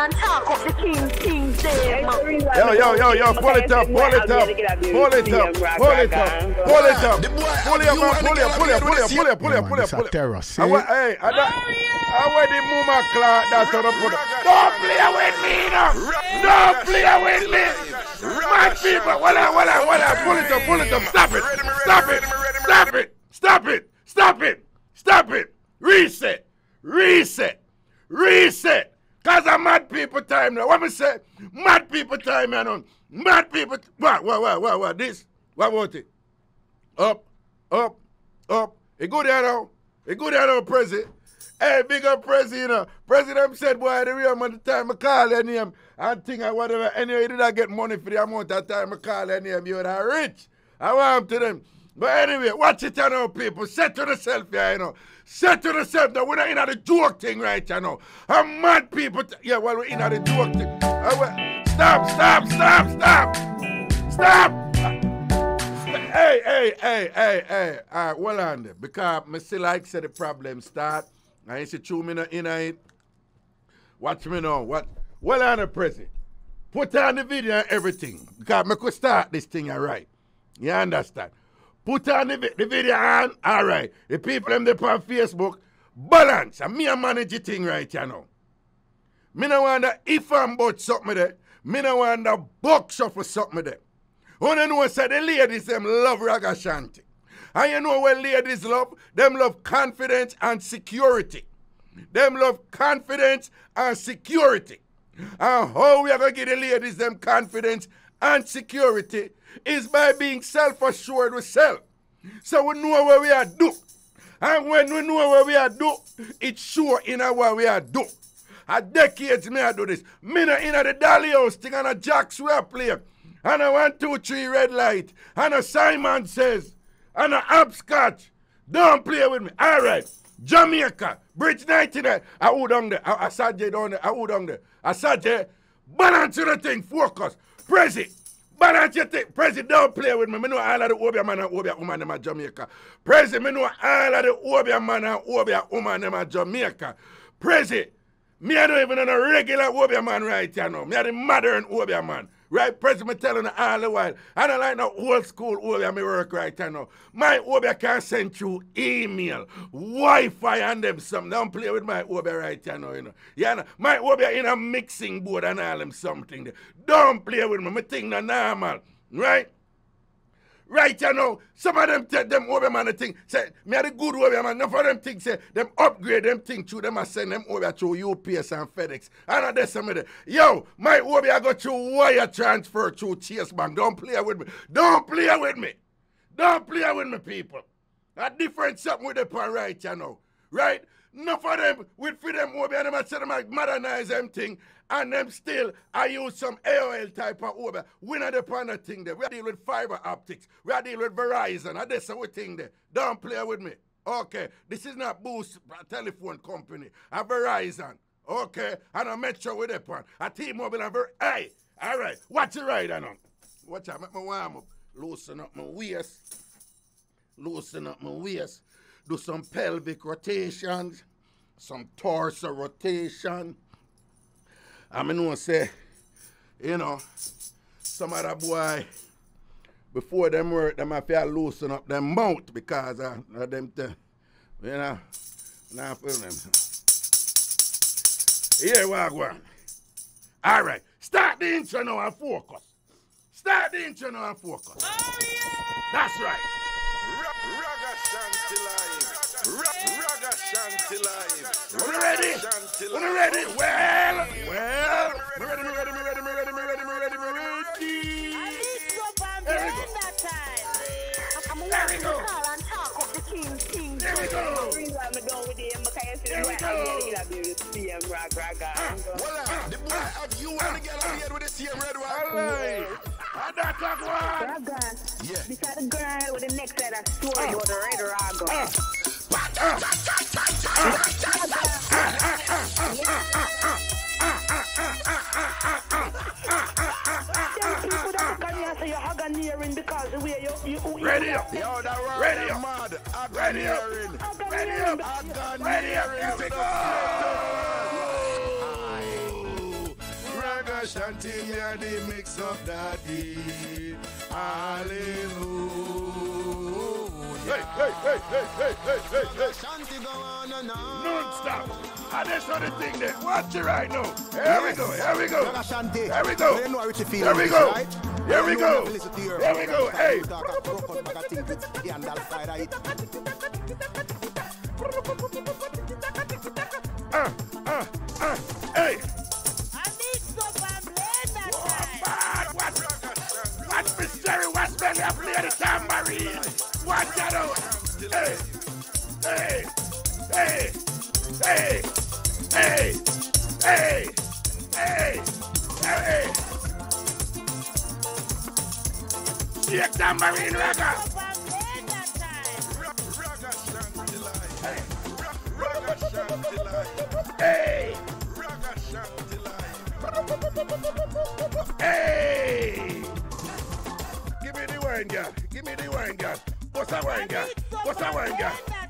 and talk up the Kingston. Yo, pull it up. Hey, I wear the Muma clock that's on the put. Don't play with me, no. Don't play with me. My people, pull it up. Stop it. Reset. Cause I'm mad people time now. What me say? Mad people time, man. Mad people. What? This? What about it? Up. It go there now, Prezi. Hey, big up Prezi, you know. President said, boy, the real man, the time I call their name and thing or whatever. Anyway, you did not get money for the amount of time I call their name. You are rich. I want to them. But anyway, watch it, you know, people. Set to yourself, yeah, you know. Set to yourself that we're not in the joke thing, right, you know. I'm mad people. Yeah, well, we're in the joke thing. Stop. Hey. All right, well on there. Because I still like say the problem start. I ain't see true me in it. Watch me now. What? Well on the Prezi. Put on the video and everything. Because I could start this thing all right. You understand? Put on the video on, all right. The people them there on Facebook, balance. And me a manage the thing right you know. Me no wonder if I'm about something there. Me no wonder box up for something there. You know say the ladies them love Ragashanti. And you know what ladies love? Them love confidence and security. And how we are going to give the ladies them confidence and security is by being self-assured with self. So we know what we are do. And when we know what we are do, it's sure in what we are do. A decades me I do this. Me not in the Dolly house thing and a jacks we are playing. And a 1, 2, 3 red light. And a Simon says. And a hopscotch. Don't play with me. All right. Jamaica. Bridge 99. I hold on there. I sat down there. I hold on there. I sat there. Balance the thing. Focus. Prezi. Balance your thing. Prezi, don't play with me. I know all of the Obia man and Obia woman in Jamaica. Prezi, I know all of the Obia man and Obia woman in Jamaica. Prezi, me I don't even know a regular Obia man right here now. Me are the modern Obia man. Right, President telling you all the while. I don't like no old school Obia me work right now. My Obia can send you email, Wi-Fi and them something. Don't play with my Obia right now, you know. Yeah, no. My Obia in a mixing board and all them something there. Don't play with me. My thing not normal. Right? Right, you know, some of them take them over man thing. Say, me are the good over man. Enough of them things say, them upgrade them thing through them and send them over through UPS and FedEx. And there's some of them. Yo, my over I go through wire transfer through Chase Bank. Don't play with me. Don't play with me, people. A different something with the pan right, you know. Right? Enough of them with for them over and them say them like modernize them thing. And them still, I use some AOL type of over. We not upon a thing there. We deal with fiber optics. We deal with Verizon. And that's our thing there. Don't play with me. Okay. This is not Boost telephone company. A Verizon. Okay. And a Metro with upon. A T-Mobile and Hey. All right. Watch it right on. Watch out. Make me warm up. Loosen up my waist. Do some pelvic rotations. Some torso rotation. I mean, say, you know, some of the boy, before them work, them have to loosen up their mouth because of them, you know, now feel them. Here we go. All right, start the intro now and focus. Oh, yeah. That's right. Ragashanti live. Ragashanti live. Wanna ready? Well. Me ready. There we go. The boy have you want to get on here with the same red one. That's one. Yeah. Beside the girl with the neck side of Stewart or the red Raga. Ready up. Ready up. Ragashanti, me a the mix up daddy. Hallelujah. Hey. Shanti go on and on. Non-stop. And that's not the thing there. Watch it right now. Here we go. Ragashanti. Here we go. You know how it feels, Here we go. right? Here we go. Here we go. Hey. Hey. Watch me, Jerry. Watch me. I play the tambourine. Watch that out. Hey. Shake tambourine, Raga. Ragashanti life. Hey. Ragashanti life. Hey. Give me the wine, girl. What's that wine, girl?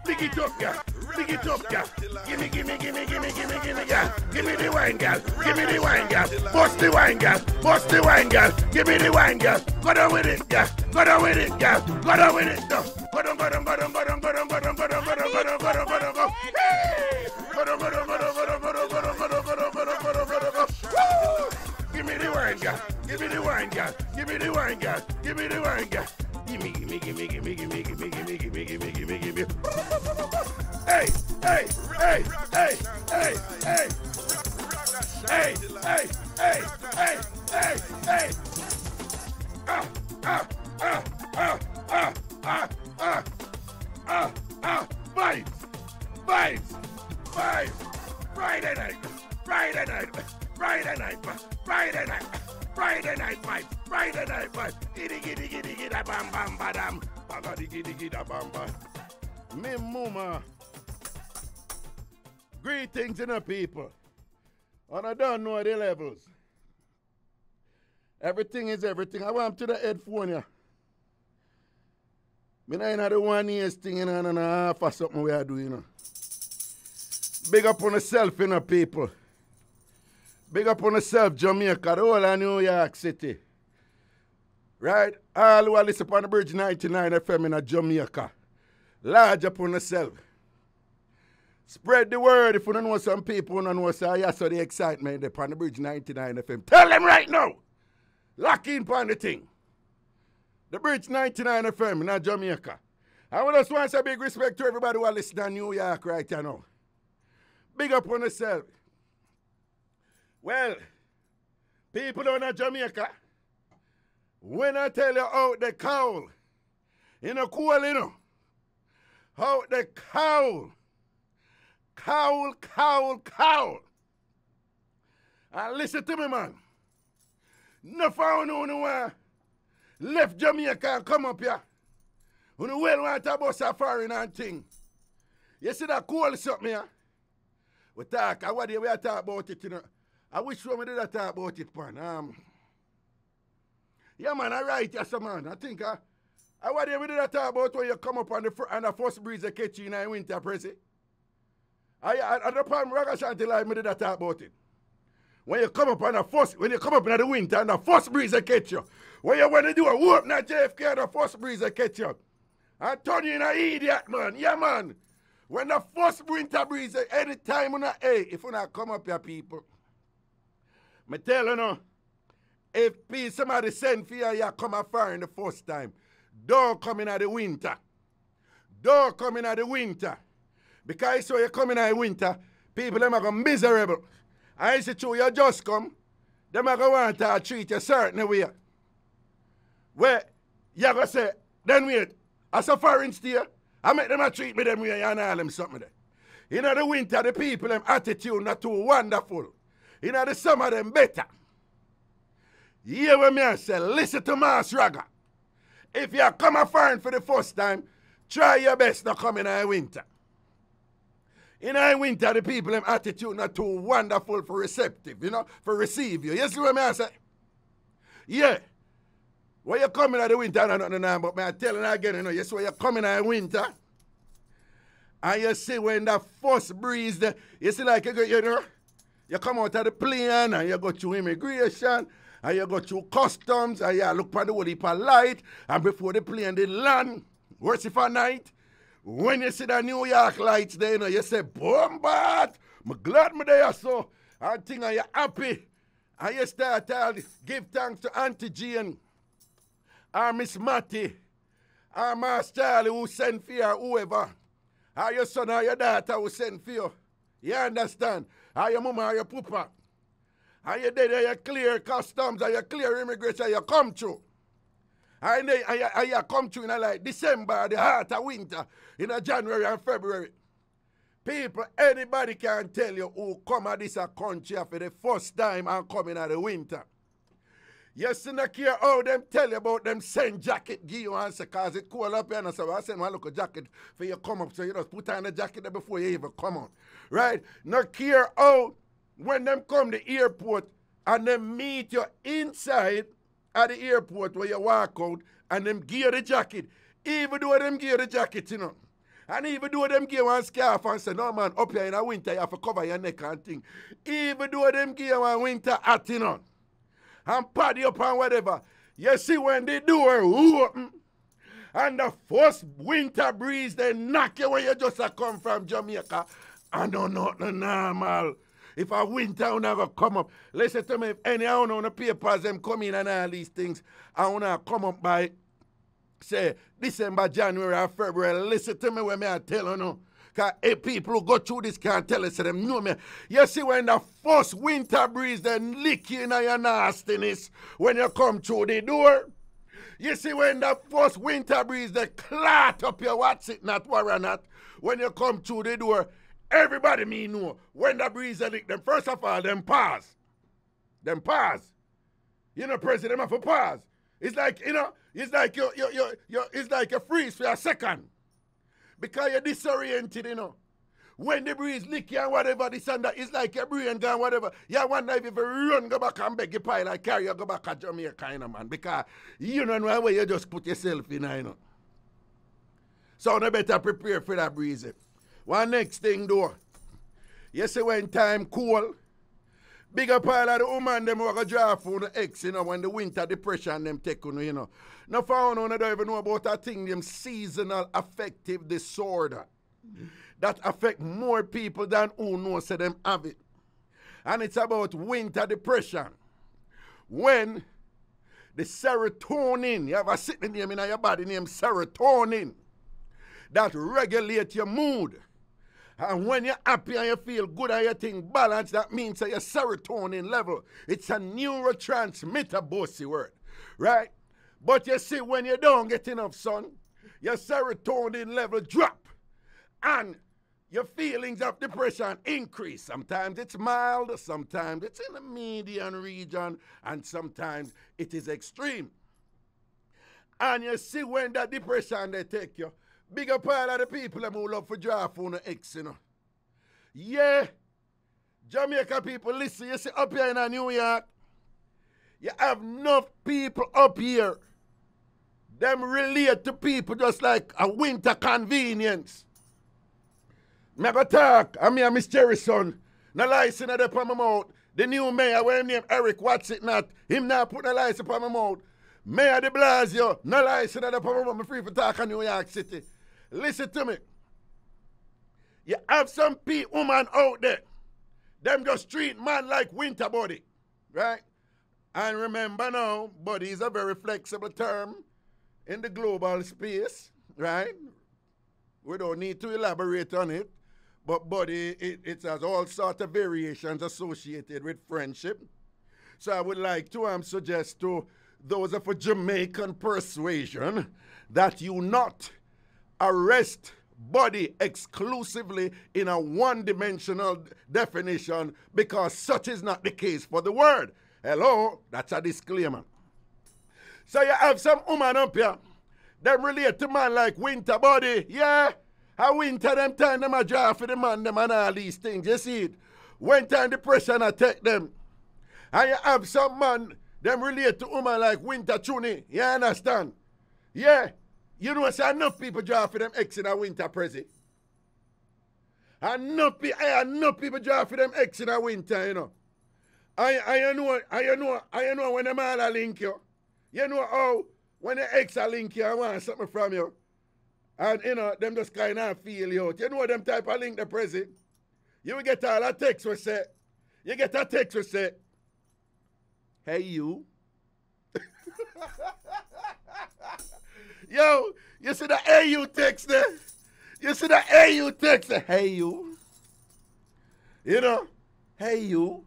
Dig it up, girl. Give me, girl. Give me the wine, girl. Bust the wine, girl. Give me the wine, girl. Go down with it, girl. Go down with it. Go. Give me the wine, girl. Hey. Vibes. Friday night vibes. Giddy, bam, badam. Bagadi, giddy, bam. Me mama. Greetings in the people. And I don't know the levels. Everything is everything. I want to the headphone, yeah. Me not in the 1 year thing and a half or something we are doing, Big up on yourself, people. Big up on yourself, Jamaica, the whole of New York City. Right? All who are listening on the Bridge 99 FM in Jamaica. Large up on yourself. Spread the word if you don't know some people, you don't know so the excitement upon the Bridge 99 FM. Tell them right now. Lock in upon the thing. The Bridge 99 FM in Jamaica. I just want to say big respect to everybody who are listening in New York right now. Big up on yourself. Well, people down in Jamaica, when I tell you out the cowl, cool, out the cowl. And listen to me, man. No found no left Jamaica and come up here. You know well want to about safari and thing. You see that cool something here? We talk, what we are talking about it, I wish we did talk about it, man. Yeah, man, I right, yes, man. I think, what we did talk about when you come up on the first breeze that catch you in the winter, Prezi? At the time, Ragashanti live, we did talk about it. When you come up in the winter and the first breeze that catch you, when you want to do a whoop, not JFK, the first breeze that catch you, and turn you in an idiot, man. Yeah, man. When the first winter breeze, anytime if you not come up here, people, me tell you now, if somebody send for you come afar in the first time, don't come in the winter. Don't come in the winter. Because so you come in the winter, people them are going miserable. I say true, you just come, them are going to want to treat you certain way. Where you going to say, then wait, as a foreign stay, I make them treat me them way and all them something there. In the winter, the people, them attitude not too wonderful. In the summer, them better. You hear what me say? Listen to Mass Raga. If you come a foreign for the first time, try your best to come in the winter. In the winter, the people, them attitude not too wonderful for receptive, for receive you. You see what I say? Yeah. When you come in the winter, I don't know, but I tell you again, you see when you come in the winter, and you see when the first breeze, you see like, You come out of the plane and you go through immigration and you go through customs and you look for the whole heap of light and before the plane they land, worse if at night, when you see the New York lights there, you know, you say, Bombard, I'm glad I'm there, so I think you're happy. And you start to give thanks to Auntie Jane or Miss Matty or Master Charlie who sent for you or whoever. Or your son or your daughter who sent for you. You understand? Or your mama or your papa. And you did you clear customs and you clear immigration, you come through. And you come through in like December, the heart of winter, in January and February. People, anybody can tell you who come at this country for the first time and come in at the winter. You see not care how them tell you about them send jacket give you answer cause it cold up here and so I send one look a jacket for you come up so you just put on the jacket there before you even come out. Right? Not care how when them come to the airport and them meet you inside at the airport where you walk out and them give you the jacket. Even though them give you the jacket, you know. And even though them give one scarf and say, no man, up here in the winter you have to cover your neck and thing. Even though them give one winter hat, you know. And pad you up and whatever. You see when the door open and the first winter breeze they knock you when you just come from Jamaica. I don't know nothing normal. If a winter will never come up. Listen to me, if any of the papers them come in and all these things, I want to come up by say December, January, or February. Listen to me when I tell you no. Because people who go through this can't tell us them know me. You see when the first winter breeze then lick you in your nastiness when you come through the door. You see when the first winter breeze they clot up your what's it not worry not when you come through the door. Everybody me know when the breeze they lick them. First of all, them pause. Them pause. You know, president have to pause. It's like, you know, it's like it's like a freeze for a second. Because you're disoriented, you know. When the breeze lick you and whatever, this and that, it's like your brain gone, whatever. You wonder if you run, go back and beg your pile and carry you, go back to Jamaica, you know, man. Because you don't know where you just put yourself in, you know. So you better prepare for that breeze. One next thing, though. You see when time cool, bigger pile of the woman, them will go draw for the X, you know, when the winter depression them take on, you know. Now, for one, I don't even know about a thing, them seasonal affective disorder that affect more people than who knows so them have it. And it's about winter depression. When the serotonin, you have a sitting name in your body named serotonin, that regulates your mood. And when you're happy and you feel good and you think balance, that means that your serotonin level, it's a neurotransmitter, bossy word, right? But you see, when you don't get enough sun, your serotonin level drop and your feelings of depression increase. Sometimes it's mild, sometimes it's in the median region, and sometimes it is extreme. And you see when that depression they take you, bigger part of the people who love for draw for the X, you know. Yeah, Jamaica people, listen, you see up here in New York, you have enough people up here. Them relate to people just like a winter convenience. Me go talk, and me and Miss Cherry's son, no license up on my mouth. The new mayor, where him name Eric, what's it not? Him not put no license upon my mouth. Mayor de Blasio, no license up on my mouth. I'm free for talk in New York City. Listen to me. You have some woman out there. Them just treat man like winter body. Right? And remember now, body is a very flexible term in the global space. Right? We don't need to elaborate on it. But body, it has all sorts of variations associated with friendship. So I would like to suggest to those of a Jamaican persuasion that you not arrest body exclusively in a one-dimensional definition, because such is not the case for the word. Hello? That's a disclaimer. So you have some woman up here, them relate to man like winter body, yeah? A winter them time them a draw for the man them and all these things, you see it? When time depression attack them. And you have some man, them relate to woman like winter tuni, you understand? Yeah. You know, say enough people draw for them X in a winter prezi. And no, I no people draw for them ex in the winter, you know. I know when them all a link you. You know how when the ex a link you, I want something from you. And you know, them just kind of feel you out. You know them type of link the present. You will get all a text we say. You get a text we say, hey you. Yo, you see the hey you text there? You see the hey you text there? Hey you. You know, hey you.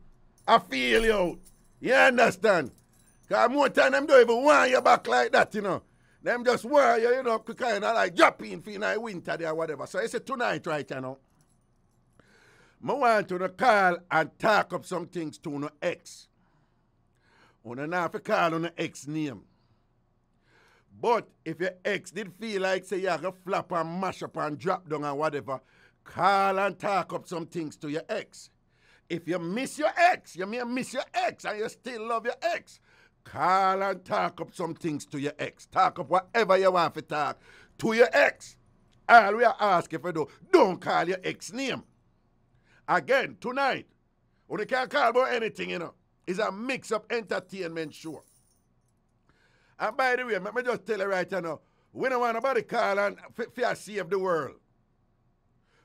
I feel you out. You understand? Because more time them don't even want you back like that, you know. Them just want you, you know, kind of like drop in for the winter there or whatever. So it's tonight right, you know. I want to call and talk up some things to no ex. You don't have to call on the ex name. But if your ex did feel like say you have to flap and mash up and drop down and whatever, call and talk up some things to your ex. If you miss your ex, you may miss your ex and you still love your ex, call and talk up some things to your ex. Talk up whatever you want to talk to your ex. All we are asking for don't call your ex name. Again, tonight, when you can't call about anything, you know, it's a mix-up entertainment show. And by the way, let me just tell you right now, we don't want nobody call and for save the world.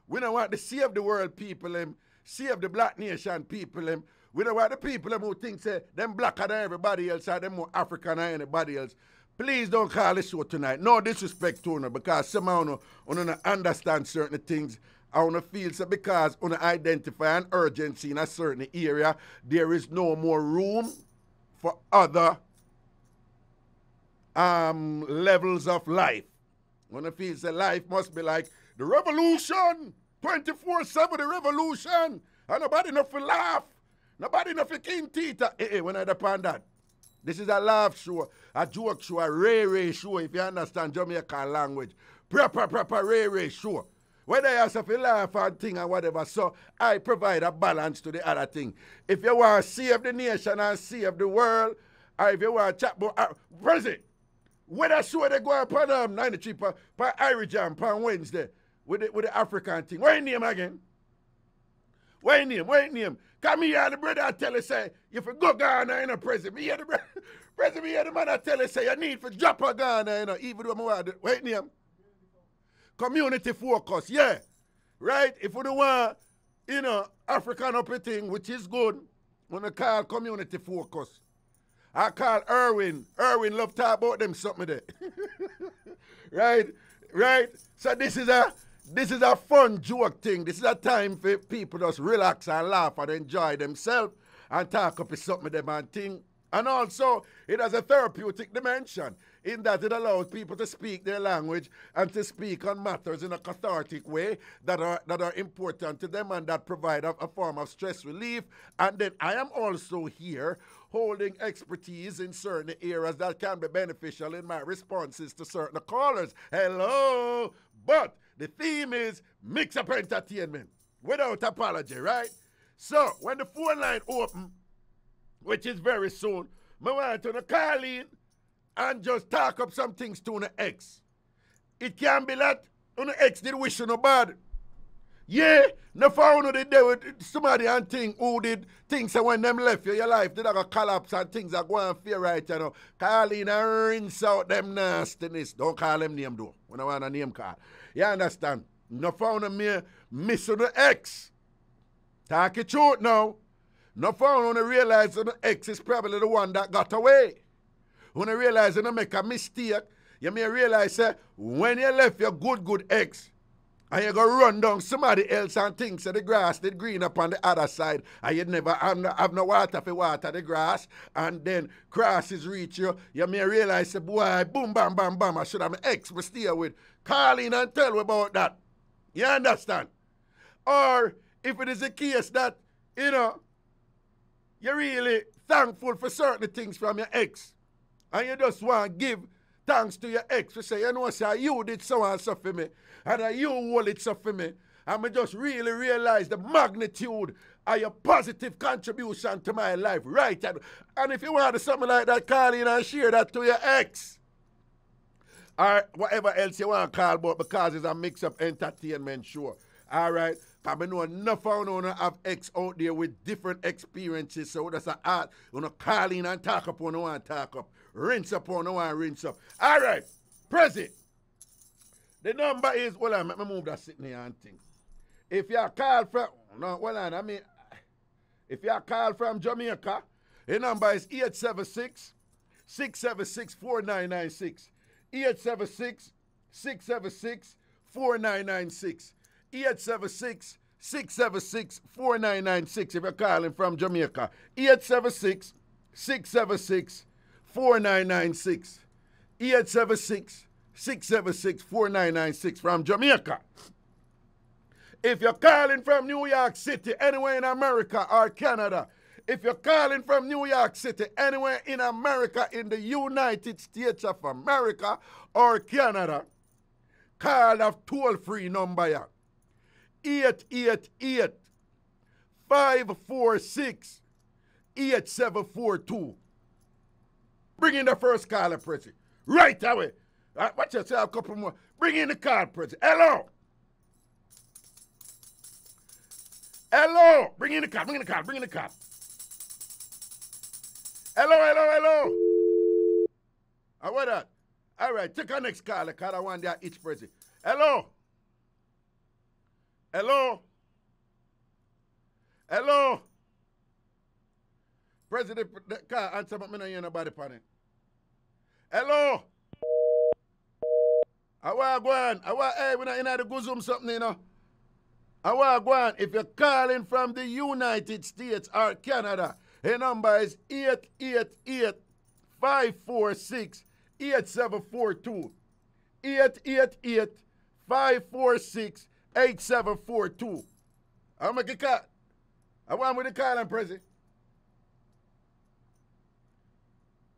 We don't want to save the world people, save the black nation people. We don't want the people who think say them blacker than everybody else or them more African than anybody else. Please don't call this show tonight. No disrespect to you because somehow you don't understand certain things. I want to feel so because you identify an urgency in a certain area, there is no more room for other levels of life. When I feel that life must be like the revolution, 24/7 the revolution, and nobody enough to laugh, nobody enough to king Tita. When I depend that, this is a laugh show, a joke show, a ray show, if you understand Jamaican language. Proper ray show. Whether you have to laugh and thing and whatever, so I provide a balance to the other thing. If you want to save the nation and save the world, or if you want to chat about, President, whether show they go up on 93 per IrieJam on Wednesday with the African thing. What your name again? What your name? Come here, the brother tell you say, if you go Ghana, you know, President, me hear the brother, President, me hear the man tell you say, you need to drop a Ghana, you know, even though I'm what your name? Community focus, yeah. Right? If you don't want, you know, African up a thing, which is good, when I call community focus. I call Erwin. Erwin love talk about them something there. Right? So this is a fun joke thing. This is a time for people just relax and laugh and enjoy themselves and talk up something them and thing. And also, it has a therapeutic dimension in that it allows people to speak their language and to speak on matters in a cathartic way that are important to them and that provide a form of stress relief. And then I am also here holding expertise in certain areas that can be beneficial in my responses to certain callers. Hello! But the theme is mix-up entertainment without apology, right? So, when the phone line open, which is very soon, I want to call in and just talk up some things to an ex. It can be that an ex did wish you no bad. Yeah, no found did there with somebody and thing who did things that when them left you, your life did a collapse and things are going fear right, you know. Call in and rinse out them nastiness. Don't call them name though. When I want a name call. You understand? No found me missing the ex. Talk it truth now. No found when I realize that the ex is probably the one that got away. When I realize that I make a mistake, you may realize that when you left your good ex, and you go run down somebody else and think that the grass did green up on the other side, and you never have no water for water the grass, and then crosses reach you, you may realize that, boy, boom, bam, bam, bam, I should have my ex to stay with. Call in and tell me about that. You understand? Or if it is a case that, you know, you're really thankful for certain things from your ex, and you just want to give thanks to your ex to say, you know, sir, you did so and so for me, and you hold it so for me, and I just really realize the magnitude of your positive contribution to my life, right? And if you want something like that, call in and share that to your ex. Or whatever else you want to call about, because it's a mix-up entertainment show. All right? I know enough of you have ex out there with different experiences. So that's an art. You know, call in and talk up on one talk up. Rinse up on one rinse up. All right, Prezi. The number is, hold on, let me move that sitting here and think. If you call from, no, hold on, I mean, if you call from Jamaica, the number is 876-676-4996. 876-676-4996. 876-676-4996 if you're calling from Jamaica. 876-676-4996. 876-676-4996 from Jamaica. If you're calling from New York City, anywhere in America or Canada, if you're calling from New York City, anywhere in America, in the United States of America or Canada, call a toll-free number here. 888-546-8742. Bring in the first caller, Prezi. Right away. Watch yourself a couple more. Bring in the call, Prezi. Hello. Hello. Bring in the call. Bring in the call. Bring in the call. Hello, hello, hello. What that? All right, take our next caller, because I want that each Prezi. Hello. Hello. Hello. President, can't answer, but I don't hear nobody on it. Hello. I want to go on. Hey, we're not in the Guzum something, you know. I want to go on. If you're calling from the United States or Canada, the number is 888-546-8742. 888-546-8742. I'll make a call. I want with the call and Prezi.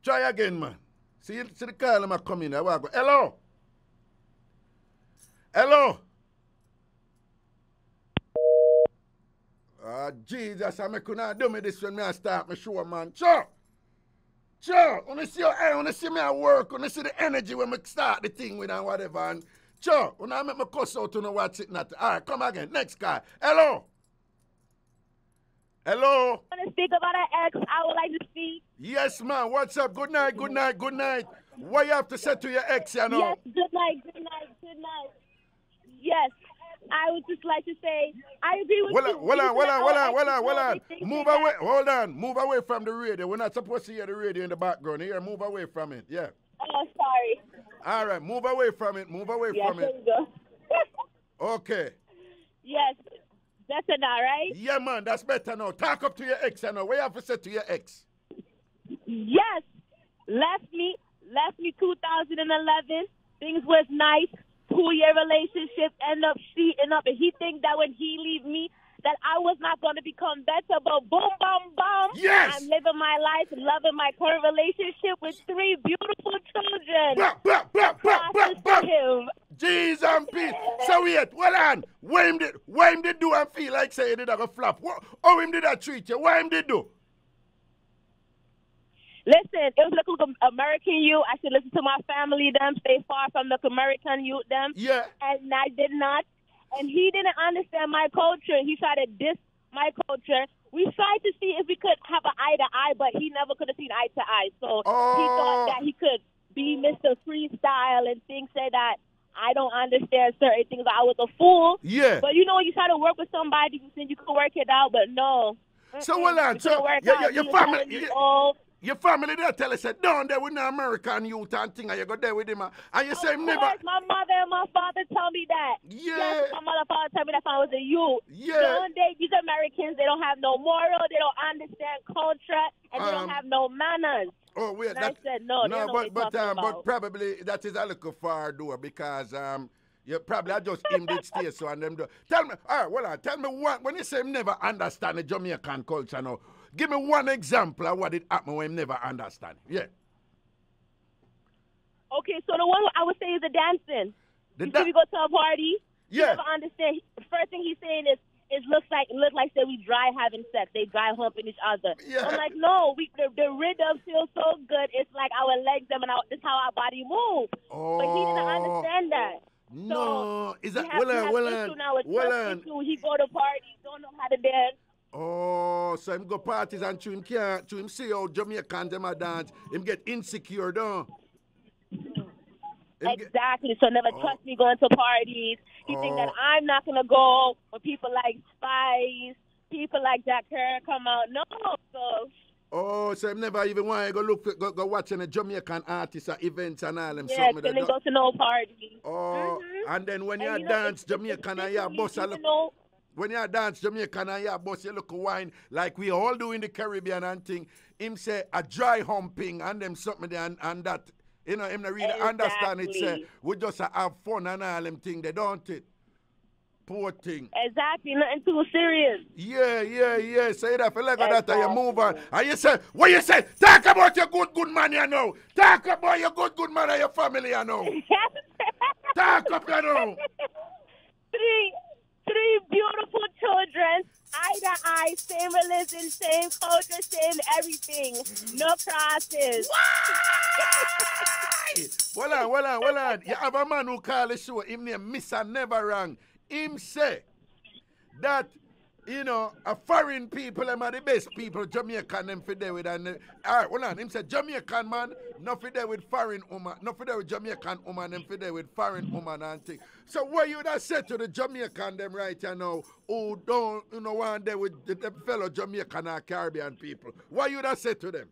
Try again, man. See the call I'm coming. I want to go. Hello. Hello. Jesus, I couldn't do me this when I start my show, man. Sure. When I see your eye, when I see me at work, when I see the energy when I start the thing with and whatever. And sure, when I make my cuss out to know what's it not. All right, come again. Next guy. Hello. Hello. I want to speak about an ex. I would like to speak. Yes, man. What's up? Good night, good night, good night. What you have to say to your ex, you know? Yes, good night, good night, good night. Yes, I would just like to say, I agree with you. Hold on. Move away. Hold on. Move away from the radio. We're not supposed to hear the radio in the background. Here, move away from it. Yeah. Oh, sorry. All right, move away from it. Move away from it. There you go. Okay. Yes, better now, right? Yeah, man, that's better now. Talk up to your ex, you know. What you have to say to your ex? Yes, left me 2011. Things was nice. 2-year relationship, end up cheating up, and he think that when he leave me, that I was not going to become better, but boom, boom, boom. Yes! I'm living my life, loving my current relationship with 3 beautiful children. Him. Jeez and peace. So wait, hold on. What him did do and feel like say he did have a flop? How him did that treat you? What him did do? Listen, it was like American youth. I should listen to my family, them, stay far from the American youth, them. Yeah. And I did not. And he didn't understand my culture. He tried to diss my culture. We tried to see if we could have an eye-to-eye, but he never could have seen eye-to-eye. So he thought that he could be Mr. Freestyle and things like that. I don't understand certain things. I was a fool. Yeah. But, you know, you try to work with somebody, you think you can work it out, but no. So hold on. So your family they tell us that down there with the American youth and thing, and you go there with him, and you say of never. Course, my mother and my father tell me that. Yeah. Yes, my mother and father tell me that I was a youth. Yeah. These Americans, they don't have no moral, they don't understand culture, and they don't have no manners. Oh wait, and I said no. But probably that is a little far door because you probably I just him did stay so and them do. Tell me, all right, hold on. Tell me what when you say him never understand the Jamaican culture now. Give me one example of what it happened when him never understand. Yeah. Okay, so the one I would say is the dancing. You see, we go to a party. Yeah. You never understand. The first thing he's saying is, it looks like say we dry having sex. They dry humping each other. Yeah. I'm like, no, the rhythm feels so good. It's like our legs, them, and this is how our body moves. Oh. But he didn't understand that. No, is that He go to parties, don't know how to dance. Oh, so him go parties and to him see how Jamaican them a dance, him get insecure, don't? Exactly. So never trust me going to parties. He think that I'm not gonna go when people like Spice, people like Jack Kerr come out. No, so him never even want to go look go watching a Jamaican artist at events and all them. Yeah, couldn't go to no parties. And then when you dance Jamaican and you boss a look. When you dance Jamaican and you boss you look wine like we all do in the Caribbean and thing. Him say a dry humping and them something there and that. You know, him not really understand it. Say we just have fun and all them thing. They don't it. Poor thing. Exactly, nothing too serious. Yeah. Say that for like that and you move on. And you say, what you say? Talk about your good man, you know. Talk about your good man and your family, you know. Talk up, you know. Three beautiful children, eye to eye, same religion, same culture, same everything. No crosses. Hold on. You have a man who call the show, him name Mr. Never Wrong. Him say that, you know, a foreign people, them are the best people, Jamaican them for there with. And all right, hold on. Him say Jamaican man, not for there with foreign woman, not for there with Jamaican woman, them for there with foreign woman and thing. So what you would say to the Jamaican them right now who don't, you know, want there with the fellow Jamaican and Caribbean people? What you would say to them?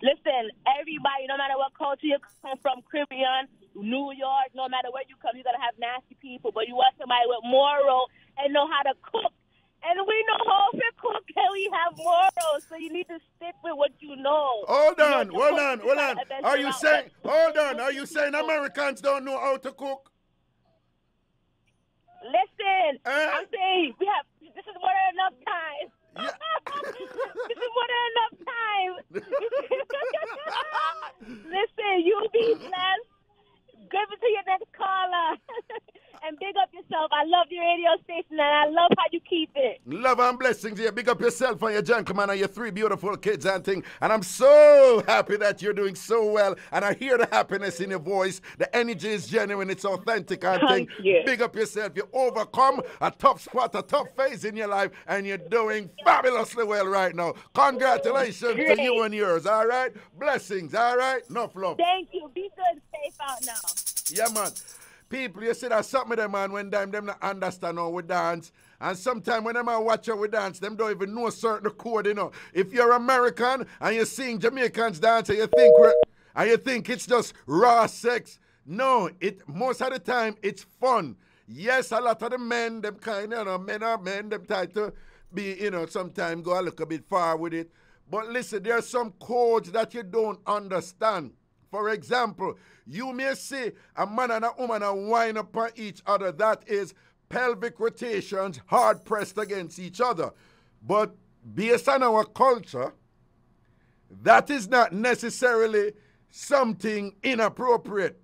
Listen, everybody, no matter what culture you come from, Caribbean, New York, no matter where you come, you're going to have nasty people. But you want somebody with moral and know how to cook. And we know how to cook and we have morals. So you need to stick with what you know. Hold on. Are you saying Americans don't know how to cook? Listen, I'm saying this is more than enough time. Yeah. This is more than enough time. Listen, you be blessed. Give it to your next caller. And big up yourself. I love your radio station and I love how you keep it. Love and blessings here. Big up yourself and your gentleman and your three beautiful kids and thing. And I'm so happy that you're doing so well. And I hear the happiness in your voice. The energy is genuine. It's authentic and thing. Big up yourself. You overcome a tough spot, a tough phase in your life. And you're doing fabulously well right now. Congratulations to you and yours. All right? Blessings. All right? Enough love. Thank you. Be good. Safe out now. Yeah, man. People, you see that some of them, man, when them not understand how we dance. And sometimes when them watch how we dance, them don't even know certain code, you know. If you're American and you're seeing Jamaicans dance and you think it's just raw sex, no, most of the time it's fun. Yes, a lot of the men, them kind of, you know, men are men, them try to be, you know, sometimes go a little bit far with it. But listen, there are some codes that you don't understand. For example, you may see a man and a woman and wind upon each other. That is pelvic rotations hard pressed against each other. But based on our culture, that is not necessarily something inappropriate.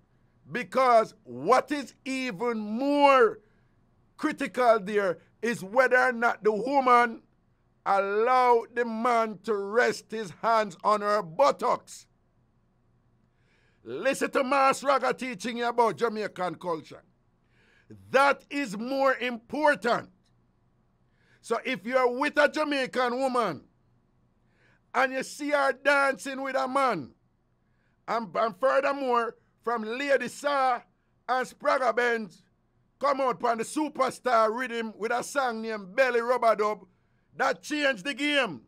Because what is even more critical there is whether or not the woman allow the man to rest his hands on her buttocks. Listen to Mas Raga teaching you about Jamaican culture. That is more important. So if you're with a Jamaican woman and you see her dancing with a man, and furthermore, from Lady Saw and Spragga Benz come out on the superstar rhythm with a song named Belly Rubber Dub, that changed the game.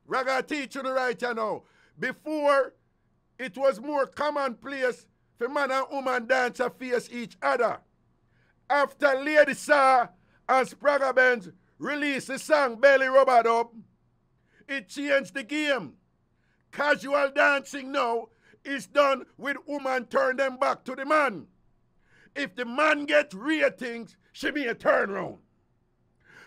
Raga teaching you right now. Before, it was more commonplace for man and woman dance and face each other. After Lady Saw and Spragga Benz released the song Belly Rubber Dub, it changed the game. Casual dancing now is done with woman turn them back to the man. If the man gets ratings, she may turn round.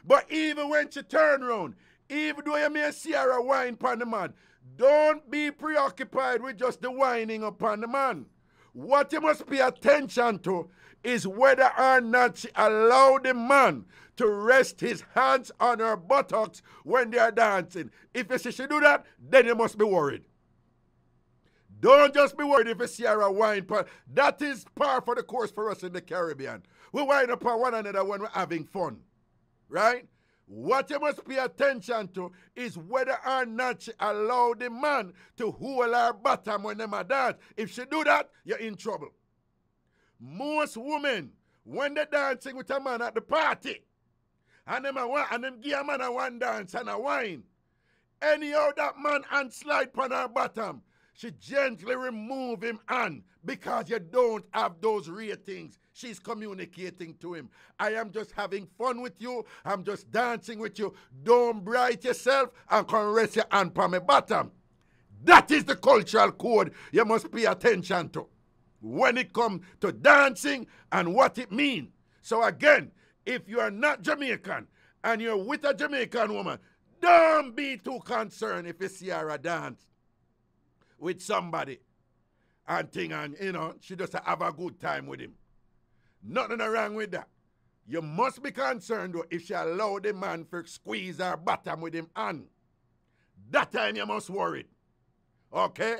But even when she turn round, even though you may see her whine upon the man, don't be preoccupied with just the whining upon the man. What you must pay attention to is whether or not she allow the man to rest his hands on her buttocks when they are dancing. If you see she do that, then you must be worried. Don't just be worried if you see her a wine. That is par for the course for us in the Caribbean. We wind up on one another when we're having fun. Right? What you must pay attention to is whether or not she allow the man to hold her bottom when them are dance. If she do that, you're in trouble. Most women, when they're dancing with a man at the party, and them give a man a one dance and a wine, anyhow that man hand slide upon her bottom, she gently remove him hand because you don't have those ratings. She's communicating to him. I am just having fun with you. I'm just dancing with you. Don't bright yourself and come rest your hand upon my bottom. That is the cultural code you must pay attention to when it comes to dancing and what it means. So again, if you are not Jamaican and you're with a Jamaican woman, don't be too concerned if you see her a dance with somebody and thing, and she just have a good time with him. Nothing wrong with that. You must be concerned though if she allow the man to squeeze her bottom with him hand. That time you must worry. Okay?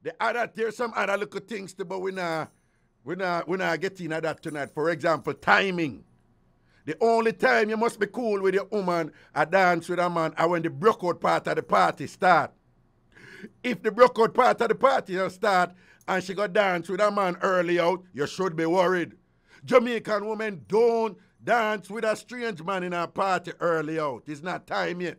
There's some other little things too, but we're not getting at that tonight. For example, timing. The only time you must be cool with your woman a dance with a man are when the broke out part of the party start. If the broke out part of the party start and she go dance with a man early out, you should be worried. Jamaican women don't dance with a strange man in a party early out. It's not time yet.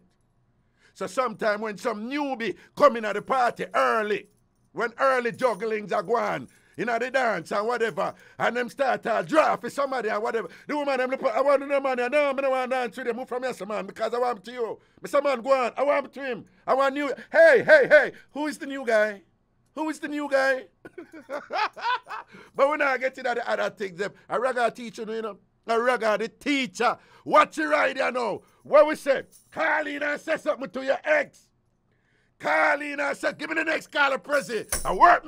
So sometime when some newbie coming at the party early, when early jugglings are going, the dance and whatever, and them start to draw for somebody and whatever, the woman them look, I want the man, I don't want to dance with them, move from yes, man, because I want to you. Mr. Man, go on, I want to him. I want you. Hey, who is the new guy? Who is the new guy? But we're not getting at the other things. A Raga teacher, a Raga the teacher. Watch your right here now. What we say? Call in and say something to your ex. Call in and say, give me the next call of Prezi. I work,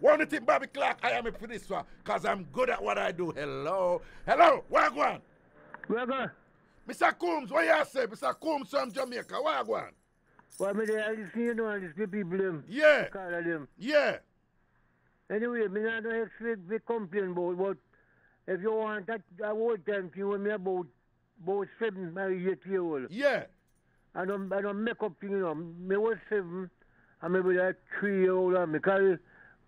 Want to think Bobby Clark, I am for this one, because I'm good at what I do. Hello, Wagwan. Wagwan. Mr. Coombs, what you say? Mr. Coombs from Jamaica, Wagwan. Well, I listen, I listen to people them. Yeah. Call them. Yeah. Anyway, I don't expect to complain about, but if you want that whole time thing with me about 7 or 8 years old. Yeah. I don't make up thing, Me was 7, and maybe that 3-year-old, and me call it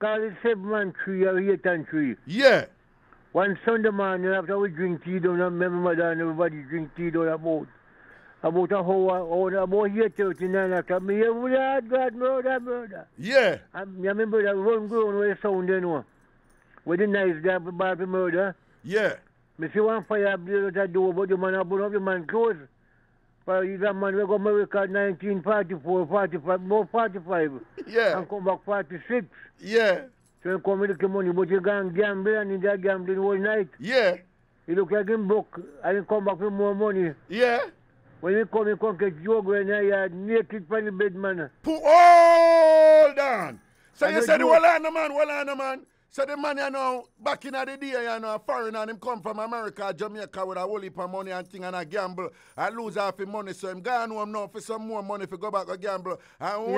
7 and 3 or 8 and 3. Yeah. One Sunday morning after we drink tea down, and my mother and everybody drink tea down about a hour, about 8:39 after me, God, murder. Yeah. I remember that one grown where sound then one. With the knife there about the murder. Yeah. Me see one fire blaze at the door, but the man open up the man close. For he's a man we go America 1944, 45, more 45. Yeah. And come back 46. Yeah. So he come with the money, but he gone gamble and he got gambling all night. Yeah. He look like him broke and he come back with more money. Yeah. When he come get joke when I had naked from the bed, man. Hold on. So you said, well on the man. So the man, back in the day, a foreigner, and him come from America, Jamaica, with a whole heap of money and thing, and a gamble, and lose half his money, so him gone home now for some more money if he go back and gamble. And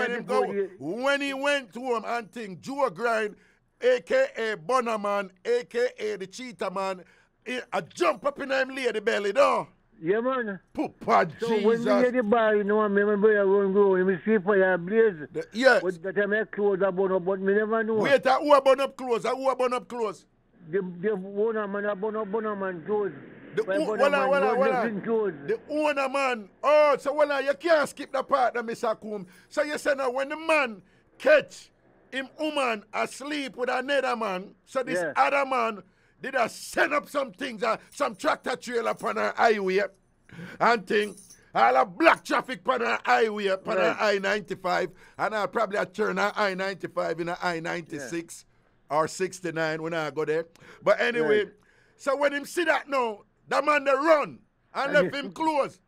when he went home and thing, Joe Grind, a.k.a. Bonaman, a.k.a. the cheetah man, I jump up in him lady belly, though. Yeah, man. Papa so Jesus. When we get the bar, I remember I won't go. Let me see fire blaze. Yes. But that time I close up on up, but me never know. Wait, who burn up close? The owner man, I burn up man close. The owner man. Oh, so you can't skip the part, Mr. Coombe. So you say now, when the man catch him woman asleep with another man, so this other man did I send up some things, some tractor trailer upon her highway and thing. All a black traffic upon her highway, upon her I-95, and I'll probably turn her I-95 in a I-96 or 69 when I go there. But anyway, so when him see that now, the man they run and left him close.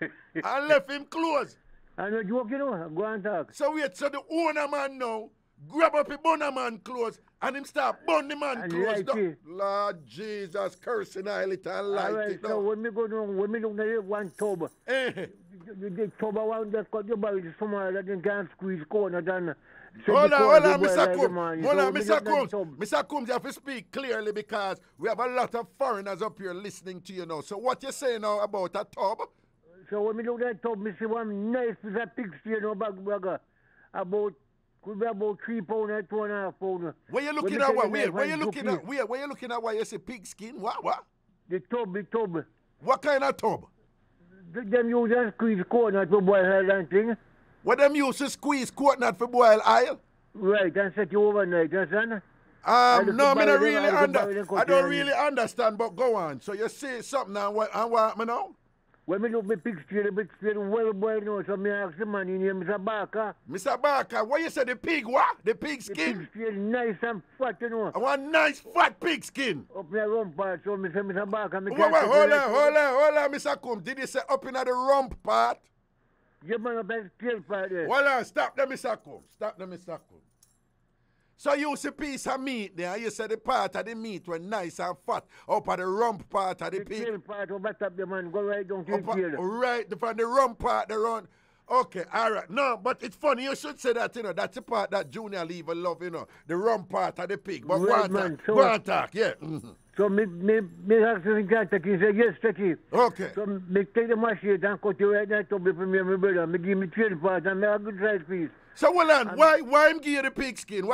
And left him close. And you joke, go and talk. So wait, so the owner man now grab up a burner man clothes and him start burn the man clothes. Lord Jesus, cursing I little light. Alright, so when we go down, when we look at it 1 October, the tub around that cut your body somewhere that you can't squeeze corner than. Hold on, Mr. Coombs. Hold on, Mr. Coombs. Mr. Coombs, you have to speak clearly because we have a lot of foreigners up here listening to you now. So what you say now about a tub? So when we look at that tub, I see one nice piece of pig skin, could be about 3 pounds and 2.5 pounds. Where you looking at what? Where you looking at? Where you looking at? Why you say pig skin? What? The tub. What kind of tub? Them use and squeeze coconut for boil oil and thing. What them use to squeeze coconut for boil oil? Right, and set you overnight, you understand? No, I don't really understand, but go on. So you say something and what me now? When we look at the pig skin well boiled now, so me ask the man in here, Mr. Barker. Mr. Barker, what you say, the pig what? The pig skin? The pig skin nice and fat, you know. I want nice fat pig skin. Up in the rump part, so Mr. Barker. Hold on, Mr. Coombs. Did you say up in the rump part? Yeah, man, up in the tail part there. Hold on, stop there, Mr. Coombs. So you see a piece of meat there, you say the part of the meat was nice and fat up at the rump part of the pig. The tail part, over top the man, go right down to the tail. Right, from the rump part, the run. Okay, all right. No, but it's funny, you should say that, you know, that's the part that Junior Lee will love, you know, the rump part of the pig. But right, go on talk, yeah. So me ask him, he said, yes, Taki. Okay. So me take the machine and cut you right now to be for me and my brother. Me give me tail part and me have a good size piece. So, hold on, why him give you the pig skin?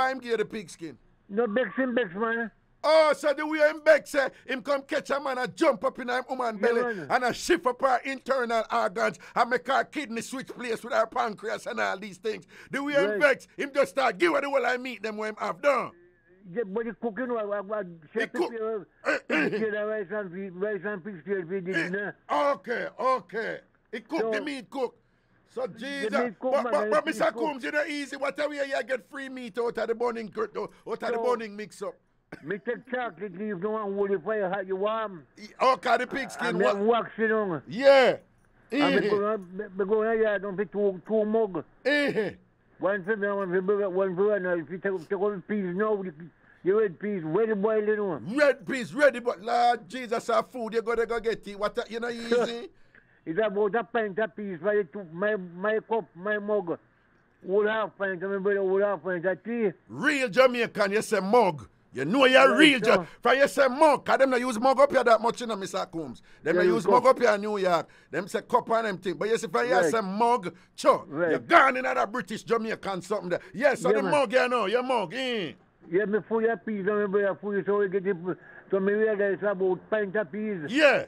No Bex, man. Oh, so the way him Bex say, him come catch a man and jump up in a woman belly and a shift up her internal organs and make her kidney switch place with her pancreas and all these things. The way him Bex, him just start give her the whole I meat them when him have done. Yeah, but he cooking, He cook. rice and pig skin. Okay. He cook the meat cook. So Jesus, but Mr. Coombs, you know easy. Whatever you get free meat out of the burning mix-up. Me take chocolate leave, no one would if I had you warm. Okay, the pig skin. And wax it on. Yeah. And me go here, don't be two mug. One for me, one for another. If you take all the peas now, the red peas, ready boiled, you know. Red peas, ready, but Lord Jesus, our food, you gotta go get it. What, you know, easy. It's about a pint of peas, my cup, my mug. All half pint, my brother, all half pint of tea. Real Jamaican, you say mug. You know you're real Jamaican. From you say mug, because them not use mug up here that much, you know, Mr. Coombs. Them not use mug up here in New York. Them say cup and them thing. But you see, from you say mug, you're gone in that British Jamaican something there. Yes, so the mug, you know, your mug, Yeah, me full of peas, my brother, full, so we get it. So me realize it's about pint of peas. Yeah.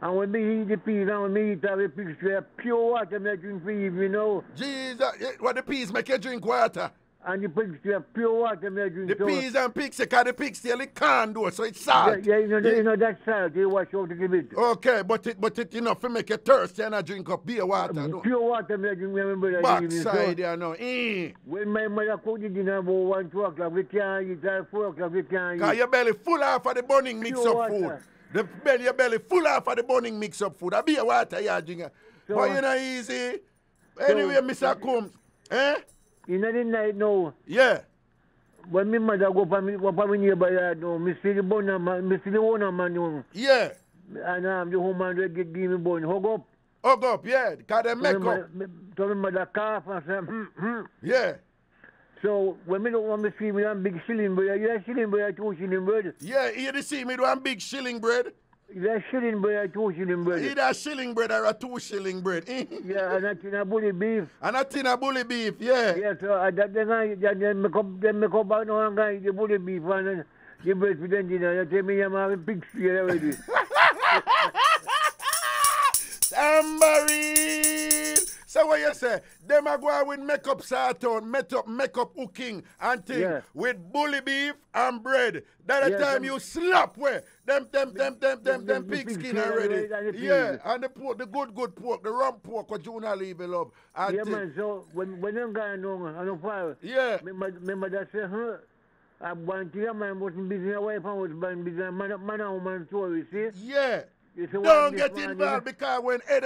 And when me eat the peas and when me eat the pigs, pure water me drink for evening, you know. Jesus, what the peas make you drink water? And the pigs, pure water me drink. The peas and pigs, because the pigs still can't do it, so it's salt. Yeah, you know that salt, you wash out a little bit. Okay, but it enough to make you thirsty and I drink up beer water. No? Pure water me drink, remember that. Backside there, no. When my mother cooked dinner about 1, 2 o'clock, we can't eat, 4 o'clock, we can't eat. Because your belly full off of the burning mix-up food. Your belly full off of the burning mix-up food. I be a water you drink. So, but you know easy. Anyway, Mr. Coombs. You know the night now. Yeah. When my mother go for me neighbor yard now, me see the owner man now. Yeah. And the woman that give me bone. Hug up. Hug up, yeah. Because they make up. So my mother cough and say, Yeah. So when me don't want to see me one big shilling bread, you have shilling bread, 2 shilling bread. Yeah, you see me one big shilling bread. You have shilling bread, 2 shilling bread. Either a shilling bread or a 2 shilling bread. Yeah, and a tin of bully beef. And a tin of bully beef, yeah. Yeah, so then make up back now and guy the bully beef and the bread for them dinner. You tell me I'm having pig stew already. Tambourine! So what you say? Them a go out with makeup sarton, makeup hooking and thing with bully beef and bread. That the time you slap where them pig skin already. Yeah, and the pork, the good pork, the rump pork what Junior Lee love. Yeah, man, so when I'm going on the fire, my mother say, I want to man wasn't busy away from was busy man and woman story, see? Yeah. Don't get involved because when Ed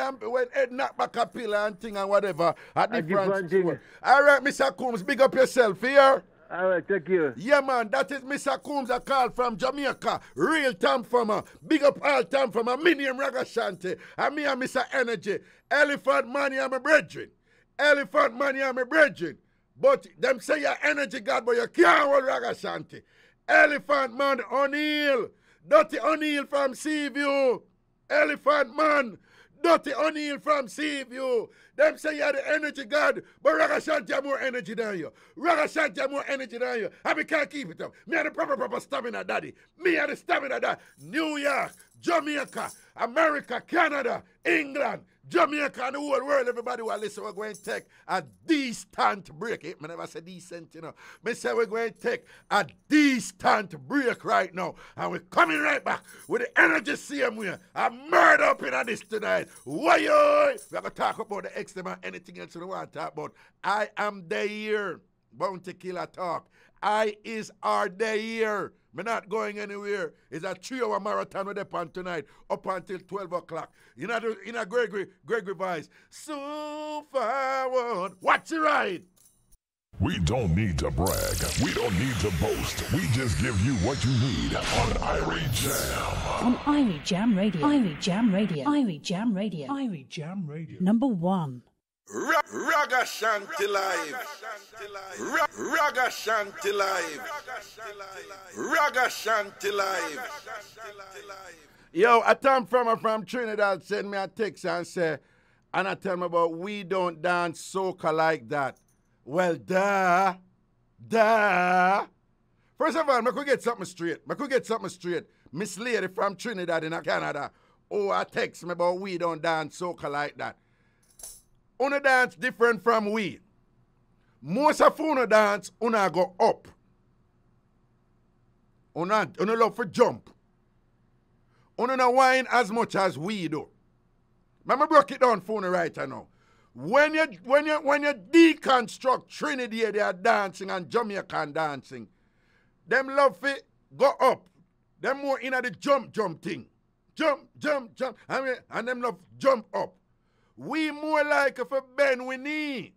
knock back a pillar and thing and whatever, a different story. All right, Mr. Coombs, big up yourself here. All right, take care. Yeah, man, that is Mr. Coombs a call from Jamaica. Real TamFam. Big up all TamFam. Me name Ragashanti. And me and Mr. Energy. Elephant Money and my brethren. Elephant Money and my brethren. But them say you're energy God, but you can't hold Ragashanti. Elephant Man O'Neill. Dirty O'Neill from Seaview. Elephant Man. Dirty O'Neill from Seaview. Them say you're the energy God, but Ragashanti have more energy than you. Ragashanti have more energy than you. And we can't keep it up. Me are the proper stamina daddy. Me are the stamina daddy. New York, Jamaica, America, Canada, England, Jamaica, and the whole world. Everybody will listen. We're going to take a decent break. I never say decent, you know. Me say we're going to take a decent break right now. And we're coming right back with the energy same way. A murder up in this tonight. Why we're going to talk about the extreme and anything else we want to talk about. I am the year. Bounty Killer talk. I is our day here. We're not going anywhere. It's a 3-hour marathon with them tonight up until 12 o'clock. In a Gregory voice. So forward. Watch it right. We don't need to brag. We don't need to boast. We just give you what you need on IrieJam. On IrieJam Radio. IrieJam Radio. IrieJam Radio. IrieJam Radio. Number 1. Ragashanti live. Ragashanti live. Ragashanti live. Yo, a TamFam from Trinidad send me a text and say, and I tell me about we don't dance soca like that. Well, duh. First of all, I could get something straight. Miss Lady from Trinidad in Canada. Oh, I text me about we don't dance soca like that. Una dance different from we. Most of una dance, una go up. Una love for jump. Una no whine as much as we do. Let me break it down for you right now. When you deconstruct Trinidadian dancing and Jamaican dancing, them love for go up. Them more in the jump thing. Jump. And them love jump up. We more like for bend we knee.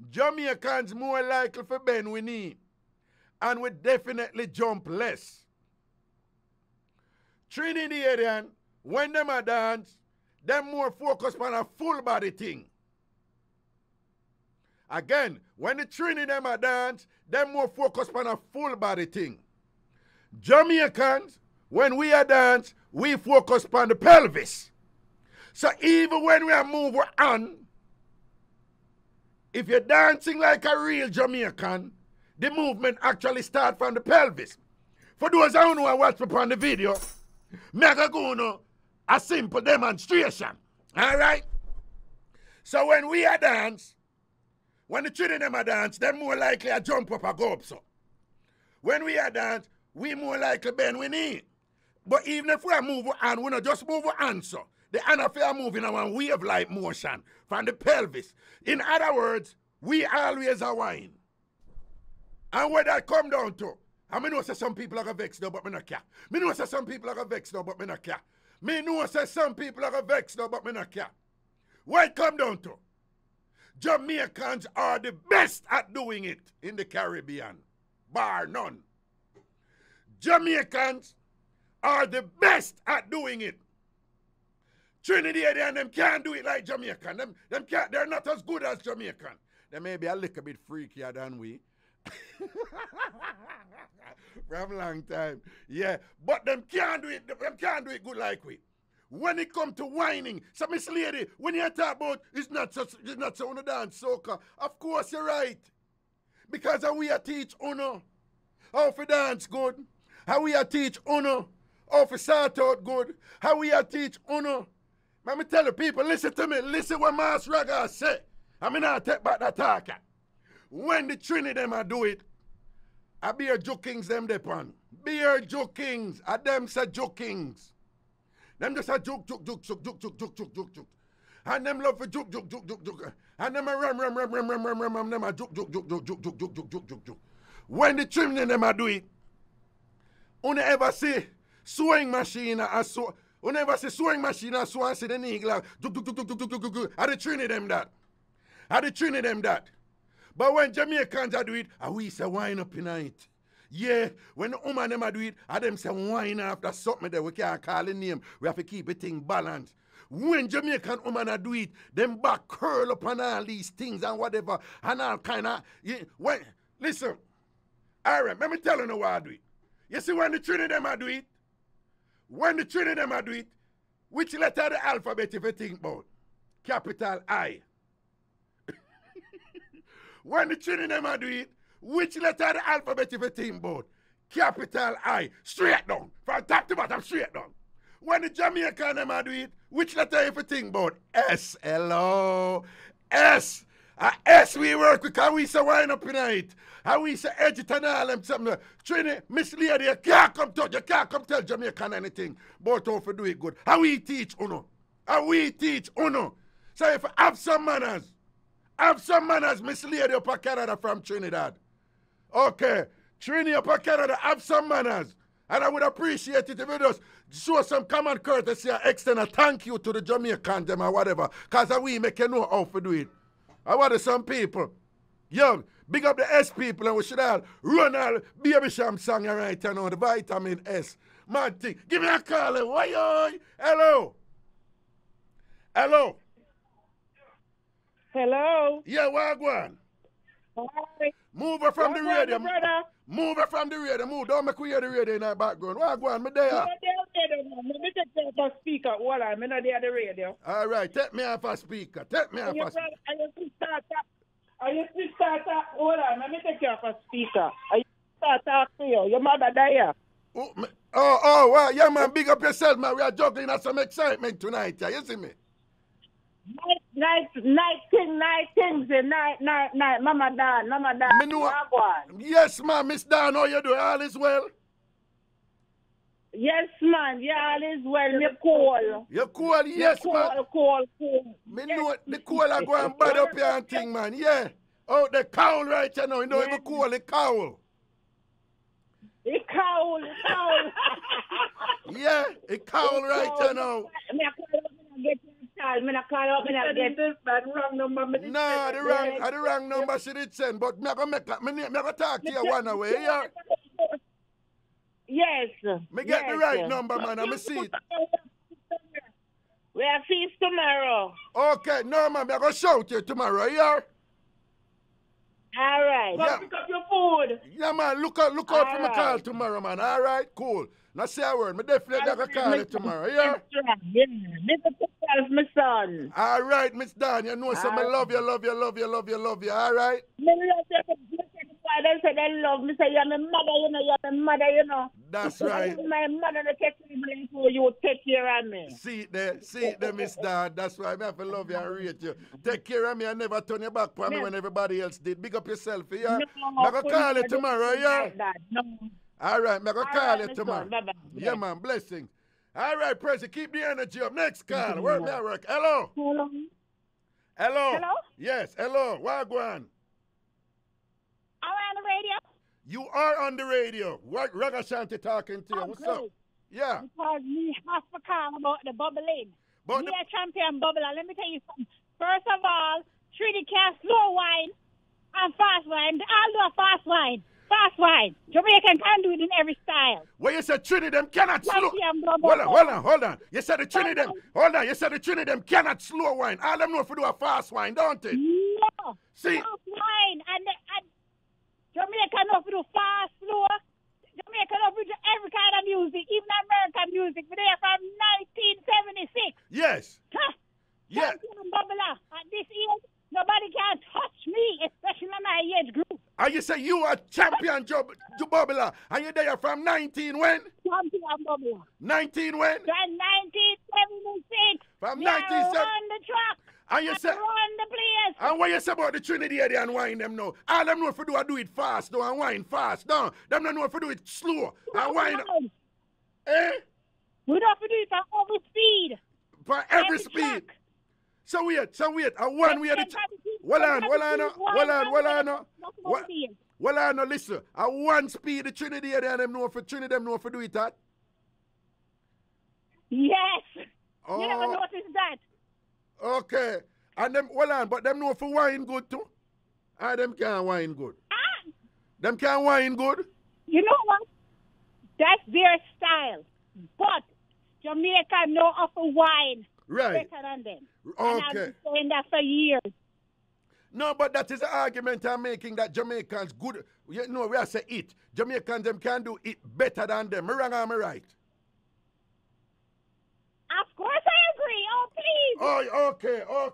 Jamaicans more likely for bend we knee. And we definitely jump less. Trinidadian, when them a dance, them more focused on a full body thing. Again, when the Trinidad a dance, them more focused on a full body thing. Jamaicans, when we a dance, we focus on the pelvis. So even when we are moving on, if you're dancing like a real Jamaican, the movement actually starts from the pelvis. For those who know watch me on the video, I'm going to a simple demonstration. All right? So when we are dance, when the children them a dance, they're more likely to jump up and go up so. When we are dance, we more likely bend we knee. But even if we are moving on, we not just move on so. The hand of are moving in a wave-like motion from the pelvis. In other words, we always are whine. And where that come down to, I know say some people are going to vex now, but me not care. Me know say some people are going to vex now, but me not care. Me know say some people are going to vex now, but me not care. Where it come down to? Jamaicans are the best at doing it in the Caribbean. Bar none. Jamaicans are the best at doing it. Trinidadian, them can't do it like Jamaican. Them can't, they're not as good as Jamaican. They may be a little bit freakier than we. From a long time. Yeah. But them can't do it good like we. When it come to whining, so Miss Lady, when you talk about it's not so on the dance soca, of course you're right. Because how we teach uno how to dance good. How we teach uno how to start out good. How we teach uno. Let me tell you, people, listen to me. Listen what Master Raga say. I mean, I'll take back that talk. When the Trini them a do it, I be a jokings them depend. Be a jokings. I them say jokings. Them just a joke. And them love for joke. And them a ram. Them a joke. When the Trini them a do it, you never see sewing machine or so. You never see sewing machine or so and see the needle. I the Trini them that. But when Jamaicans do it, we say wine up in it. Yeah, when the woman them do it, them say wine after something there. We can't call the name. We have to keep the thing balanced. When Jamaican woman do it, them back curl up on all these things and whatever, and all kind of... Listen, Aaron, let me tell you what I do it. You see when the Trini them do it, which letter of the alphabet if you think about? Capital I. When the Trini them do it, which letter of the alphabet if you think about? Capital I. Straight down. From top to bottom, straight down. When the Jamaican them do it, which letter if you think about? S. Hello. S. S we work with, because we say wine up in it. And we say edge it and all them something. Trini, Miss Lady, you can't come tell Jamaican anything about how to do it good. How we teach uno. So if have some manners, Miss Lady up in Canada from Trinidad. Okay, Trini up in Canada, have some manners. And I would appreciate it if you just show some common courtesy and extend a thank you to the Jamaican them or whatever. Because we make you know how to do it. I want some people. Yo, big up the S people, and we should all run all IrieJam song right now, the vitamin S. Man thing. Give me a call. Hello. Hello. Yeah, wagwan. Hi. Move her from the radio. Brother. Move her from the radio. Move. Don't make we hear the radio in the background. Wagwan, me there. Let me take you off a speaker. Hold on, I'm not there the radio. All right, take me off a speaker. Are you still start talk? Hold on, let me take you off a speaker. Are you start talk to you? Your mother there. Well, yeah, man, big up yourself, man. We are juggling at some excitement tonight, yeah, you see me? Night things, Mama Dan. Me know. Yes, man, Miss Dan, how you doing? All is well? Yes, man. Yeah, all is well. You're cool. You're cool, yes, man. Cool. Me know the cool are going bad up here and thing, man. Yeah. Oh, the cowl right you know. You know, even cool, the cowl. The cowl. Yeah, the cowl right you know. Me call up, get this wrong number. No, the wrong number she did send, but me gonna talk to you one away, yeah. Yes. Me get the right number, man, and me see it. We have feast tomorrow. Okay, no, man, me gonna shout you tomorrow, yeah? All right. Yeah. Pick up your food. Yeah, man, look out for my call tomorrow, man. All right, cool. Now say a word. Me definitely gonna call you tomorrow, yeah? Yeah. Listen to yourself, my son. All right, Miss Dan, you know some I love you. All right? Me love you. They say they love me. Say you're my mother, you know. That's right. My mother that takes me so you take care of me. See it there, Miss Dan. That's why I have to love you and rate you. Take care of me and never turn your back on me when everybody else did. Big up yourself, yeah? I'm going to call you tomorrow, yeah? No. All right, I'm going to call you tomorrow. Bye-bye. Yeah, man, blessings. All right, Prezi, keep the energy up. Next call. Work network. Hello? Hello? Yes, hello. Wagwan. Am I on the radio? You are on the radio. Ragashanti talking to you. What's up? Yeah. Because me have to call about the bubbling. But Me a champion bubbler. Let me tell you something. First of all, Trinity can't slow wine and fast wine. I'll do a fast wine. Jamaican can do it in every style. Well, you said Trinity them cannot slow. Hold on. You said the Trinity them. Hold on. You said the Trinity them cannot slow wine. All them know if we do a fast wine, don't it? No. See. Fast wine and Jamaica know if we do fast, slow. Jamaica know if we do every kind of music, even American music. We're there from 1976. Yes. Yeah. Champion bubbler. At this age, nobody can touch me, especially in my age group. And you say you are champion bubbler, and you're there from 19 when? Champion bubbler. 19 when? From 1976. From we 1976. on the track. And you say, run the place. and what you say about the Trinity and wine them now? All them know if you do it fast, though, and wine fast, no. Them don't know if you do it slow, and wine. Eh? We don't have to do it at every speed. For every speed. Track. So wait. And one we had the Well, I know, listen. At one speed, the Trinity and them know for Trinity, them know for do it at. Yes. Oh. You never noticed that. Okay. And them, but them know for wine good too. Ah, them can't wine good. Them can't wine good. You know what? That's their style. But Jamaica know of a wine Right. better than them. Okay. And I've been saying that for years. No, but that is the argument I'm making that Jamaicans good. You know, we are say it. Jamaicans them can do it better than them. Me wrong or me right? Of course I agree. Oh, please. Oh,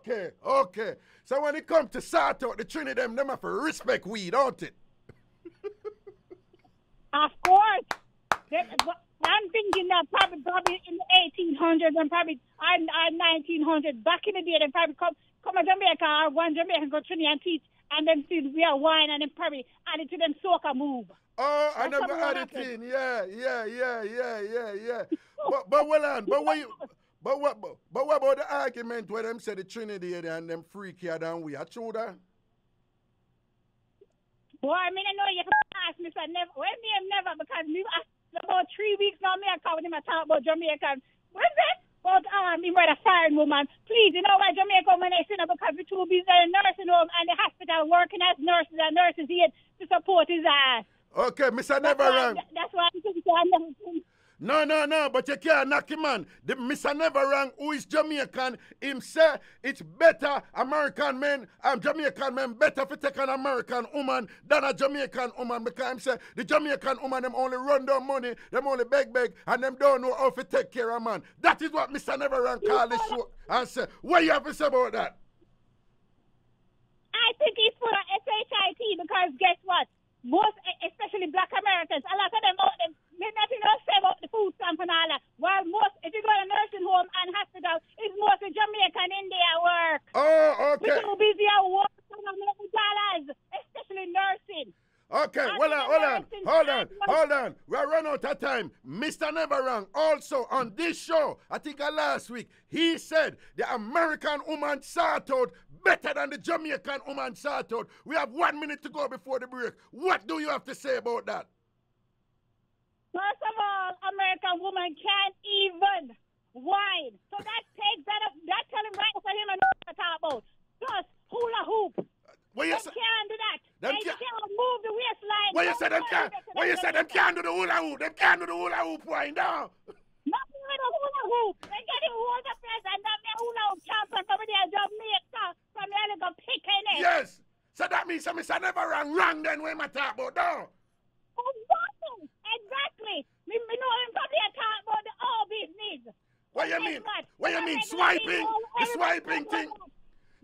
okay. So when it comes to sort out the Trinity, them have to respect we, don't it? Of course. I'm thinking that probably in the 1800s and probably 1900s, back in the day, they probably come to Jamaica or one Jamaican go Trinity and teach and then see we are wine and then probably add it to them soca move. Oh, That's and them what add it happened. in. Yeah. but well on, but what about the argument where them say the Trinity and them freakier than we? Are true that? Boy, I mean, I know you can ask me, so never. Well, me, I'm never, because me, about 3 weeks now, me, I call him, I talk about Jamaican. What is that? About, me, where a foreign woman. Please, you know why Jamaica woman is, you know, because we're too busy in the nursing home and the hospital working as nurses and nurses here to support his ass. Okay, Mr. Never Wrong. That's why I'm thinking, I never think. No, but you can't knock him, man. The Mr. Never Wrong, who is Jamaican, him say it's better American men, Jamaican men better for take an American woman than a Jamaican woman, because him say the Jamaican woman, them only run down money, them only beg, and them don't know how to take care of man. That is what Mr. Never Wrong call this show and say. What you have to say about that? I think it's for SHIT because guess what? Most, especially black Americans, a lot of them out there, they nothing else say about the food stamp and all that. While most, if you go to a nursing home and hospital, it's mostly Jamaican in their work. Oh, okay. We're too busy at work, dollars, especially nursing. Okay, hold on. We are run out of time. Mr. Never Wrong, also on this show, I think last week, he said the American woman sort out better than the Jamaican woman sort out. We have 1 minute to go before the break. What do you have to say about that? First of all, American woman can't even whine. So that takes that up. That tell him right for him and what to talk about. Plus, hula hoop. They can't do that. They can't move the waistline. What you say them can't? What you say them can't do the hula hoop? Them can't do the hula hoop right now. Nothing with the hula hoop. They get it hold the place and then the hula hoop champion from there Jamaica from there they go picking it. Yes. So that means Mr. Never Wrong then when I talk about now. Exactly. Me know him probably talk about the all business. What you mean? What you mean? Swiping? The swiping thing?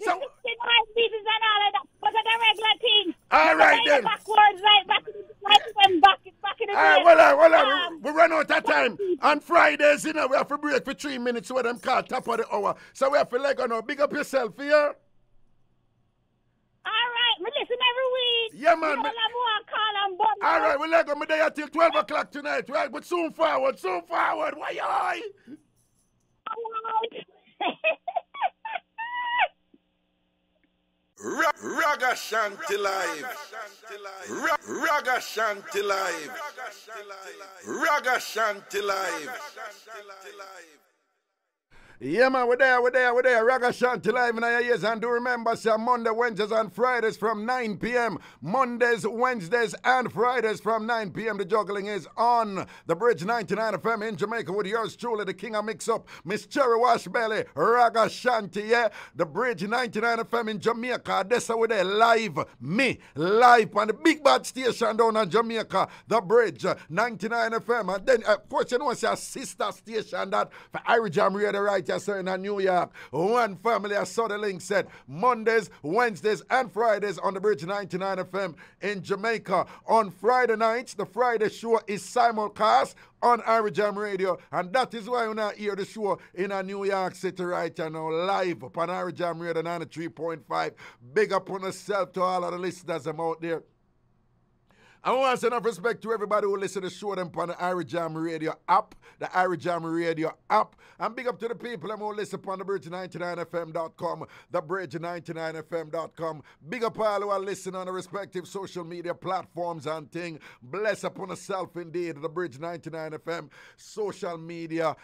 So business and all of that, but it's a regular thing. All right then. Backwards, right? Back in the day. Well, we run out of time. On Fridays, you know, we have to break for 3 minutes so them call top of the hour. So we have to let go now. Big up yourself here. All right, we listen every week. Yeah, man. All right, we let go. Me there till 12 o'clock tonight, right? But soon forward. Why you? Ragashanti live. Ragashanti live. Ragashanti live. Yeah, man, we're there. Ragashanti live in our ears. And do remember, sir, Monday, Wednesdays, and Fridays from 9 p.m. Mondays, Wednesdays, and Fridays from 9 p.m. The juggling is on the Bridge 99 FM in Jamaica with yours truly, the king of Mixup, Miss Cherry Washbelly, Ragashanti, yeah. The Bridge 99 FM in Jamaica. That's how we're there live on the big bad station down in Jamaica, the Bridge 99 FM. And then, of course, you know, it's a sister station that for IrieJam Radio right here in New York. One family, as saw the link said, Mondays, Wednesdays, and Fridays on the Bridge 99 FM in Jamaica. On Friday nights, the Friday show is simulcast on IrieJam Radio, and that is why you now hear the show in a New York City right now, live upon IrieJam Radio 93.5. Big up on yourself to all of the listeners I'm out there. I want to send enough respect to everybody who listen to the show them on the IrieJam Radio app, the IrieJam Radio app. And big up to the people who listen upon the bridge99fm.com, the bridge99fm.com. Big up all who are listening on the respective social media platforms and thing. Bless upon yourself indeed. The Bridge 99 FM social media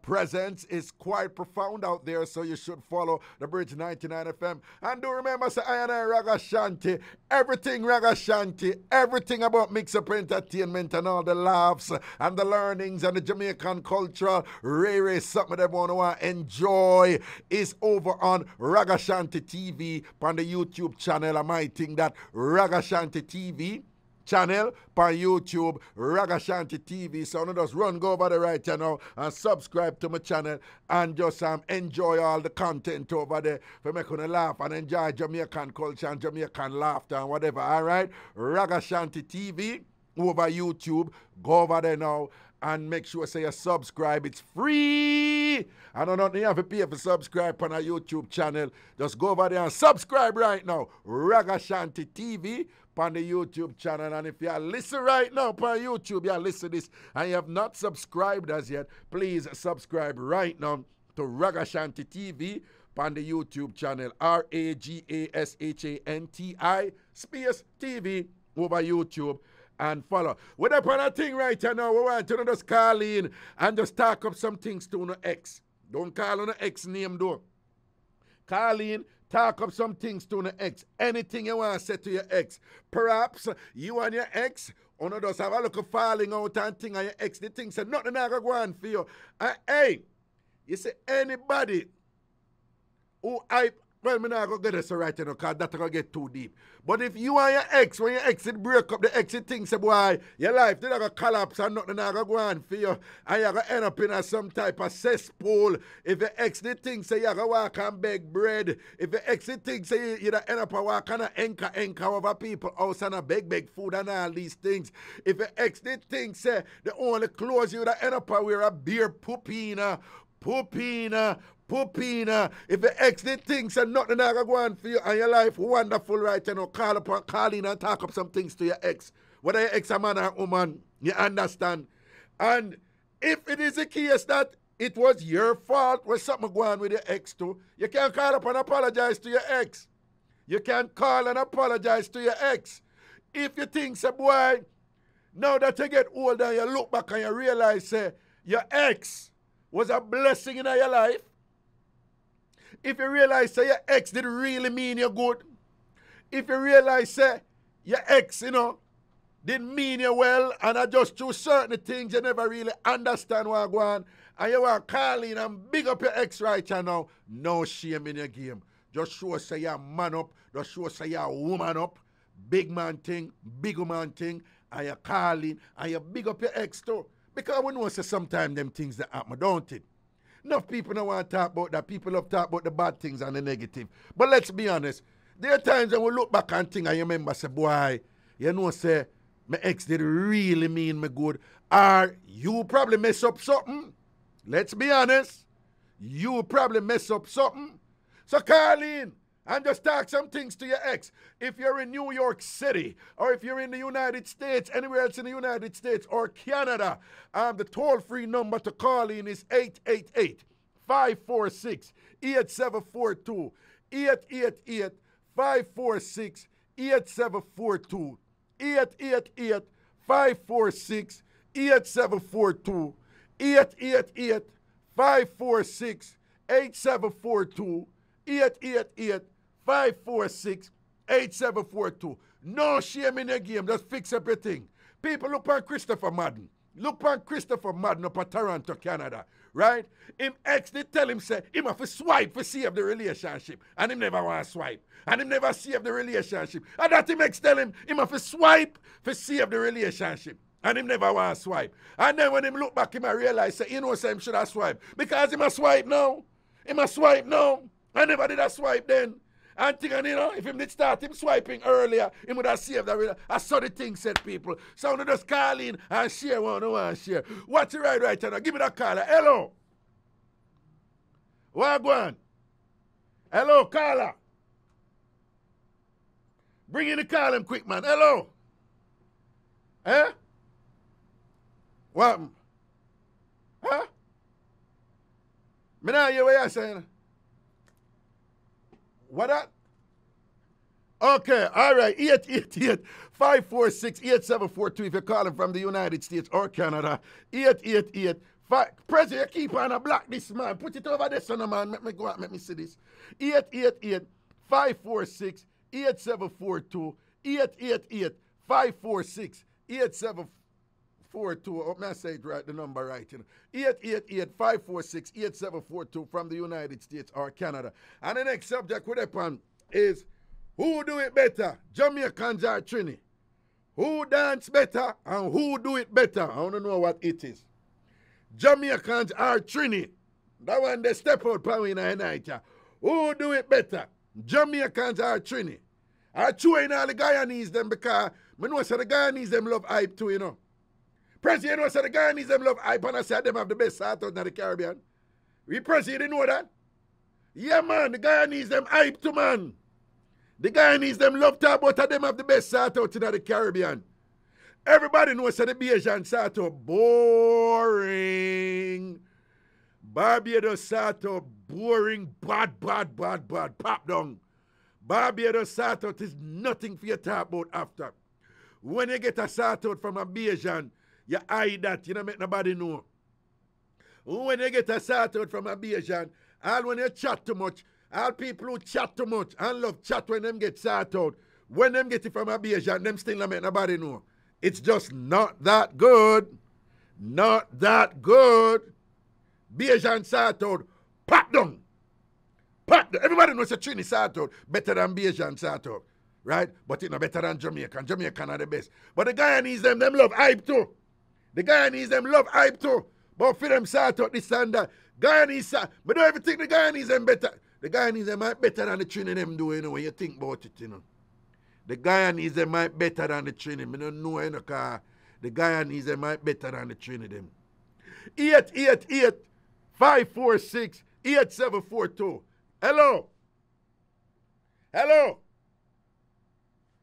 presence is quite profound out there, so you should follow the Bridge 99 FM. And do remember, say, I and I Ragashanti, everything Ragashanti, everything about Mixup Entertainment and all the laughs and the learnings and the Jamaican culture, Ray something they want to enjoy is over on Ragashanti TV on the YouTube channel. I might think that Ragashanti TV channel on YouTube, Ragashanti TV. So no just run, go over there right now and subscribe to my channel and just enjoy all the content over there for making you laugh and enjoy Jamaican culture and Jamaican laughter and whatever. All right, Ragashanti TV over YouTube. Go over there now and make sure say you subscribe. It's free. I don't know, you have to pay for subscribe on our YouTube channel. Just go over there and subscribe right now. Ragashanti TV on the YouTube channel. And if you are listening right now on YouTube, you are listening to this and you have not subscribed as yet, please subscribe right now to Ragashanti TV on the YouTube channel. Ragashanti space TV over YouTube. And follow. We're up on a thing right now. We want to just call in and just talk up some things to no ex. Don't call on the ex name though. Call in, talk up some things to no ex. Anything you want to say to your ex. Perhaps you and your ex, or no just have a look of falling out and thing, and your ex, the thing said nothing I go on for you. And hey, you say anybody who well, I'm not going to get this right now because that's going to get too deep. But if you and your ex, when your ex break up, the ex thinks, boy, your life is going to collapse and nothing going to go on for you. And you're going to end up in some type of cesspool. If your ex thinks you're going to walk and beg bread. If your ex thinks you're going to end up walking and anchor over people house and beg food and all these things. If your ex thinks the only clothes you're going to end up wear a beer poopina. If the ex did things and nothing I go on for you and your life wonderful right now, call in and talk up some things to your ex. Whether your ex a man or woman, you understand. And if it is the case that it was your fault when something go on with your ex too, you can call up and apologize to your ex. You can call and apologize to your ex. If you think, say, boy, now that you get older and you look back and you realize, say, your ex was a blessing in your life. If you realize, say, your ex did really mean you good. If you realize, say, your ex, didn't mean you well, and I just through certain things you never really understand what go on, and you want to call in and big up your ex right now, no shame in your game. Just show, say, you're man up. Just show, say, you're woman up. Big man thing, big woman thing, and you call in, and you big up your ex too. Because we know, say, sometimes them things that happen, don't it? Enough people don't want to talk about that. People love to talk about the bad things and the negative. But let's be honest. There are times when we look back and think and you remember, say, boy, say, my ex did really mean me good. Or you probably mess up something. Let's be honest. You probably mess up something. So call in and just talk some things to your ex. If you're in New York City, or if you're in the United States, anywhere else in the United States, or Canada, the toll-free number to call in is 888-546-8742. 888-546-8742. 888-546-8742. 888-546-8742. 888-546-8742. No shame in the game. Just fix everything. People look on Christopher Madden. Look on Christopher Madden up at Toronto, Canada. Right? Him ex, they tell him, say, him have to swipe to save the relationship. And him never want to swipe. And him never save the relationship. And that him ex tell him have to swipe to save the relationship. And him never want to swipe. And then when him look back, him realize, say, say him should have swipe. Because him a swipe now. Him a swipe now. I never did a swipe then. And think, if him did start him swiping earlier, he would have saved that. I saw the thing said, people. So I'm just call in and share one and share. What's it right now? Give me that caller. Hello. What go on? Hello, caller. Bring in the call him quick, man. Hello. Eh? What? Huh? Me not hear what you're saying. What that? Okay, all right. 888-546-8742 if you're calling from the United States or Canada. 888 President, you keep on a block this man. Put it over there, son of man. Let me go out, let me see this. 888-546-8742. 888-546-8742. Hope I say it right, the number right. You know. 888-546-8742 from the United States or Canada. And the next subject we're upon is who do it better, Jamaicans or Trini? Who dance better and who do it better? I want to know what it is. Jamaicans or Trini? That one they step out power in the night. Who do it better, Jamaicans or Trini? I chewing all the Guyanese them because I know so the Guyanese them love hype too, you know. President, you know so the Guyanese them love hype and I said them have the best sort out in the Caribbean. We President, you know that? Yeah, man, the Guyanese them hype too, man. The Guyanese them love talk about them have the best sort out in the Caribbean. Everybody knows that the Bajan sort out boring. Barbados sort out boring, bad, pop down. Barbados sort out is nothing for you to talk about after. When you get a sort out from a Bajan, you hide that, you don't make nobody know. When you get a sort out from a Bajan, all when you chat too much, all people who chat too much and love chat when them get sort out, when them get it from a Bajan, them still don't make nobody know. It's just not that good. Not that good. Bajan sort out, pop down. Pop down. Everybody knows a Trini sort out better than Bajan sort out. Right? But it's not better than Jamaican. Jamaican are the best. But the Guyanese them love hype too. The Guyanese them love hype too. But for them sort out this and that. Guyanese, but don't ever think the Guyanese them better. The Guyanese them might better than the Trini them do, you know, when you think about it, you know. The Guyanese them might better than the Trini. I don't know, you know, because the Guyanese them might better than the Trini them. 888-546-8742. Hello. Hello.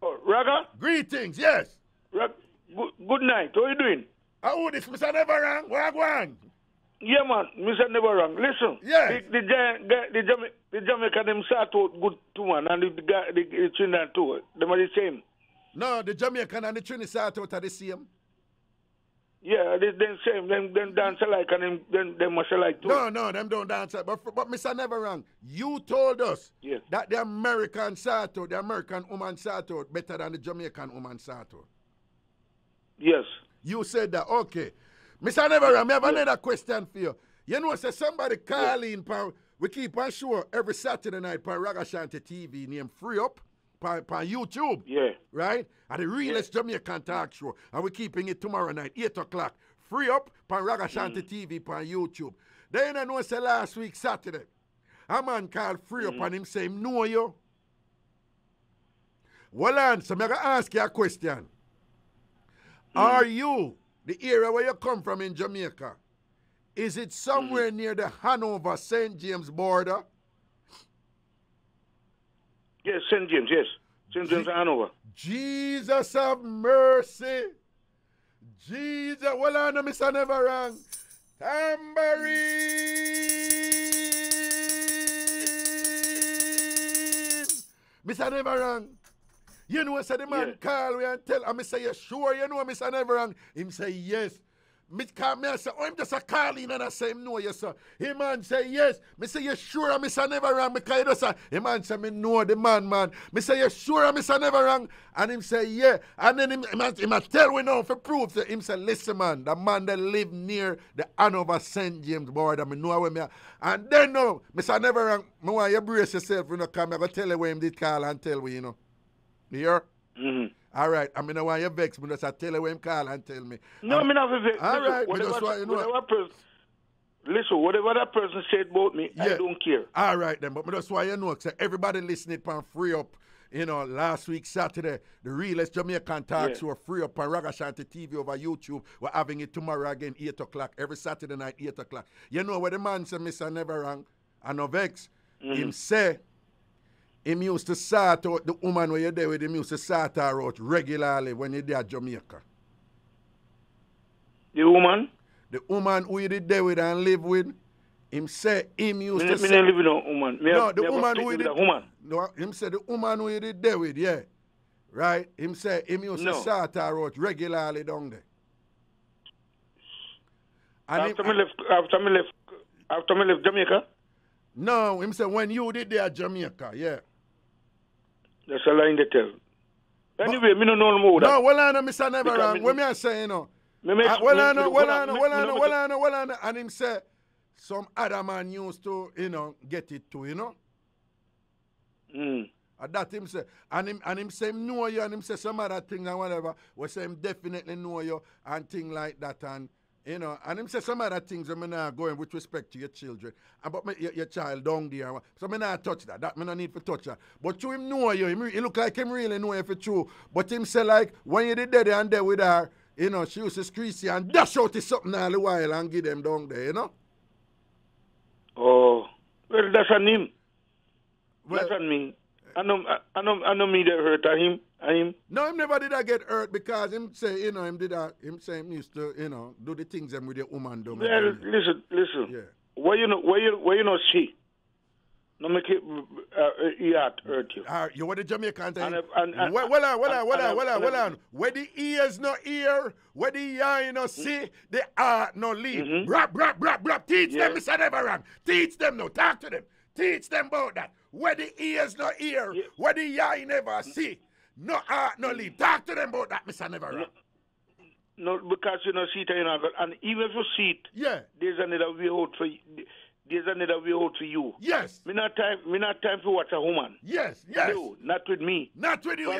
Oh, Raga? Greetings, yes. Good night. How are you doing? How this, Mr. Neverang? Where you going? Yeah, man. Mr. Neverang. Listen. Yes. The Jamaican them sort out good too, man. And the Trinidad too. Them are the same. No, the Jamaican and the Trinidad sort out are the same. Yeah, they same. Them dance alike and them must alike too. No, them don't dance alike. But Mr. Neverang, you told us that the American sort out, the American woman sort out better than the Jamaican woman sort out. Yes. You said that. Okay. Mr. Neverang, I have another question for you. You know, say somebody call in, we keep on show every Saturday night on Ragashanti TV named Free Up on YouTube. Yeah. Right? And the realest Jamaican talk show. And we're keeping it tomorrow night, 8 o'clock. Free Up on Ragashanti TV on YouTube. Then I know say last week Saturday, a man called Free Up and him say, know you. Well, answer, I'm going to ask you a question. Are you, the area where you come from in Jamaica, is it somewhere near the Hanover, St. James border? Yes, St. James, yes. St. James and Hanover. Jesus have mercy. Jesus, well, I know Mr. Neverang. Tambourine. Mr. Neverang. You know, say the man call me and tell, and I say, you sure you know Mr. Neverang? Him say, yes. Me say, oh, I'm just a calling and I say, no, yes, sir. Him man say, yes. Me say, you sure Mr. Neverang? Because you know, sir. Him man say, me know the man. Me say, you sure Mr. Neverang? And him say, yeah. And then him tell we now for proof. Him say, listen, man, the man that live near the Hanover St. James border, me know where me are. And then no, Mr. Neverang, me want you brace yourself, you know, come, I go tell you where him did call and tell we, you know. You hear? All right. I mean, I want you vex me. Just tell you when him call and tell me. No, I mean, not vex. All right. Listen, whatever that person said about me, I don't care. All right, then. But that's why you know, everybody listening on Free Up, you know, last week, Saturday, the realest Jamaican talk show, Free Up on Ragashanti TV over YouTube. We're having it tomorrow again, 8 o'clock. Every Saturday night, 8 o'clock. You know what the man said, Mr. Neverang, and no vex, him say, him used to sort out the woman when you're there with him used to sort her out regularly when you're there at Jamaica. The woman? The woman who you did there with and live with, him say him used to say... say... live with a woman. The woman who you did... No, him say the woman who you did there with, yeah. Right? Him say him used to start her out regularly down there. And after me left Jamaica? No, him say when you did there Jamaica, yeah. That's a lie in the tell. Anyway, me no know more that. No, well I know, Mr. Never wrong. What me I say, you know? And him say some other man used to, you know, get it too, you know? And that him say, and him say him know you, and him say some other things and whatever. We say him definitely know you and things like that, and you know, and him say some other things that me not going with respect to your children. And but your child down there. So me not touch that. That me not need to touch that. But to him know you, he look like him really know you for true. But him say like when you did there and there with her, you know, she used to squeeze you and dash out to something all the while and give them down there, you know? Oh, well, that's on him. Well, that's on me. I know me that hurt him. No, him never did I get hurt because him say, you know, him say him used to, you know, do the things them with your woman down. Well, listen. Yeah. Why you not see? No make it hurt you. You want the Jamaican thing? Well on. Where the ears no ear, where the eye no see, the heart no lead. Brap. Teach them, Mr. Never wrong. Teach them no. Talk to them. Teach them about that. Where the ears no ear, where the eye never see, no heart no lead. Talk to them about that, Mr. Never wrong. No, because you know see it, you know, and even if you see it, there's another way out for you. There's another way out for you. Yes. Me not time to watch a woman. Yes. No, not with me. Not with you.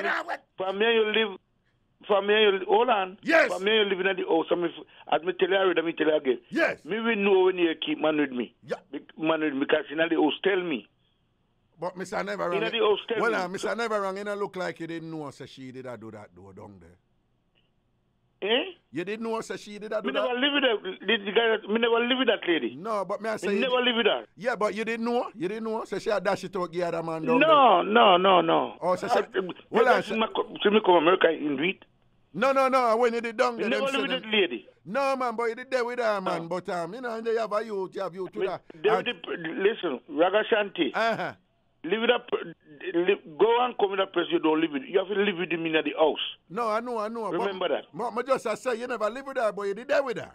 For me, you live. Hold on. Yes. For me, you live in the house. As me tell you already, me tell you again. Yes. Me will know when you keep man with me. Yeah. Man with me, because in the house tell me. But Mr. Never wrong. In the house tell me. Well, Mr. Never wrong. It look like you didn't know so she did do that door down there. Eh? You didn't know so she did do that? Me never live with that. Me never live with that lady. No, but me I say me never live with her. Yeah, but you didn't know. You didn't know. So she had dash it out, the other man down there. No. Oh, so she... Well, see me come America in Reed. No. When you did down there, you never live with that lady. No, man, but you did there with her, man. But you know, they have a youth, to that. Listen, Ragashanti. Live it up. Go and come in that place you don't live with. You have to live with him in the house. No, I know. Remember that. But just I say you never live with her, but you did there with her.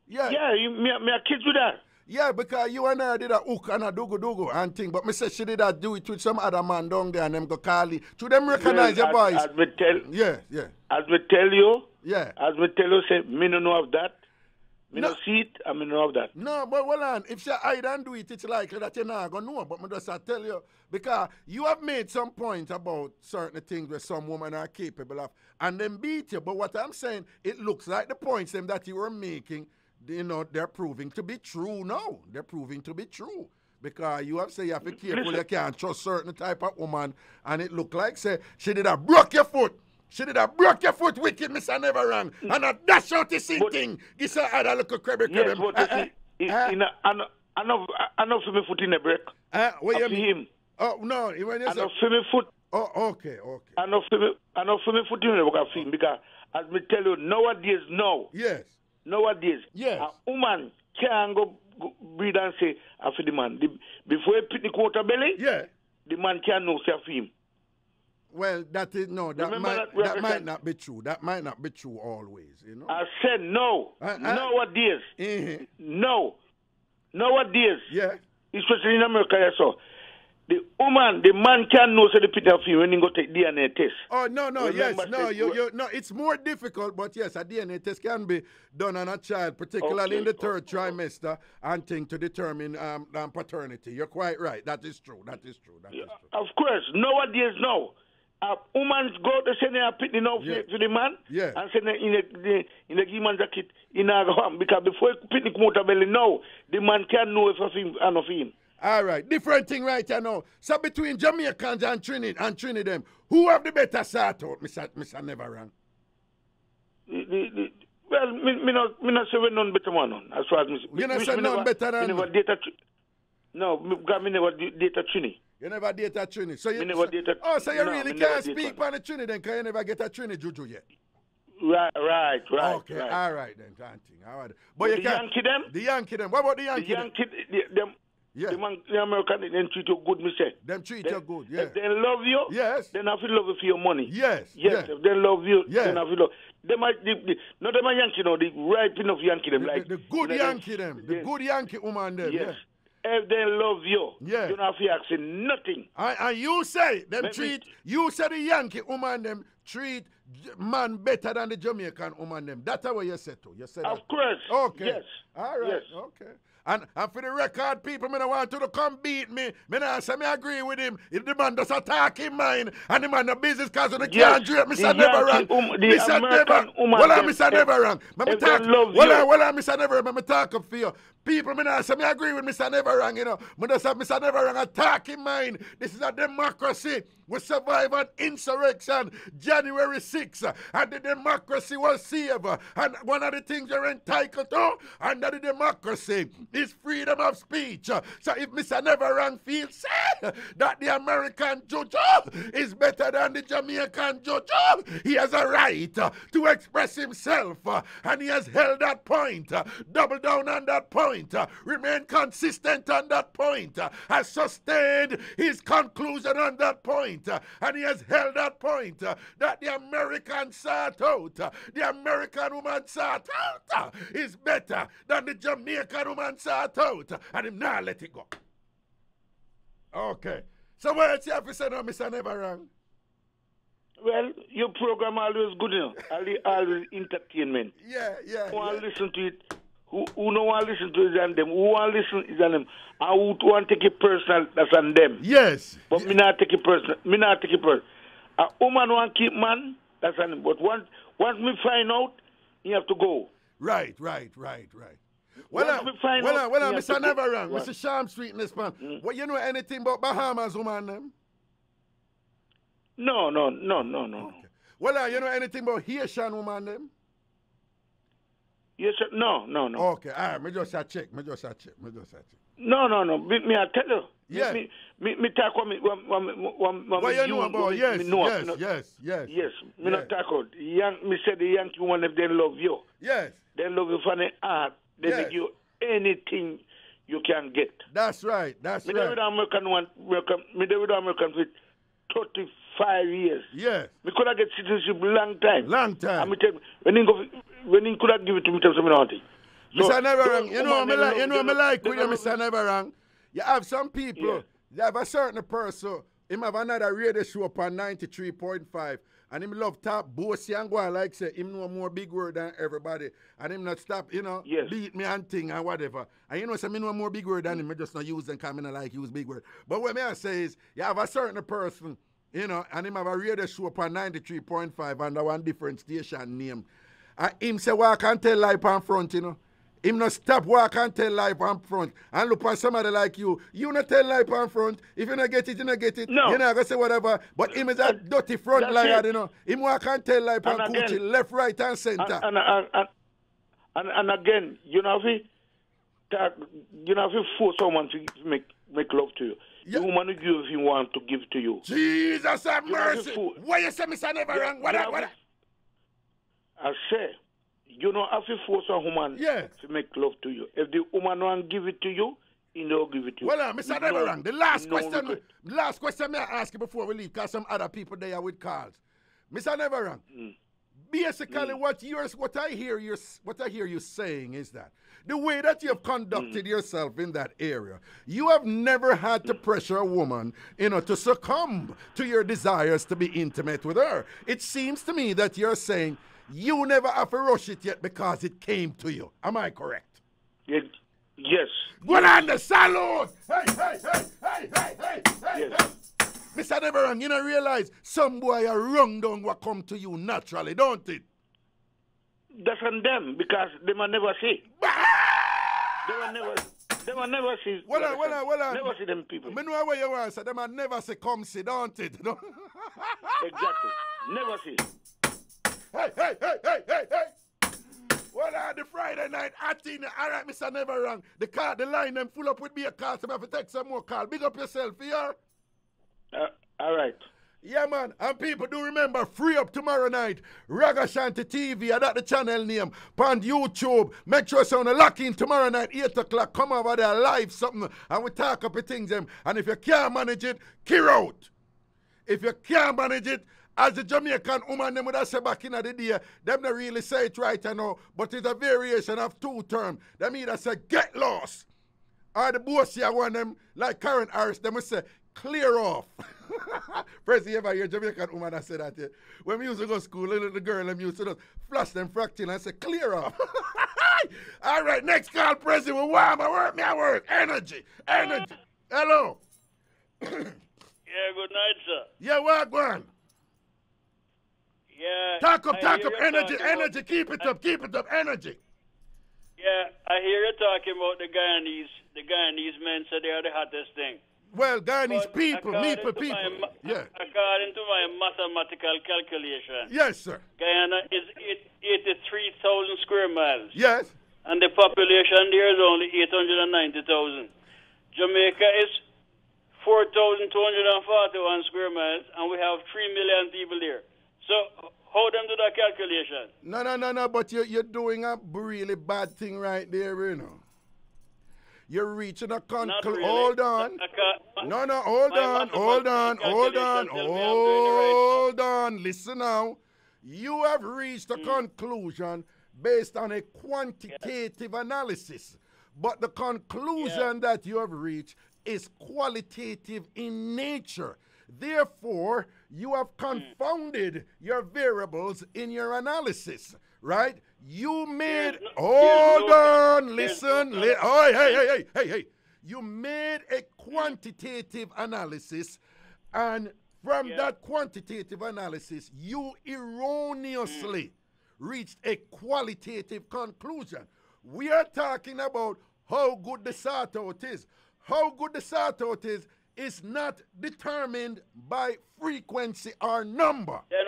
Yeah. Yeah, me a kids with her. Yeah, because you and her did a hook and a dugu and thing, but me say she did that do it with some other man down there and them go call it. To them recognize your voice. As me tell. Yeah. As me tell you. Yeah. As me tell you, say me no know of that. Me no see it, I mean know of that. No, but well on, if she hide and do it, it's likely that you're not going to know. But me just I tell you, because you have made some point about certain things where some women are capable of, and then beat you. But what I'm saying, it looks like the points them that you were making, you know, they're proving to be true now. They're proving to be true. Because you have to say you have to be careful, you can't trust certain type of woman, and it look like, say, she did a broke your foot. She did a broke your foot wicked, Mr. Never wrong. And a dash out the same thing. This had a little crabby. Yes, but I know for my foot in the break. What you mean? Him. Oh, no. When you I know for my foot. Oh, okay. I know for my foot in the break of him. Because, as me tell you, nowadays, Nowadays, a woman can't go breathe and say, after the man. Before he put the quarter belly, the man can't know say for him. Well, that might not be true. That might not be true always, you know. I said no. Nowadays. No. Nowadays. Yeah. Especially in America, so the man can't know so the pit of you when you go take DNA test. Oh no, it's more difficult, but yes, a DNA test can be done on a child, particularly in the third trimester, and thing to determine paternity. You're quite right. That is true. Of course, nowadays, no. Women go to send a pit for the man and send in the man jacket in a home because before you put the motor belly, no, the man can't know if of him and of him. All right, different thing right here now. So between Jamaicans and Trinidad, who have the better sort out, Mr. Never wrong? Well, me not say we none better one on as far as me. You not say none better than me? No, because me never date a Trini. You never date a Trini. So you never date a... Oh, so you really can't speak on the Trini then, because you never get a Trini juju yet? Right. Okay, right. all right then, Auntie. All right. But you the can't. Yankee them? The Yankee them. What about the Yankee? Them. Yeah. The American, they treat you good, me say. Them treat you good, yeah. If they love you, yes. Then I feel love you for your money. Yes. Yes. If they love you, yes. then I feel love. They might, not them Yankee, no, the right enough Yankee them. The good Yankee them. The good Yankee woman them. Yes. Yeah. If they love you, yeah. you don't have to ask nothing. And you say, them treat, you say the Yankee woman them treat man better than the Jamaican woman them. That's what you said too. You said of course. Okay. Yes. All right. Yes. Okay. And for the record, people, I don't want you to come beat me. I don't say I agree with him. If the man does attack in mine, and the man a business because of the can't drink, Mr. Never Wrong. Mr. Never Well, Mr. Never Wrong. Well, Mr. Never Wrong. I'm talking for you. People, I say I agree with Mr. Never Wrong, you know. I just have Mr. Never Wrong attack in mine. This is a democracy. We survived an insurrection January 6th, and the democracy was saved. And one of the things you're entitled to under the democracy is freedom of speech. So if Mr. Never Wrong feels that the American judge is better than the Jamaican judge, he has a right to express himself, and he has held that point. Double down on that point. Remain consistent on that point. Has sustained his conclusion on that point. And he has held that point that the American sought out, the American woman sought out is better than the Jamaican woman sought out. And him now let it go. Okay. So what you have to say now, Mr. Never Wrong? Well, your program always good, you know. Always entertainment. Yeah. Who want to listen to it? Who don't want to listen to it on them? Who want to listen is on them? And who want to take it personal, that's on them. Yes. But me not take it personal. A woman want to keep man, that's on them. But once me find out, you have to go. Right. Well, Mr. Never Wrong, Mr. Sham Street in this man. Well, you know anything about Bahamas woman them? No. Okay. Well, you know anything about Haitian woman them? Yes, sir. No. Okay, all right, me just a check. No. Me I tell you. Yeah. Me talk what me. What you know about? Yes. Yes. Me not talk about. Me say the Yankee one if they love you. Yes. They love you for the art. They make you anything you can get. That's right. Me there with American one. Me there with American with 35 years. Yes. Me could have get citizenship long time. And me tell when he could have give it to me, tell me nothing. Mr. Never Wrong, you know me like with you, Mr. Never Wrong. You have some people, they have a certain person, him have another radio show up on 93.5, and him love talk bossy and go on like say, him know more big word than everybody, and him not stop, beat me and thing and whatever. And you know, say me know more big word than him, I just not use them because I not like use big word. But what I say is, you have a certain person, and him have a radio show up on 93.5 under one different station name. And him say walk and tell life on front, Him not stop walk and tell life on front. And look on somebody like you. You not tell life on front. If you not get it, you not get it. No. You not going to say whatever. But him is a dirty front liar, Him walk and tell life on coochie, left, right, and center. And again, you know if you force someone to make love to you. The woman will give if he want to give to you. Jesus have mercy. Why you say Mr. Never Wrong? What? I say, you know, if you force a woman to make love to you, if the woman won't give it to you, he don't give it to you. Well, Mr. Never Wrong, the last question may I ask you before we leave, because some other people there with calls. Mr. Never Wrong, basically what I hear you saying is that the way that you have conducted yourself in that area, you have never had to pressure a woman, to succumb to your desires to be intimate with her. It seems to me that you're saying you never have to rush it yet because it came to you. Am I correct? Yes. Go on the salute! Hey! Yes. Mr. Never Wrong, you don't realize some boy are wrong down what come to you naturally, don't it? That's on them, because they might never see. They might never see. Well, never see them people. I know where you are, so they might never say come see, don't it? Exactly. Never see. Hey. Well, the Friday night, all right, Mr. Never Wrong. The line them full up with me a call, so I have to take some more call. Big up yourself, here. All right. Yeah, man. And people do remember, free up tomorrow night. Ragashanti TV, I got the channel name. On YouTube. Make sure someone lock in tomorrow night, 8 o'clock. Come over there live something. And we talk up the things. And if you can't manage it, clear out. If you can't manage it, as the Jamaican woman, them would have said back in the day, them not really say it right, but it's a variation of 2 terms. Them either say, get lost. Or the bossy one them, like Karen Harris, them would say, clear off. First, you ever hear Jamaican woman that say that? Yeah? When we used to go to school, the girl them used to just flash them fractal and say, clear off. All right, next call, President. Why am I work? Energy. Hello. Yeah, good night, sir. Yeah, what going? Yeah. Talk up, energy. Keep it up, energy. Yeah, I hear you talking about the Guyanese men, so they are the hottest thing. Well, Guyanese people. According to my mathematical calculation. Yes, sir. Guyana is 83,000 square miles. Yes. And the population there is only 890,000. Jamaica is 4,241 square miles, and we have 3 million people there. So, how them do that calculation? No, but you're doing a really bad thing right there, you know. You're reaching a conclusion. Really. Hold on. Hold on. Listen now. You have reached a conclusion based on a quantitative analysis. But the conclusion that you have reached is qualitative in nature. Therefore, you have confounded your variables in your analysis, right? You made, listen. Hey. You made a quantitative analysis, and from that quantitative analysis, you erroneously reached a qualitative conclusion. We are talking about how good the sort out is. How good the sort out is not determined by frequency or number. Then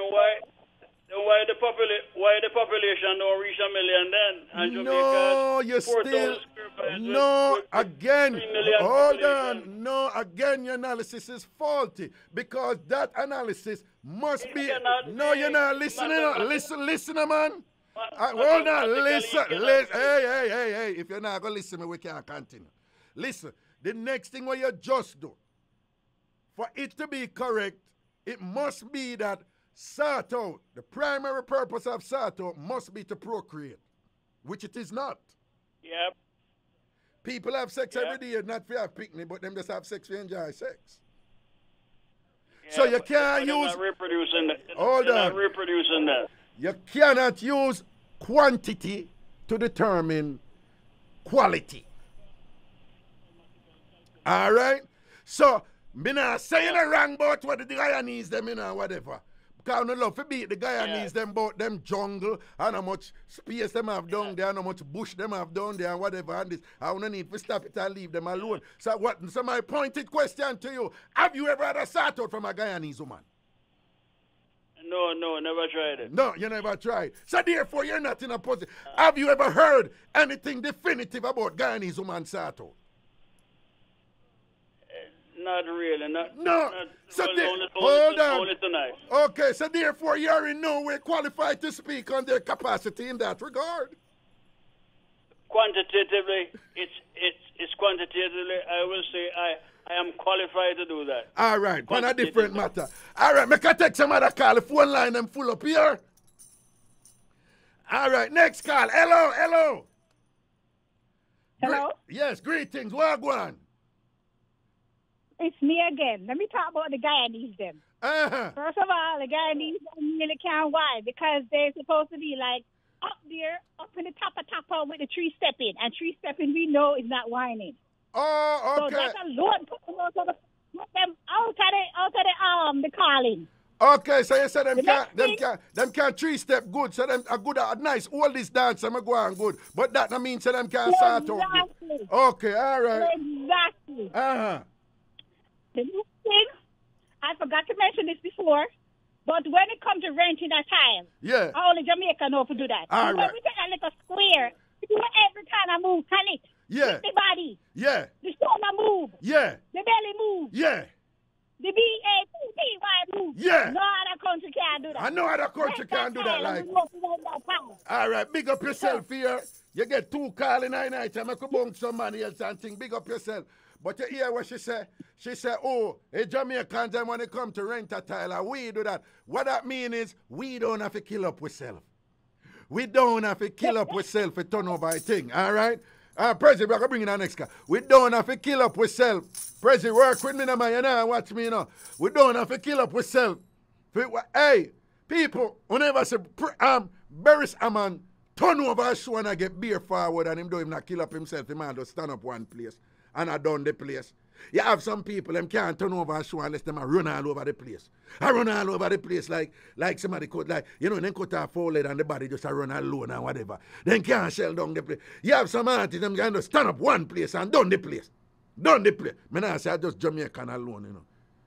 why the population don't reach 1 million then? And no, you still again. Hold on. No, again, your analysis is faulty because that analysis must be. No, you're not listening. Listen, man. Hold on. Listen. Hey. If you're not gonna listen, we can't continue. Listen. The next thing what you just do, for it to be correct, it must be that sort out, the primary purpose of sort out must be to procreate, which it is not. Yep. People have sex every day, not for have picnic, but them just have sex to enjoy sex. Yeah, so you can't use... Not reproducing that. Hold on. Not reproducing that. You cannot use quantity to determine quality. All right? So, me not saying a wrong about what the Guyanese them, whatever. Because I don't love to beat the Guyanese them about them jungle and how much space them have down there and how much bush them have down there and whatever. And this, I don't need to stop it and leave them alone. So my pointed question to you, have you ever had a sort out from a Guyanese woman? No, never tried it. No, you never tried. So therefore, you're not in a position. Have you ever heard anything definitive about Guyanese woman sort out? Not really. Hold on. Only tonight. Okay, so therefore you are in no way qualified to speak on their capacity in that regard. Quantitatively, it's quantitatively. I will say I am qualified to do that. All right, on a different matter. All right, make I take some other call. The phone line them full up here. All right, next call. Hello. Hello. Yes, greetings. Wagwan. It's me again. Let me talk about the Guyanese them. First of all, the Guyanese really can't whine because they're supposed to be like up there, up in the top with the tree stepping. And tree stepping we know is not whining. Oh, okay. So that's a Lord put them out of the calling. Okay, so you said them can't tree step good, so them a good nice all this dance I'm go on good. But that no means so them can't start out good. Okay, all right. Exactly. The next thing, I forgot to mention this before, but when it comes to renting at time, only Jamaica know to do that. All right. When we take a little square, we do it every time I move, can it? Yeah. The body. Yeah. The shoulder move. Yeah. The belly move. Yeah. The B-A-T-T-Y move. Yeah. No other country can do that. I know other country can do that, like. All right, big up yourself here. You get 2 calls in a night and make a bunk somebody else and think, big up yourself. But you hear what she said? She said, oh, a Jamaican time when they come to rent a tile, we do that. What that means is we don't have to kill up ourselves. We don't have to kill up ourselves to turn over a thing, all right? President, we're going to bring in our next guy. We don't have to kill up ourselves. President, work with me now, man. You know, watch me, you know. We don't have to kill up ourselves. Hey, people, whenever I say, Beres Aman, turn over a show and I get beer forward and him do him not kill up himself. The man just stand up one place and I done the place. You have some people, them can't turn over a show unless them run all over the place. I run all over the place like somebody could, like, you know, then cut off forehead and the body just run alone and whatever. Then can't shell down the place. You have some artists, them can just stand up one place and done the place. Done the place. I not say I just Jamaican alone, you know.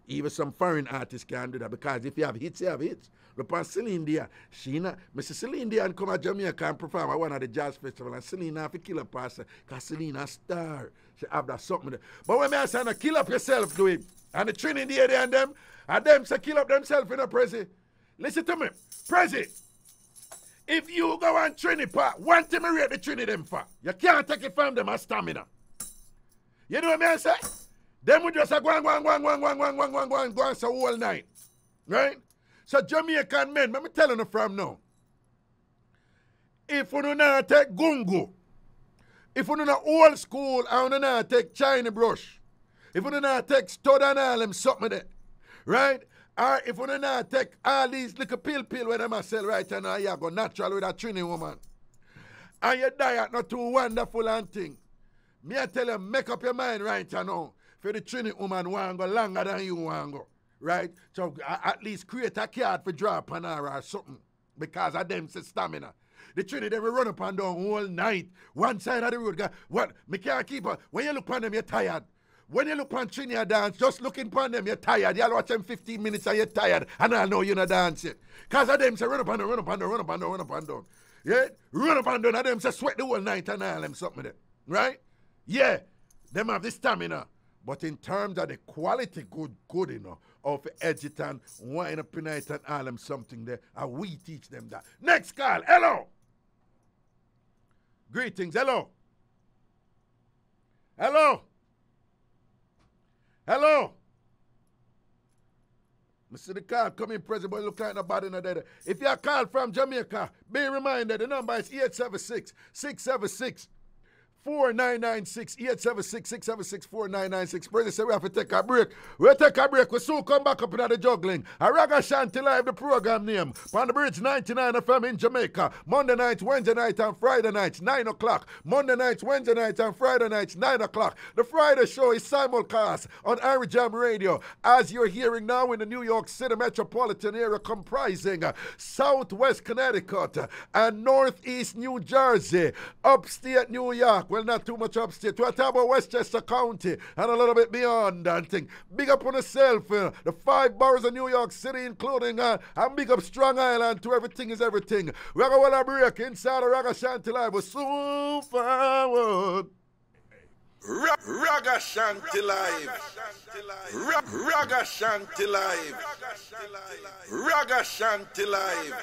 Even some foreign artists can do that because if you have hits, you have hits. Look on Celine Dion. Mrs. Celine Dion come to Jamaica and perform at one of the jazz festivals and Celine have to kill up person because Celine a star. She have that something there. But when I say kill up yourself, do it. And the Trinity and them say kill up themselves in a Prezi. Listen to me. Prezi, if you go on Trinity part, one thing I rate the Trinity them for. You can't take it from them as stamina. You know what I say? Them would just go on so all night. Right? So Jamaican men, let me tell you from now. If you don't take gungo, if you don't old school and you don't take China brush, if you don't take stud and all them something there, right? Or if you don't take all these little pill where them sell right now, you go natural with a Trini woman. And your diet not too wonderful and thing. Me I tell you, make up your mind right now. For the Trini woman want go longer than you want go. Right? So at least create a card for drop on her or something. Because of them say stamina. The Trini, they will run up and down all night. One side of the road. What? Me can't keep her. When you look on them, you're tired. When you look on Trini dance, just looking upon them, you're tired. You'll watch them 15 minutes and you're tired. And I know you're not dancing. Because of them say run up and down, run up and down, run up and down, run up and down. Yeah? Run up and down. And them say sweat the whole night and all them something there. Right? Yeah. Them have the stamina. But in terms of the quality good, you know, of Edgerton, wine up in it and all them something there, and we teach them that. Next call, hello. Greetings, hello. Hello. Hello. I see the call coming, President, but look like nobody in there. If you are called from Jamaica, be reminded the number is 876-676. 4996 876-676-4996. President said we have to take a break. We'll take a break. We'll soon come back up into the juggling. Ragashanti Live, the program name. On the Bridge 99 FM in Jamaica. Monday nights, Wednesday night, and Friday nights, 9 o'clock. Monday nights, Wednesday nights, and Friday nights, 9 o'clock. The Friday show is simulcast on IrieJam Radio. As you're hearing now in the New York City metropolitan area comprising Southwest Connecticut and Northeast New Jersey, upstate New York. Well, not too much upstate. We're talking about Westchester County and a little bit beyond that thing. Big up on yourself. The 5 boroughs of New York City, including and big up Strong Island to everything is everything. We're going to break inside the Ragashanti Live. We're soon forward. Ragashanti Live. Ragashanti Live. Ragashanti Live.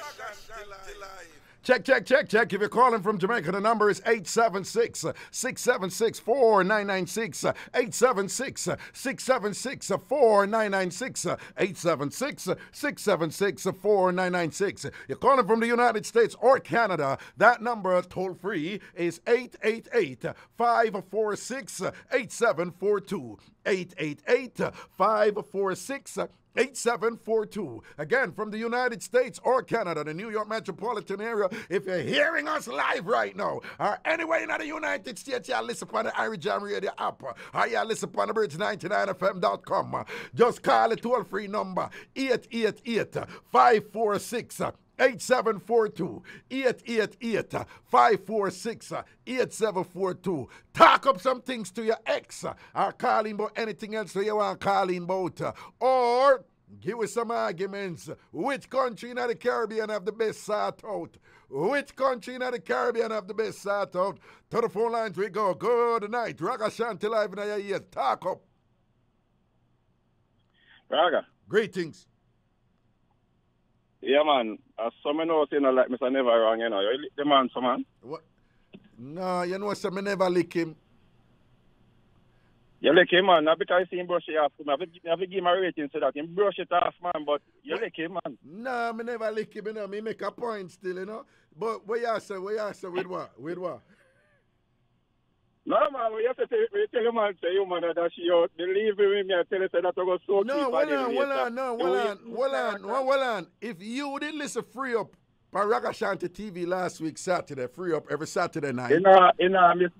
Check. If you're calling from Jamaica, the number is 876-676-4996. 876-676-4996. 876-676-4996. You're calling from the United States or Canada. That number, toll free, is 888-546-8742. 888-546-8742. 8742. Again, from the United States or Canada, the New York metropolitan area. If you're hearing us live right now, or anywhere in the United States, you listen on the IrieJam Radio app, or you listen on the Bridge99fm.com. Just call the toll-free number, 888-546-8742. 888-546-8742. Talk up some things to your ex, or calling about anything else that you want calling about, or give us some arguments. Which country in the Caribbean have the best sort out? Which country in the Caribbean have the best sort out? To the phone lines we go. Good night. Ragashanti Live in your ears. Talk up. Raga. Greetings. Yeah, man. As some know, you know, like Mr. Never Wrong, you know. You lick the man, so man. What? No, you know, so me never lick him. You lick him, man. Not because you see him brush it off. I have to give him a rating so that he brush it off, man. But you lick him, man. No, me never lick him, you know. Me make a point still, you know. But what you say with what? With what? No, man, we have to tell you, man, say you, man, that she out. Believe me, I tell you, say that I go so No, hold on. If you didn't listen free up by Ragashanti TV last week, Saturday, free up every Saturday night. You miss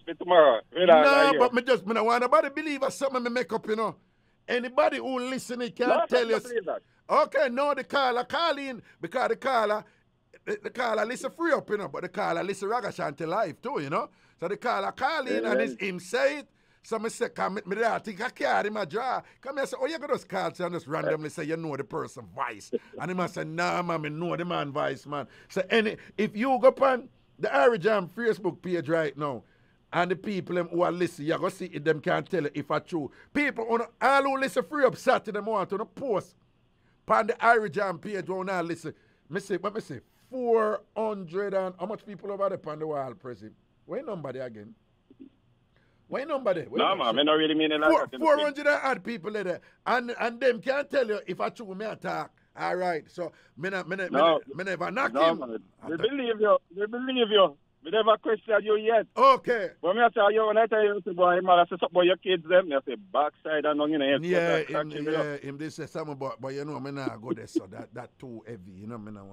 me tomorrow. No, but me don't want nobody believe us something me make up, you know. Anybody who listen, it can't tell you. Okay, no, the caller call in because the caller listen free up, you know, but the caller listen Ragashanti live too, you know. So the caller call in and him say it. So I say, come me there, I think I carry my jaw. Come here, say, oh, you got those calls and just randomly say, you know the person voice. And he must say, nah, man, I know the man voice, man. So if you go on the IrieJam Facebook page right now, and the people who are listening, you're going to see it, them can't tell you if I true. People, all who listen free up Saturday morning, to post on the IrieJam page, who now listen. Let me say, 400 and, how much people over there on the wall, President? What number there again? What number there? No, man, I don't really mean it like that. 400 odd people there. And them can't tell you if I true me attack. All right. So, me never knock him. Man. We believe you. We never question you yet. Okay. When I tell you, boy, man, I say something about your kids, them, I say backside and on, you know. Him they say something about, but you know, I not go there, so that too heavy, you know, I don't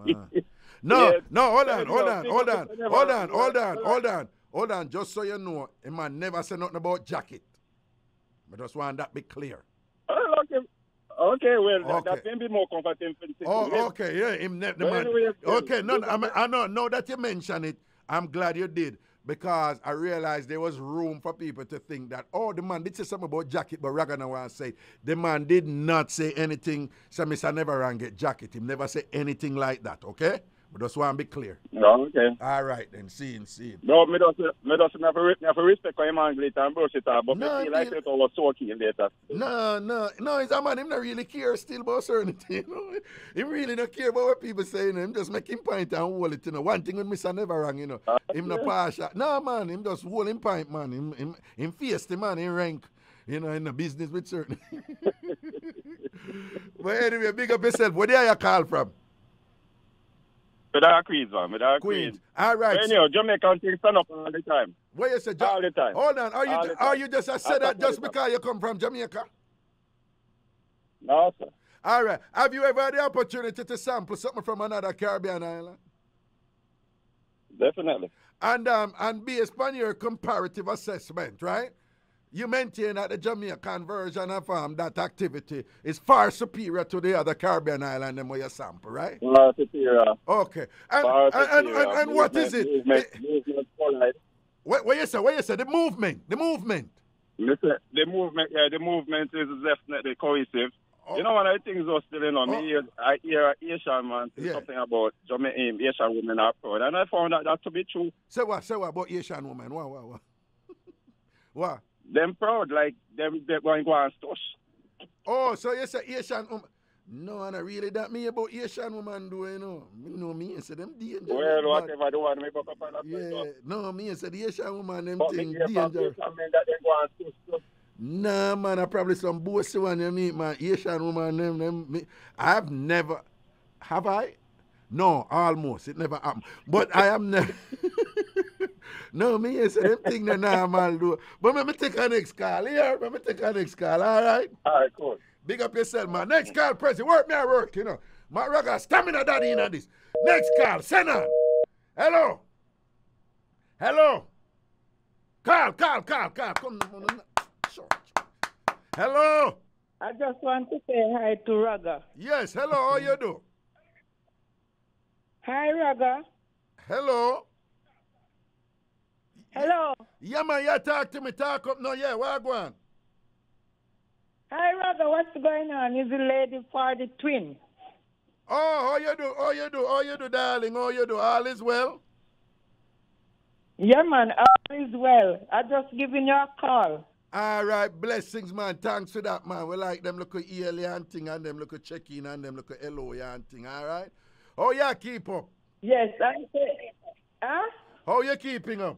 want. Hold on, just so you know, a man never say nothing about jacket. I just want that be clear. Okay, well, that can be more comfortable. Okay, yeah, him the man. Okay, I know that you mentioned it. I'm glad you did, because I realized there was room for people to think that, oh, the man did say something about jacket, but Ragana want to say, the man did not say anything, so Mr. Never Ran get jacket. He never say anything like that, okay? But just want to be clear. No, okay. All right, then, see. No, me just have a respect for him and later and brush it off, but no, me feel like it was so key later. No, he's a man, him not really care still about certain things, you know. He really not care about what people say, you know. Him just make him point and hold it, you know. One thing with Mr. Never Wrong, you know. Him not partial. No, man, him just hold him point, man. Him face the man, him rank, you know, in the business with certain. But anyway, big up yourself. Where do you call from? Queens, man. Queens. All right. Anyway, Jamaican things stand up all the time. What you say? All the time. Hold on. Are you just said that just because you come from Jamaica? No, sir. All right. Have you ever had the opportunity to sample something from another Caribbean island? Definitely. And based on your comparative assessment, right? You maintain that the Jamaican version of that activity is far superior to the other Caribbean island where you sample, right? Far superior. Okay. And what is it? What you say? The movement. Listen, the movement is definitely cohesive. Oh. You know, one of the things was still in on me, I hear Asian man say something about Jamaican Asian women are proud, and I found that to be true. Say what about Asian women? What? Them proud, like they're going to go and stush. Oh, so you say Asian woman? No, and I really that me about Asian woman do, you know. Me know me and say them dangerous. Well, whatever the one me go up on that. Yeah, no, me and say the Asian woman them but thing dangerous. Nah, man, I probably some bossy one you meet, man. Asian woman them I've never, have I? No, almost. It never happened. But I am never. No, me and say them thing they normal do. But let me take a next call here. Let me take a next call, all right? All right, cool. Big up yourself, man. Next call, President. Work me at work, you know. My Raga, stamina daddy in this. Next call, send on. Hello. Call. Come on. Hello. I just want to say hi to Raga. Yes, hello. How you do? Hi, Raga. Hello. Yeah, man, you talk to me. Talk up now. Yeah, what go on? Hi, Raga. What's going on? Is the lady for the twin? Oh, how you do, darling? How you do? All is well? Yeah, man. All is well. I just giving you a call. All right, blessings, man. Thanks for that, man. We like them look at alien thing and them look at check-in and them look at hello and thing, all right? Oh, yeah, keep up. Yes, I say, huh? How you keeping up?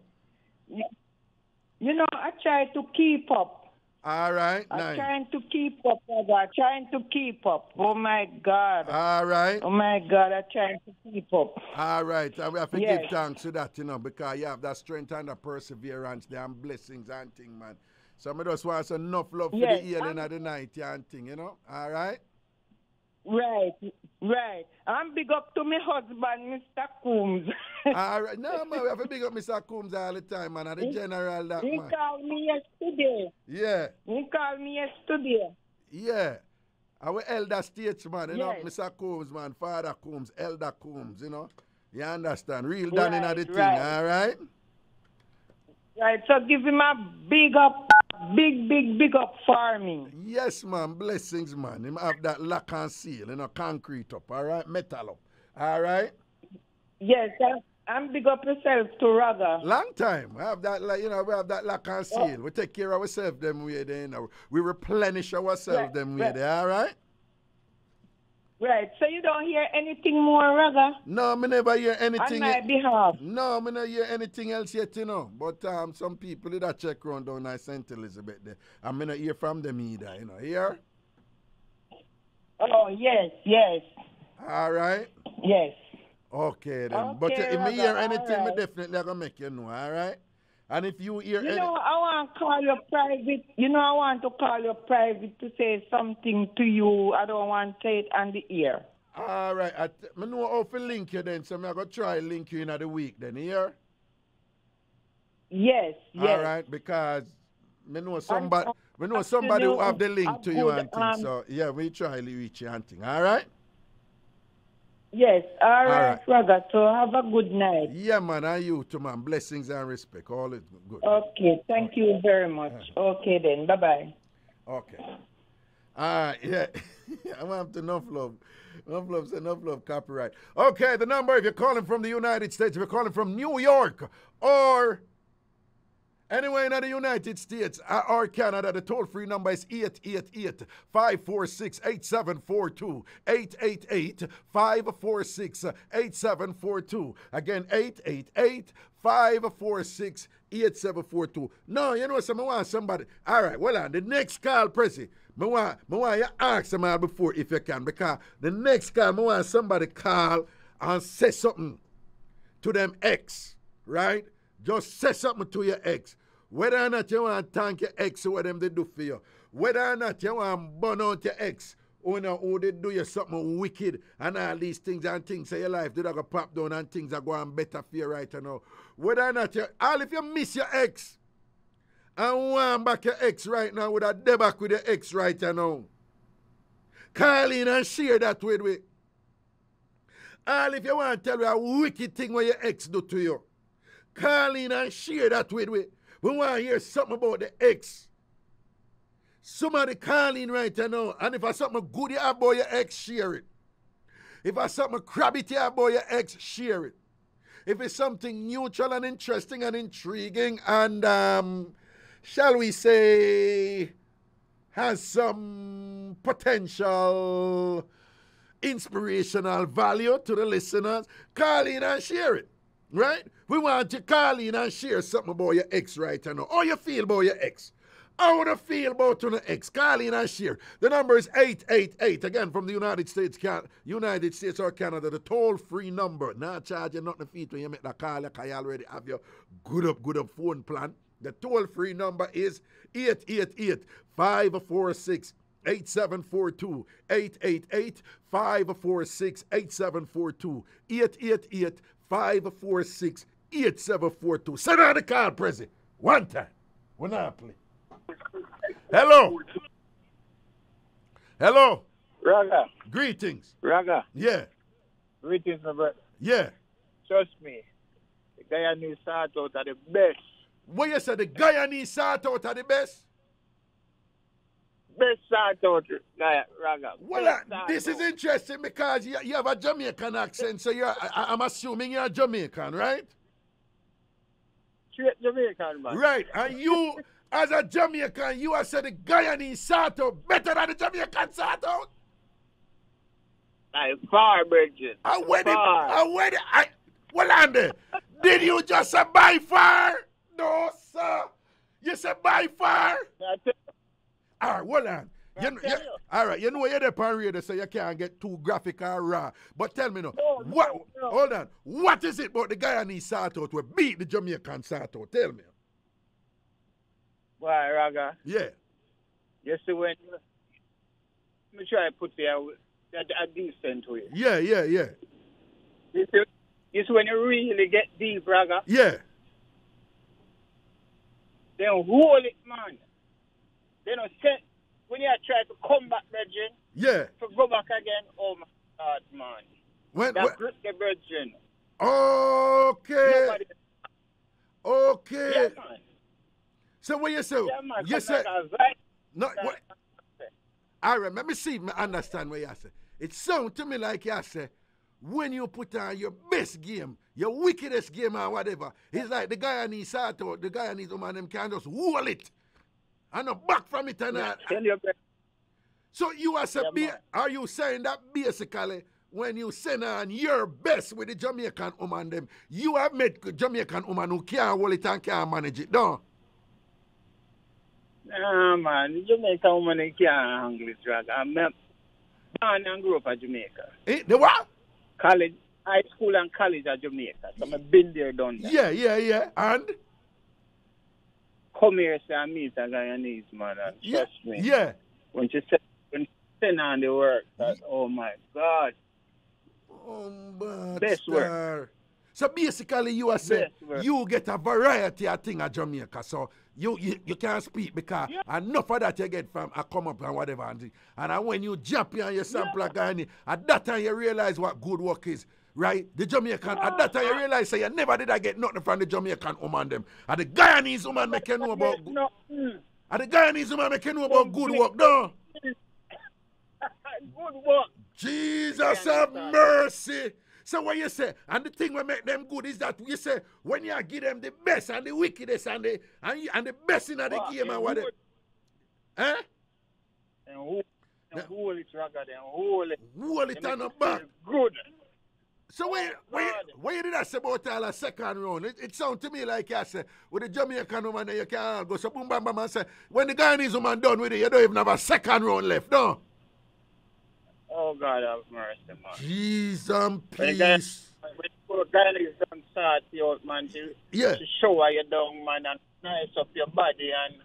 You know, I try to keep up. All right, I'm nice. trying to keep up, brother. I'm trying to keep up. Oh, my God. All right. Oh, my God, I'm trying to keep up. All right, and we have to give thanks to that, you know, because you have that strength and that perseverance there and blessings and thing, man. Some of us want enough love for the healing of the night and thing, you know? All right? Right, right. I'm big up to my husband, Mr. Coombs. All right. No, man, we have to big up Mr. Coombs all the time, man. And the general that, He man. called me yesterday. Yeah. He called me yesterday. Yeah. Our elder statesman, you know, Mr. Coombs, man. Father Coombs, Elder Coombs, you know? You understand? Real done in the thing, all right? Right, so give him a big up, big up for me. Yes, man. Blessings, man. Him have that lock and seal, you know, concrete up, all right? Metal up, all right? Yes, I'm big up yourself to Raga. Long time. We have that, like, you know, we have that lock and seal. We take care of ourselves them way there, you know. We replenish ourselves them way there, all right? Right, so you don't hear anything more, Raga? No, me never hear anything. On my behalf. No, me never hear anything else yet, you know. But some people did a check around down at St. Elizabeth there. And me not hear from them either, you know. Here? Oh, yes. All right? Yes. Okay, then. Okay, but if me hear anything, right. me definitely going to make you know, all right? And if you hear I want to call you private. I want to call you private to say something to you. I don't want to say it on the ear. All right. I know how to link you then, so I'm going to try link you in the week then, here? Yes. All right, because me know somebody who have the link to you and things. So, yeah, we try to reach you and things. All right? Yes, all right, Raga. So have a good night. Yeah, man, and you too, man. Blessings and respect. All is good. Okay, thank you very much. Okay, then. Bye-bye. Okay. All right, yeah. I want to enough love. Enough love, copyright. Okay, the number, if you're calling from the United States, if you're calling from New York, or anywhere in the United States or Canada, the toll-free number is 888-546-8742. 888-546-8742. Again, 888-546-8742. No, you know, so I want somebody. All right, well, on the next call, Prezi, I want you ask them all before if you can, because the next call, I want somebody call and say something to them ex, right? Just say something to your ex. Whether or not you want to thank your ex or what them they do for you. Whether or not you want to burn out your ex or they do you something wicked and all these things and things in your life do that go pop down and things are going better for you right now. Whether or not if you miss your ex and want back your ex right now, would have dead back with your ex right now. Call in and share that with me. All if you want to tell me a wicked thing what your ex do to you. Call in and share that with me. We want to hear something about the ex. Somebody call in right now. And if it's something good you have about your ex, share it. If it's something crabby you have about your ex, share it. If it's something neutral and interesting and intriguing and, shall we say, has some potential inspirational value to the listeners, call in and share it. Right? We want you to call in and share something about your ex right now. How you feel about your ex? How do you feel about your ex? Call in and share. The number is 888. Again, from the United States or Canada, the toll-free number. Not charging nothing for you when you make the call because you already have your good up phone plan. The toll-free number is 888-546-8742. 888-546-8742. 888-546-8742. Send out the call, President. One time. We're not playing. Hello. Raga. Greetings. Raga. Yeah. Greetings, my brother. Yeah. Trust me. The Guyanese sort out are the best. What you said, the Guyanese sort out are the best? Best sort out, Raga. Well, this is interesting because you have a Jamaican accent, so I'm assuming you're Jamaican, right? Straight Jamaican, man. Right, and as a Jamaican, you have said the Guyanese sort out better than the Jamaican sort out? By far, Bridget. Well, Andy, did you just say by far? No, sir. You said by far? All right, well, on. All right, you know you're there on radio, so you can't get too graphic or raw. But tell me now, hold on. What is it about the Guyanese sort out to beat the Jamaican sort out? Tell me. Why, Raga? Yeah. You see, when me try to put there a decent way. Yeah. You see, when you really get deep, Raga. Yeah. Then hold it, man. Then when you try to come back, Bridget. Yeah. To go back again, oh my God, man. That grip the Bridget. Okay. Okay. Yeah, man. So what you say? You say no. What? All right, let me see. Me understand what you say. It sounds to me like you say when you put on your best game, your wickedest game or whatever, it's like the Guyanese sort out, the Guyanese woman them can just hold it and not back from it and So you are are you saying that basically when you send on your best with the Jamaican woman them, you have met Jamaican woman who can't hold it and can't manage it, don't? Nah, man, the Jamaican woman can't handle it, drag. I'm born and grew up in Jamaica. The what? College, high school and college at Jamaica. So I've been there, done that. Yeah. And? Come here, say, and meet a Guyanese, man, and trust me. Yeah. When she send on the work, oh my God. Oh, best work. So basically, you are saying you get a variety of things at Jamaica. So you can't speak because enough of that you get from a come up and whatever. And when you jump in and you sample a guy, at that time you realize what good work is. Right? The Jamaican, at that time you realize say you never did I get nothing from the Jamaican woman them. And the Guyanese woman make you know about and the Guyanese woman make you know about good work, no? Good work. Jesus have mercy. So what you say, and the thing that make them good is that you say when you give them the best and the wickedest and the best in the game and whatever. Eh? And hold it, Raga, then hold it. Hold it on the back. Good. So what you did I say about all a second round? It sounds to me like you say, with the Jamaican woman you can't go. So boom bam bam and say, when the Guyanese woman done with it, you don't even have a second round left, no? Oh, God have mercy, man. Jesus and peace. When the Guyanese done start you out, man, to shower you down, man, and nice up your body and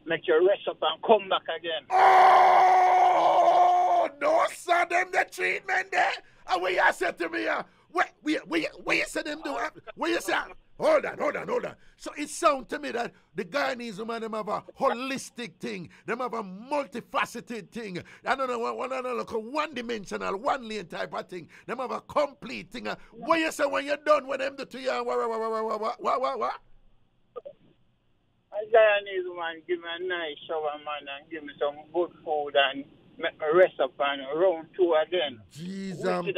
make you rest up and come back again. Oh, no, sir, them the treatment there. And what you said to me, what you said them do? What you say? Hold on. So it sounds to me that the Guyanese woman, them have a holistic thing. Them have a multifaceted thing. I don't know, one-dimensional, one-lane type of thing. Them have a complete thing. What you say when you're done with them do to you? What? A Guyanese woman give me a nice shower, man, and give me some good food and make me rest up and round 2 again. Jesus. Round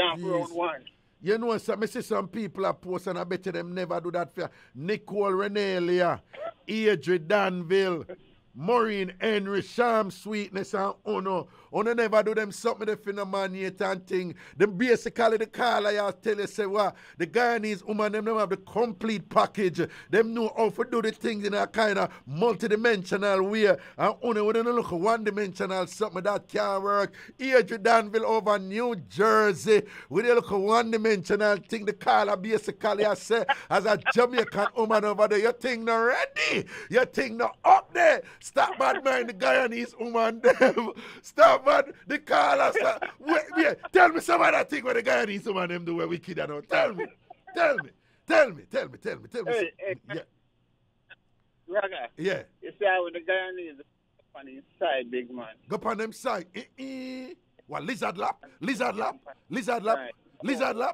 1. You know, I see some people are posting, I bet you them never do that for Nicole Renelia, Adri Danville, Maureen Henry, Sham Sweetness, and Uno. Uno never do them something the phenomenon and thing. Them basically the caller I tell you say what the Guyanese woman them have the complete package. Them know how to do the things in a kind of multi-dimensional way. And Uno wouldn't look one-dimensional something that can't work. Adri Danville over New Jersey. We look one-dimensional thing. The caller basically I say as a Jamaican woman over there, your thing not ready. Your thing not up there. Stop bad mind the Guyanese woman them. Stop bad the caller. Wait, tell me some of that thing where the Guyanese woman them do where we kid and tell me. Tell me. Hey, yeah. Raga. Yeah. You see how the Guyanese go on his side, big man. Go on them side. What, lizard lap?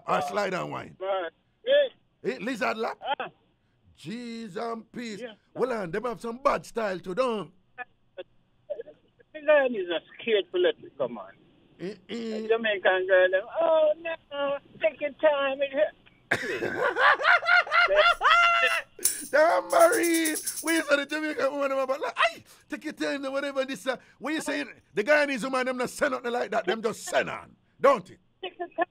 Or slide and wine? Lizard lap? Jeez and peace. Yeah. Well, and them have some bad style too, don't? The Guyanese are scared to let it come on. The Jamaican girl, them, oh no, take your time. Tambourine. When you say the Jamaican woman, about like, aye, take your time, whatever this. When you say the Guyanese woman, them not send nothing like that. Them just send on, don't it? Take the time.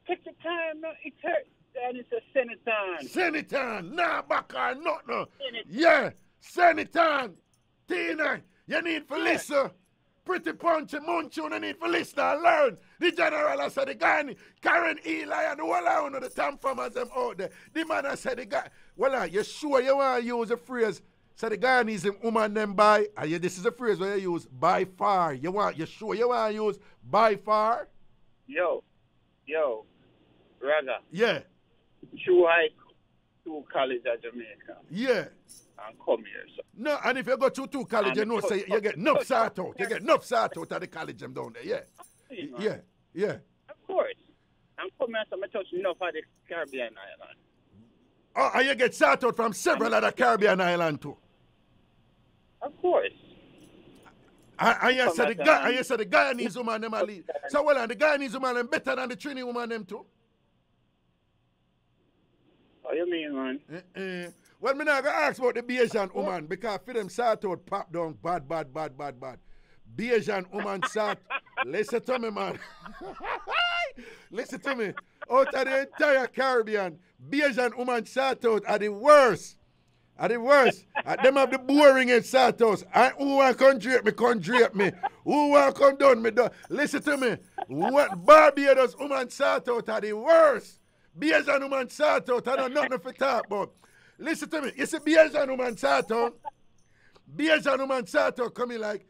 Take the time. It hurts. And it's a Senaton. Senaton. Nah, back on, not no. Yeah, Senaton. Tina, you need to listen. Pretty punchy munch, you need to listen and learn. The general has said the guy, Karen Eli and the whole of the TamFam them out there. The man has said the guy, well, you sure you want to use a phrase? So the guy needs a woman them by, this is a phrase where you use by far. You sure you want to use by far? Yo, Raga. Yeah. Sure, I to college at Jamaica. Yeah. And come here, so. No, and if you go to two college, you know, say you get enough sort out. You get enough sort out at the college them down there, yeah. Of course. I'm coming here, so I touch enough of the Caribbean island. Oh, and you get sort out from several other Caribbean islands too. Of course. And you said the Guyanese woman them a lead. So well, and the Guyanese woman them better than the Trini woman them too. What you mean, man? Well, me not gonna ask about the Bayesian woman because for them sort out pop down bad. Bayesian woman sort. Listen to me, man. Listen to me. Out of the entire Caribbean, Bayesian woman sort out are the worst. Them have the boring and sort out. And who want to drape me. Who want to come down me down. Listen to me. What Barbados woman sort out are the worst. Bayesian woman sort out. I don't know nothing for talk about. Listen to me. You see Bayesian woman sort out. Bayesian woman sort out coming like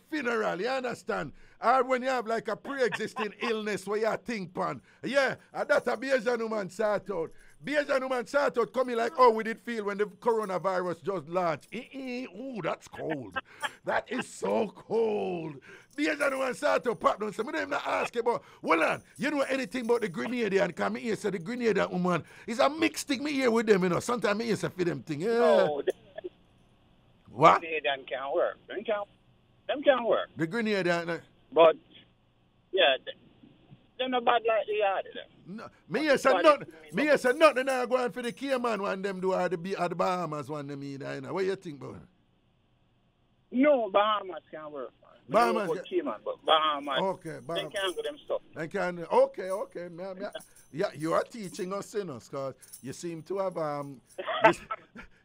funeral, you understand? Or when you have like a pre-existing illness where you think pan. Yeah, and that's a Bayesian woman sort out. Bayesian woman sort out coming like, oh, we did feel when the coronavirus just launched. Ooh, that's cold. That is so cold. Bayesian woman sort out pop down. So I don't even ask you about, well, on, you know anything about the Grenadian? Because me here say the Grenadian woman is a mixed thing me here with them, you know. Sometimes me here say for them thing. Yeah. No, what? Grenadian can't work. Them can't work. The Grenadian. But, yeah, they're not bad like the other. No, me yes and nothing now going for the Cayman one them do or the Bahamas one them either, you know. What you think about it? No, Bahamas can't work. Bahamas. Cayman, but Bahamas. Okay, Bahamas. They can't do them stuff. They can. Okay. Yeah, you are teaching us, you know, because you seem to have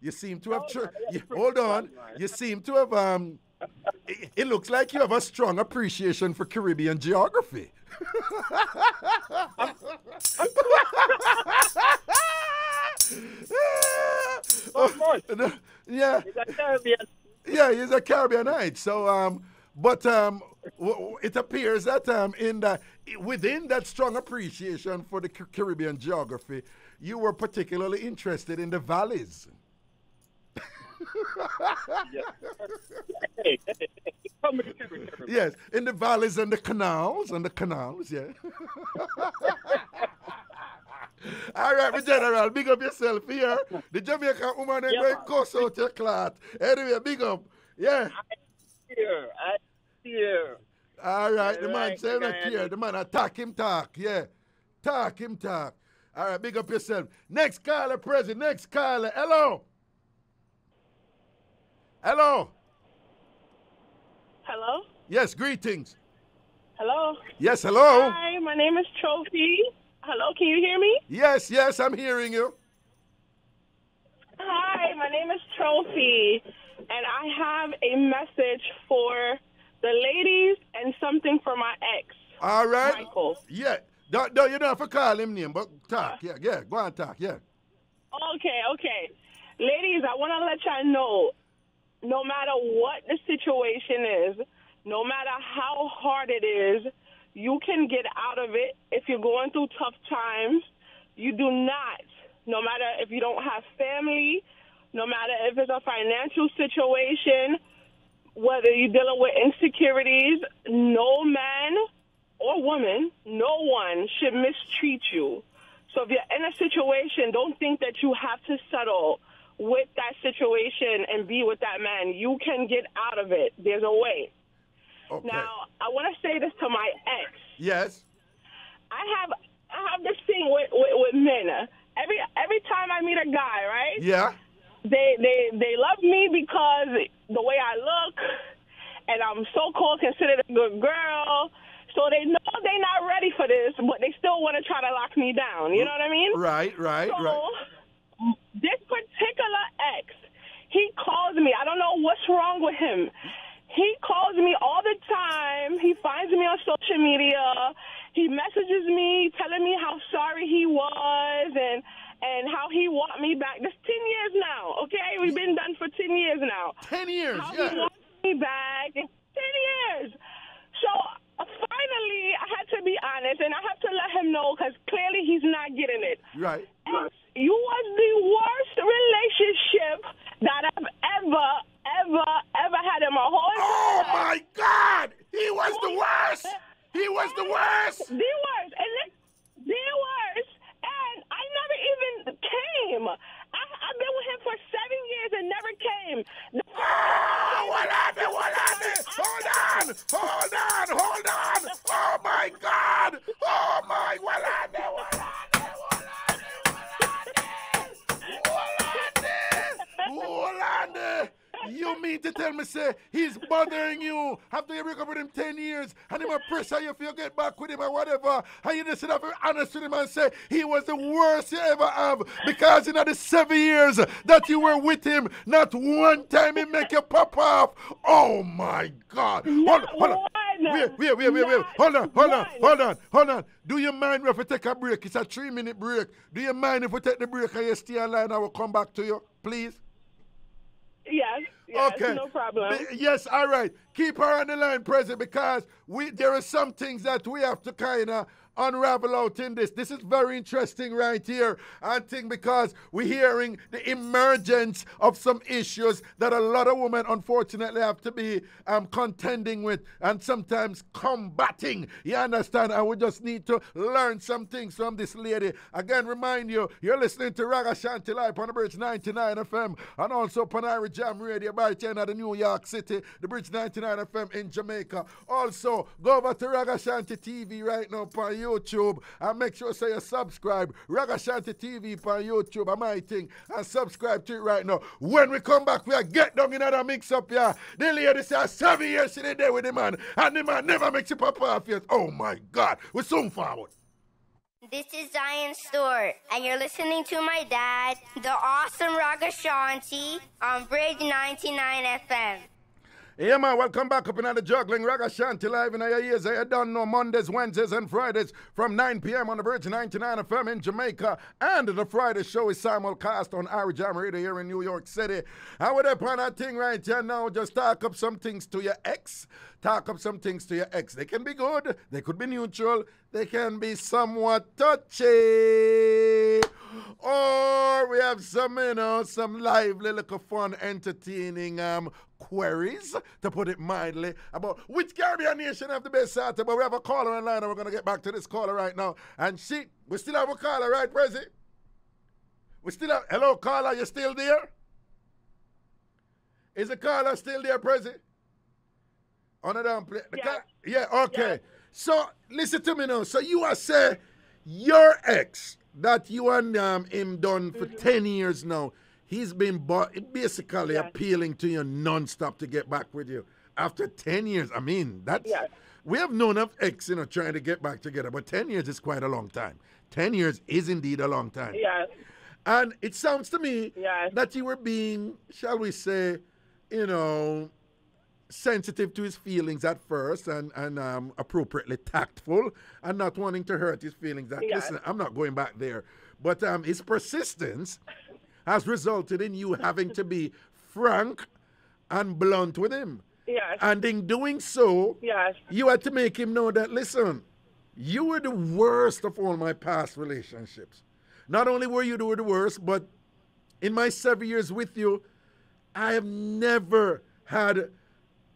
you seem to have hold on. You seem to have it looks like you have a strong appreciation for Caribbean geography. Yeah. Yeah, he's a Caribbeanite. So, it appears that within that strong appreciation for the Caribbean geography, you were particularly interested in the valleys. Yes, in the valleys and the canals, yeah. All right, my general, big up yourself here. The Jamaican woman ain't going to cuss out your clot. Anyway, big up. Yeah. I hear. All right, the man say not here. The man attack him talk. Yeah. Talk him talk. All right, big up yourself. Next caller, President. Next caller. Hello. Hello. Hello? Yes, greetings. Hello? Yes, hello. Hi, my name is Trophy. Hello, can you hear me? Yes, I'm hearing you. Hi, my name is Trophy, and I have a message for the ladies and something for my ex. All right. Michael. Yeah. You don't have to call him name, but talk. Yeah. Go on, talk. Yeah. Okay. Ladies, I want to let y'all know, no matter what the situation is, no matter how hard it is, you can get out of it if you're going through tough times. You do not, no matter if you don't have family, no matter if it's a financial situation, whether you're dealing with insecurities, no man or woman, no one should mistreat you. So if you're in a situation, don't think that you have to settle with that situation and be with that man. You can get out of it. There's a way. Okay. Now, I want to say this to my ex. Yes. I have this thing with men. every time I meet a guy, right? Yeah. They love me because the way I look, and I'm so-called considered a good girl. So they know they're not ready for this, but they still want to try to lock me down. You know what I mean? Right. So this particular ex, he calls me. I don't know what's wrong with him. He calls me all the time. He finds me on social media. He messages me telling me how sorry he was and how he want me back. This 10 years now, okay? We've been done for 10 years now. 10 years, how yeah. He wants me back. 10 years. So finally, I had to be honest, and I have to let him know because clearly he's not getting it. Right. You was the worst relationship that I've ever had in my whole life. Oh, my God! He was the worst! He was the worst! The worst. And the worst. And I never even came. I've been with him for 7 years and never came. What happened? Hold on! Oh, my God! Oh, my... What happened? You mean to tell me, say, he's bothering you after you break up with him 10 years and he might pressure you if you get back with him or whatever, and you just sit up and honest with him and say he was the worst you ever have because in the 7 years that you were with him, not one time he make you pop off. Oh, my God. Hold on. Wait. Hold on. Do you mind if we take a break? It's a 3-minute break. Do you mind if we take the break and you stay online and I will come back to you, please? Yes, okay. No problem. Yes, all right. Keep her on the line, President, because there are some things that we have to kind of unravel out in this. This is very interesting right here, I think, because we're hearing the emergence of some issues that a lot of women, unfortunately, have to be contending with and sometimes combating. You understand? And we just need to learn some things from this lady. Again, remind you, you're listening to Ragashanti live on the Bridge 99 FM and also upon IrieJam Radio by 10 at the New York City, the Bridge 99 FM in Jamaica. Also, go over to Ragashanti TV right now on YouTube and make sure you subscribe. Ragashanti TV on YouTube, my thing, and subscribe to it right now. When we come back, we are get down in another mix-up, yeah. The lady said 7 years she did there with the man, and the man never makes it pop off yet. Oh my God, we're soon forward. This is Zion Stewart, and you're listening to my dad, the awesome Ragashanti, on Bridge 99 FM. Yeah, man, welcome back up in the juggling Ragashanti live in your ears. I don't know Mondays, Wednesdays, and Fridays from 9 p.m. on the Bridge 99 FM in Jamaica. And the Friday show is simulcast on IrieJam Radio here in New York City. And with that on that thing right here now, just talk up some things to your ex. Talk up some things to your ex. They can be good, they could be neutral, they can be somewhat touchy. Or we have some, some lively, little fun, entertaining queries, to put it mildly, about which Caribbean nation have the best salsa. But we have a caller online, and we're going to get back to this caller right now. And we still have a caller, right, Prezi? We still have, hello, caller, you still there? Is the caller still there, Prezi? On a down play. Yeah, okay. Yes. So, listen to me now. So, you are saying your ex that you and him done for 10 years now, he's been basically appealing to you non-stop to get back with you. After 10 years, I mean, that's... Yes. We have known of ex, trying to get back together, but 10 years is quite a long time. 10 years is indeed a long time. Yes. And it sounds to me that you were being, shall we say, sensitive to his feelings at first and appropriately tactful and not wanting to hurt his feelings. Listen, I'm not going back there. But his persistence has resulted in you having to be frank and blunt with him. Yes. And in doing so, you had to make him know that, listen, you were the worst of all my past relationships. Not only were you the worst, but in my 7 years with you, I have never had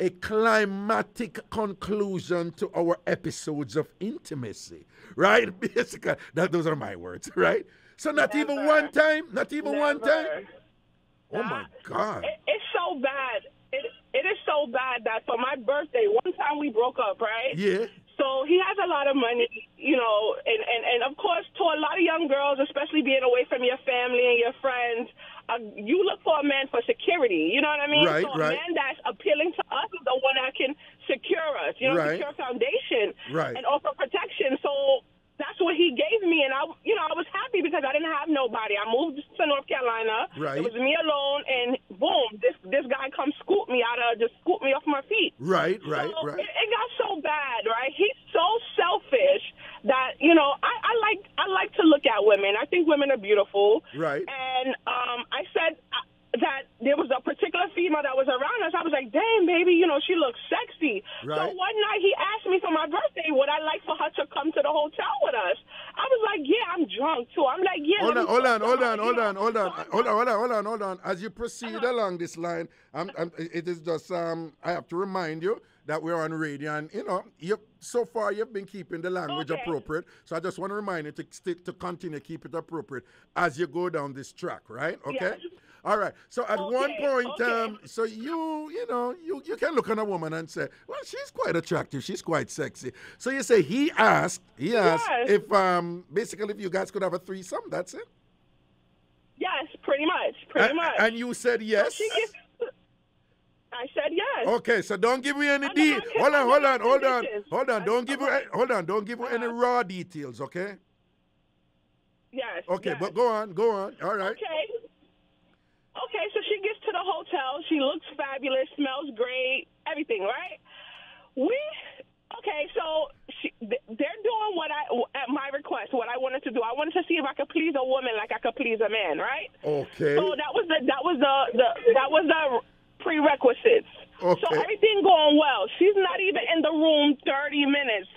a climatic conclusion to our episodes of intimacy, right? Basically, those are my words, right? So not even one time? Not even one time? Oh, my God. It's so bad. It is so bad that for my birthday, one time we broke up, right? Yeah. So he has a lot of money. you know, and of course, to a lot of young girls, especially being away from your family and your friends, you look for a man for security. You know what I mean? Right, so a man that's appealing to us is the one that can secure us, you know, secure foundation and offer protection. So that's what he gave me, and I was happy because I didn't have nobody. I moved to North Carolina. It was me alone, and boom, this guy comes scoop me off my feet. Right. It got so bad, right? He's so selfish that, you know, I like to look at women. I think women are beautiful. Right. And I said that there was a particular female that was around us. I was like, damn, baby, you know, she looks sexy. Right. So one night he asked me for my birthday, would I like for her to come to the hotel with us? I was like, yeah, I'm drunk too. I'm like, yeah. Hold on. As you proceed along this line, it is just, I have to remind you that we're on radio, and, you know, so far you've been keeping the language appropriate. So I just want to remind you to continue to keep it appropriate as you go down this track, right? Okay? Yes. All right. So at one point, so you can look on a woman and say, well, she's quite attractive. She's quite sexy. So you say he asked if basically if you guys could have a threesome. That's it. Yes, pretty much. And you said yes. So I said yes. Okay, so don't give me any details. Hold on. Don't give me any raw details. Okay. Yes. Okay, but go on. All right. Okay, so she gets to the hotel. She looks fabulous, smells great, everything, right? So they're doing at my request, what I wanted to do. I wanted to see if I could please a woman like I could please a man, right? Okay. So that was the prerequisites. Okay. So everything going well. She's not even in the room 30 minutes.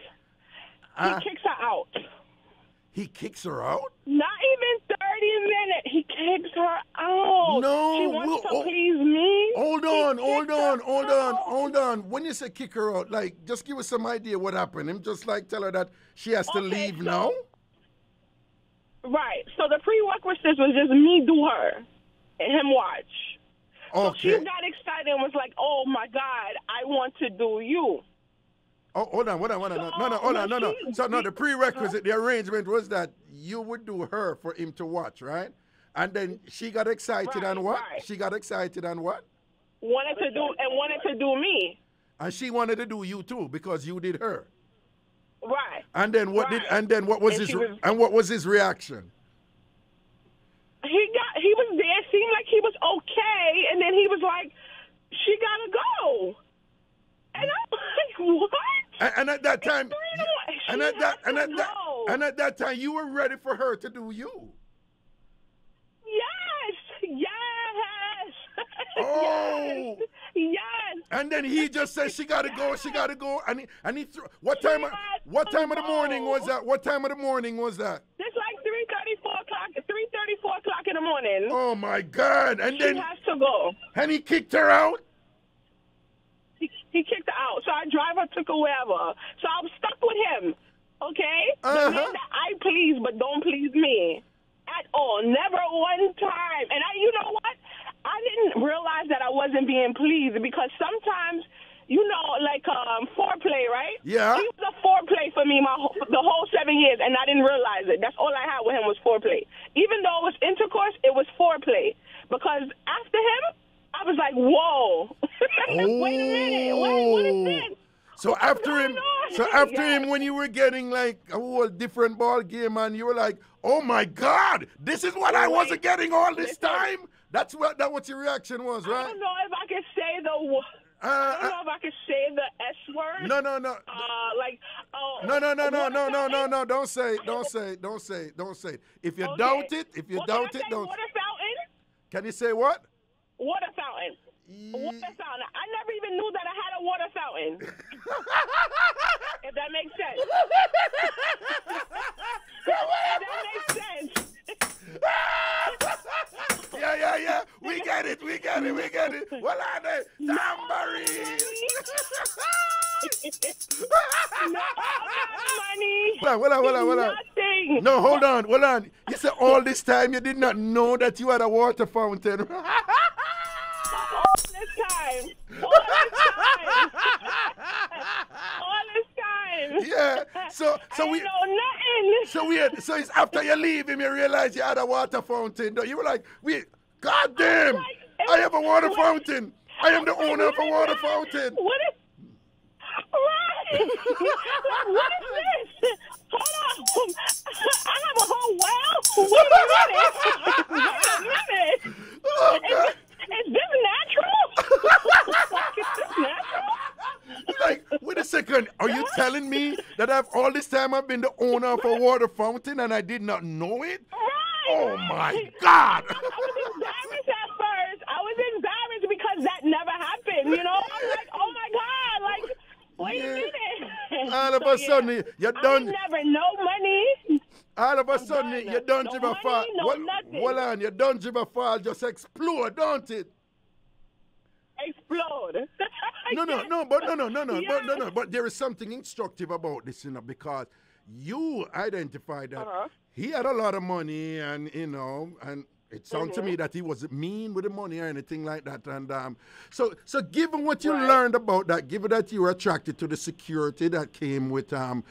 He kicks her out. He kicks her out? Not even 30 minutes. He kicks her out. No. She wants to please me. Hold on. When you say kick her out, like, just give us some idea what happened. Him just like tell her that she has to leave now? Right. So the prerequisites was just me do her and him watch. So she got excited and was like, oh, my God, I want to do you. Oh, hold on. No. So, the prerequisite, the arrangement was that you would do her for him to watch, right? And then she got excited and what? Right. She got excited and what? Wanted to do me. And she wanted to do you too because you did her. Right. And then what what was his reaction? He was there, it seemed like he was okay, and then he was like, she gotta go. And I'm like, what? And at that time, and at that time, you were ready for her to do you. Yes. Oh. Yes. And then he just said she gotta go. And he threw. What time of the morning was that? It's like 3:30, 4 o'clock in the morning. Oh my God! And then she has to go. And he kicked her out. He kicked her out. So I drive her, took her wherever. So I'm stuck with him. Okay? The man that I please, but don't please me. At all. Never one time. And you know what? I didn't realize that I wasn't being pleased because sometimes, you know, like foreplay, right? Yeah. He was a foreplay for me the whole 7 years, and I didn't realize it. That's all I had with him was foreplay. Even though it was intercourse, it was foreplay. Because after him, I was like, whoa. Wait a minute. What is this? So after him, when you were getting like a whole different ball game, and you were like, oh my God, this is what I wasn't getting all this time? That's what your reaction was, right? I don't know if I can say the S word. No. No. Don't say it. If you doubt it, don't. Water fountain? Can you say what? Water fountain. Water fountain. I never even knew that I had a water fountain. If that makes sense. Yeah. We get it. What are they? Tambourine. Money. Hold on. No, hold on. You said all this time you did not know that you had a water fountain. All this time. Yeah. So I we know nothing. So it's after you leave him, you realize you had a water fountain. You were like, God damn, I have a water fountain. I am the owner of a water fountain. What is right? What is this? Hold on. I have a whole well. Wait a minute. Oh, God. Is this natural? Is this natural? Like, wait a second. Are you telling me that all this time I've been the owner of a water fountain and I did not know it? Right. Oh, my God. I was embarrassed at first. I was embarrassed because that never happened, you know? I'm like, oh, my God. Like, wait a minute. All of a sudden, you're done. Never no money. All of a sudden, you done no River Fall. nothing. Hold on, you done River Fall just explode, don't it? Explode. But there is something instructive about this, because you identified that he had a lot of money, and and it sounds to me that he wasn't mean with the money or anything like that. And so given what you learned about that, given that you were attracted to the security that came with the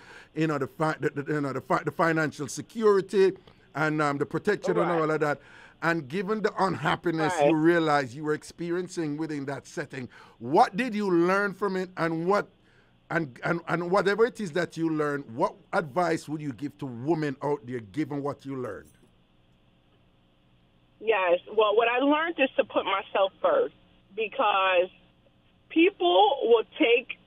financial security and the protection and all of that, and given the unhappiness you realized you were experiencing within that setting, what did you learn from it, and whatever it is that you learned, what advice would you give to women out there given what you learned? Yes. Well, what I learned is to put myself first, because people will take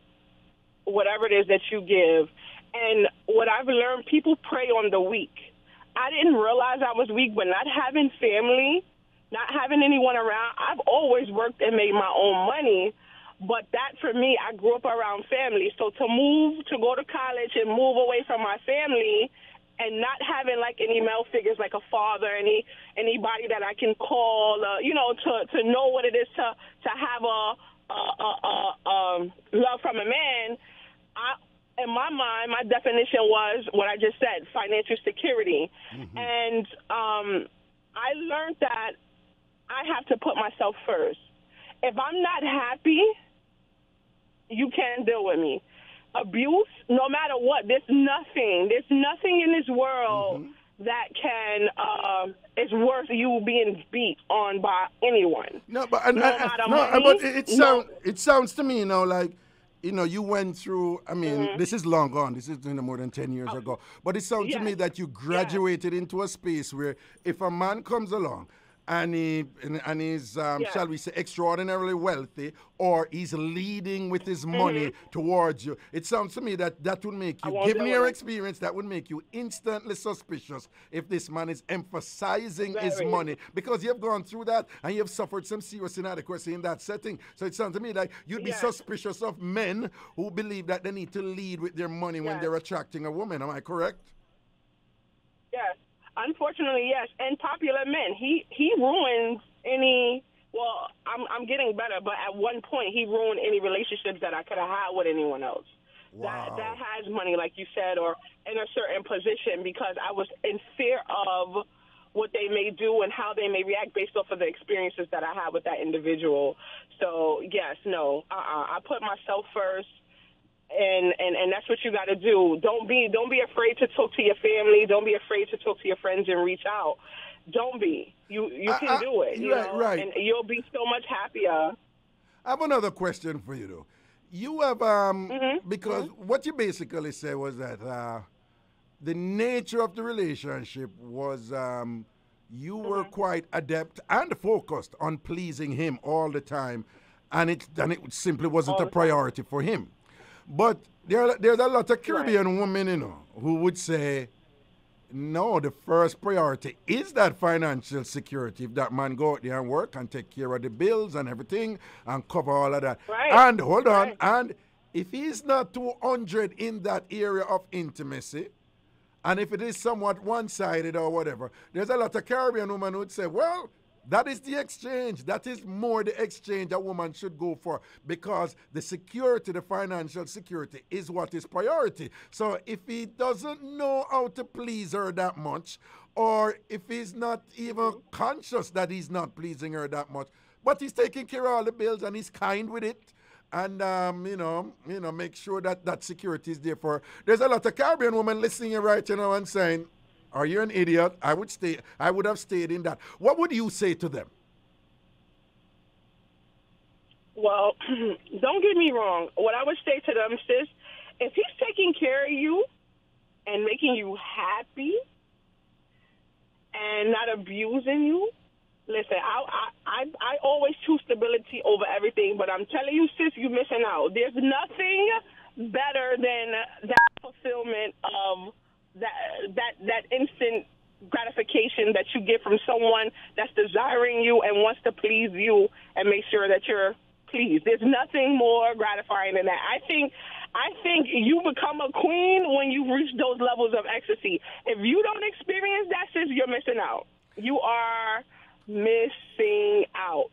whatever it is that you give. And what I've learned, people prey on the weak. I didn't realize I was weak, but not having family, not having anyone around, I've always worked and made my own money. But that, for me, I grew up around family. So to go to college and move away from my family and not having like any male figures like a father, anybody that I can call, to know what it is to have a love from a man. In my mind, my definition was what I just said: financial security. Mm-hmm. And I learned that I have to put myself first. If I'm not happy, you can't deal with me. Abuse, no matter what, there's nothing in this world that can is worth you being beat on by anyone. It sounds to me, like, you went through, this is long gone. This is more than 10 years ago. But it sounds to me that you graduated into a space where if a man comes along and he's, shall we say, extraordinarily wealthy, or he's leading with his money towards you, it sounds to me that would make you, given your experience, that would make you instantly suspicious if this man is emphasizing his money, because you have gone through that and you have suffered some serious inadequacy in that setting. So it sounds to me like you'd be suspicious of men who believe that they need to lead with their money when they're attracting a woman. Am I correct? Yes. Unfortunately, yes. And popular men, he ruins any. Well, I'm getting better, but at one point he ruined any relationships that I could have had with anyone else. Wow. That has money, like you said, or in a certain position, because I was in fear of what they may do and how they may react based off of the experiences that I had with that individual. So yes, no, I put myself first. And that's what you got to do. Don't be afraid to talk to your family. Don't be afraid to talk to your friends and reach out. Don't be. You can do it. You know? Right. And you'll be so much happier. I have another question for you, though. You have because what you basically said was that the nature of the relationship was you were quite adept and focused on pleasing him all the time, and it simply wasn't a priority for him. But there's a lot of Caribbean women, who would say, no, the first priority is that financial security. If that man go out there and work and take care of the bills and everything and cover all of that. Right. And hold on, and if he's not 200 in that area of intimacy, and if it is somewhat one-sided or whatever, there's a lot of Caribbean women who would say, well, that is the exchange. That is more the exchange a woman should go for, because the security, the financial security, is what is priority. So if he doesn't know how to please her that much, or if he's not even conscious that he's not pleasing her that much, but he's taking care of all the bills and he's kind with it, and make sure that security is there for her. There's a lot of Caribbean women listening here right now and saying, "Are you an idiot? I would have stayed in that." What would you say to them? Well, don't get me wrong. What I would say to them, sis, if he's taking care of you and making you happy and not abusing you, listen, I always choose stability over everything. But I'm telling you, sis, you're missing out. There's nothing better than that fulfillment of that instant gratification that you get from someone that's desiring you and wants to please you and make sure that you're pleased. There's nothing more gratifying than that. I think you become a queen when you reach those levels of ecstasy. If you don't experience that, sis, you're missing out. You are missing out.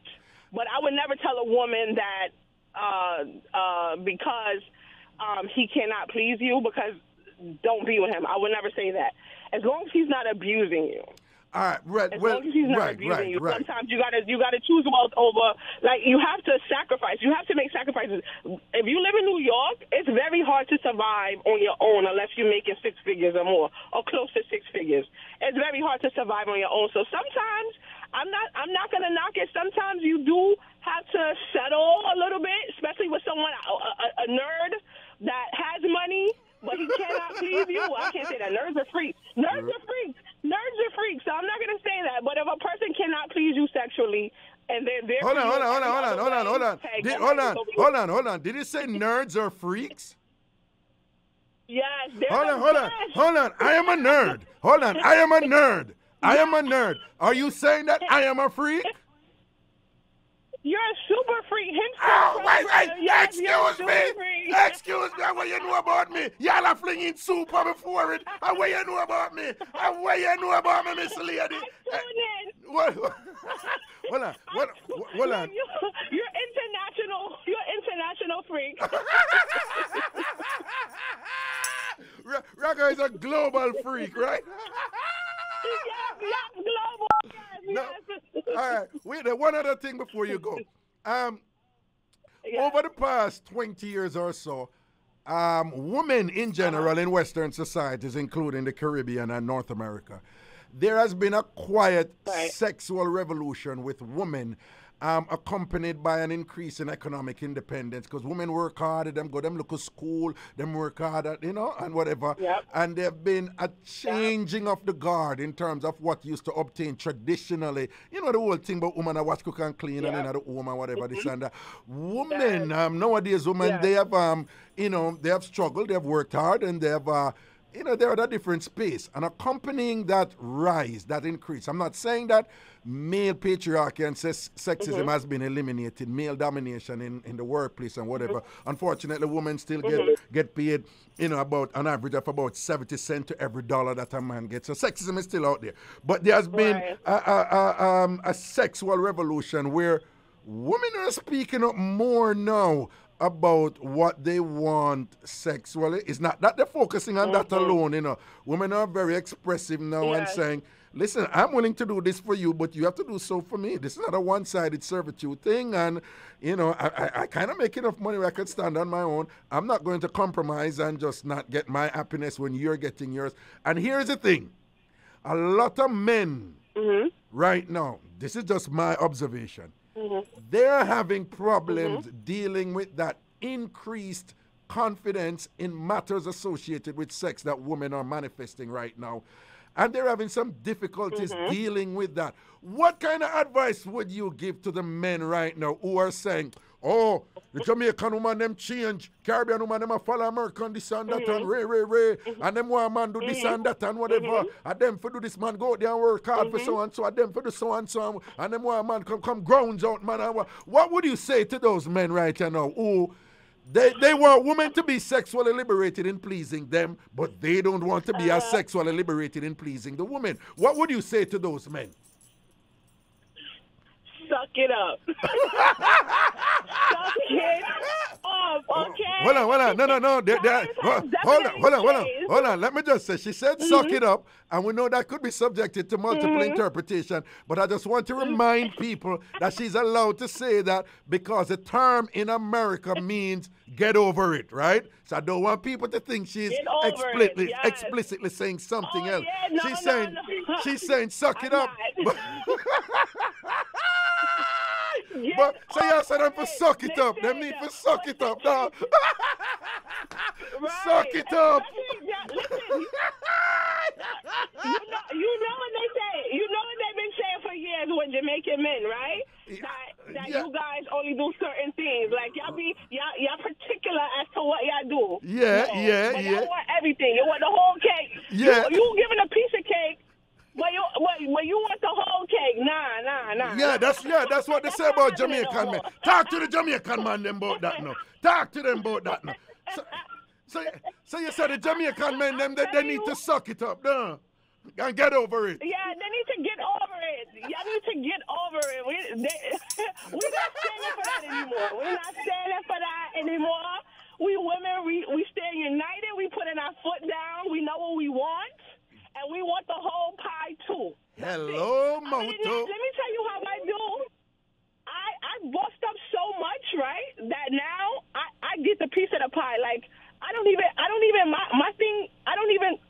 But I would never tell a woman that because he cannot please you, because don't be with him. I would never say that. As long as he's not abusing you. All right, right. As long as he's not abusing you. Sometimes you gotta choose over. Like, you have to sacrifice. You have to make sacrifices. If you live in New York, it's very hard to survive on your own unless you're making 6 figures or more, or close to 6 figures. It's very hard to survive on your own. So sometimes I'm not gonna knock it. Sometimes you do have to settle a little bit, especially with someone a nerd that has money, but he cannot please you. I can't say that. Nerds are freaks. Nerds are freaks. Nerds are freaks. So I'm not going to say that. But if a person cannot please you sexually, and they're there. Hold on. Did you say nerds are freaks? Yes. Hold on. I am a nerd. I am a nerd. Are you saying that I am a freak? You're a super freak. Excuse me. What you know about me? Y'all are flinging soup on me forehead. What you know about me? Miss Lady? What? Hold on. You're international freak. Raga is a global freak, right? Yes, global. Yes. All right. Wait, one other thing before you go. Over the past 20 years or so, women in general in Western societies, including the Caribbean and North America, there has been a quiet sexual revolution with women, accompanied by an increase in economic independence, because women work hard, them look to school, them work hard, and whatever. Yep. And there have been a changing of the guard in terms of what used to obtain traditionally. You know, the whole thing about women, I wash, cook, and clean, and then the home and whatever, this and that. Women, nowadays, women, they have, they have struggled, they have worked hard, and they have, they're at a different space. And accompanying that rise, that increase, I'm not saying that male patriarchy and sexism has been eliminated, male domination in the workplace and whatever. Unfortunately, women still get paid, about an average of about 70 cents to every dollar that a man gets. So sexism is still out there. But there has been a sexual revolution where women are speaking up more now about what they want sexually. It's not that they're focusing on that alone, Women are very expressive now and saying, listen, I'm willing to do this for you, but you have to do so for me. This is not a one-sided servitude thing, and, I kind of make enough money where I could stand on my own. I'm not going to compromise and just not get my happiness when you're getting yours. And here's the thing. A lot of men right now, this is just my observation, they're having problems dealing with that increased confidence in matters associated with sex that women are manifesting right now. And they're having some difficulties dealing with that. What kind of advice would you give to the men right now who are saying, oh, the Jamaican woman, them change, Caribbean woman, them a follow American, this and that, and ray, and them one man do this and that and whatever, and them for do this, man, go out there and work hard for so and so, and them for do so and so, and them one man come grounds out, man. What would you say to those men right now who they want women to be sexually liberated in pleasing them, but they don't want to be as sexually liberated in pleasing the woman? What would you say to those men? Suck it up. Suck it up, okay? Hold on. No. Hold on. Let me just say, she said suck it up, and we know that could be subjected to multiple interpretation, but I just want to remind people that she's allowed to say that because the term in America means get over it, right? So I don't want people to think she's explicitly saying something else. Yeah, she's saying suck it up. But so y'all said them for suck it up. Them need for suck it up now. Suck it up. Listen, you know what they say. You know what they've been saying for years with Jamaican men, right? That you guys only do certain things. Like y'all particular as to what y'all do. Yeah. Y'all want everything. You want the whole cake. Yeah. You giving a piece of cake. But you want the whole cake. Nah. Yeah, that's what they say about Jamaican men. Talk to the Jamaican man them about that now. Talk to them about that now. So you said the Jamaican men them they need to suck it up, no? And get over it. Yeah, they need to get over it. Y'all need to get over it. We're not standing for that anymore. We women, we stay united. We putting our foot down. We know what we want. And we want the whole pie, too. Hello, Moto. Let me tell you how I do. I bust up so much, right, that now I get the piece of the pie. Like, I don't even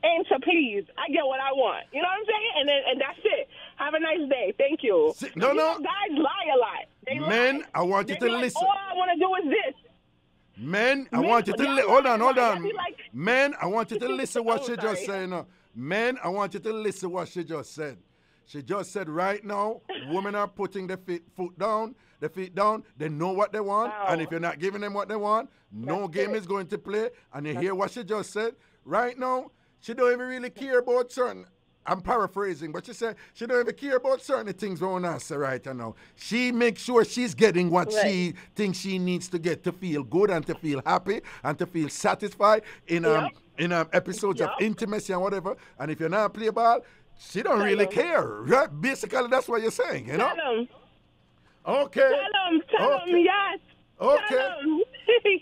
aim to please. I get what I want. You know what I'm saying? And that's it. Have a nice day. Thank you. No. Guys lie a lot. Men, I want you to listen. All I want to do is this. Men, I want you to listen. Hold on. Men, I want you to listen what she just said now. Men, I want you to listen what she just said. She just said right now, women are putting their feet down. They know what they want. Wow. And if you're not giving them what they want, no game is going to play. And you hear what she just said? Right now, she don't even really care about certain, I'm paraphrasing, but she said she don't even care about certain things we want to say right now. She makes sure she's getting what she thinks she needs to get to feel good and to feel happy and to feel satisfied in episodes of intimacy and whatever. And if you're not play ball, she don't really care. Right? Basically, that's what you're saying, you know? Tell him. Okay. Tell him, yes. Okay.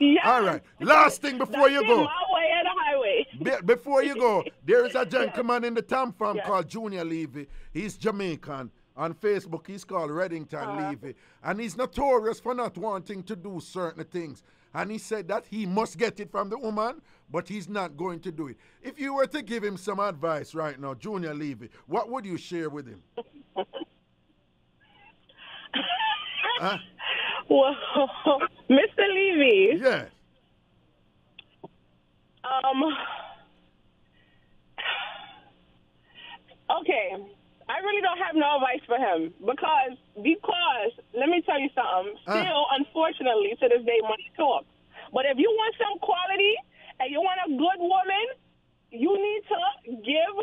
Yes. All right. Last thing before you go. My way and the highway. Before you go, there is a gentleman in the TamFam called Junior Levy. He's Jamaican. On Facebook, he's called Reddington Levy. And he's notorious for not wanting to do certain things. And he said that he must get it from the woman, but he's not going to do it. If you were to give him some advice right now, Junior Levy, what would you share with him? Well, Mr. Levy. Yeah. Okay. I really don't have no advice for him because let me tell you something. Still, unfortunately, to this day, money talks. But if you want some quality and you want a good woman, you need to give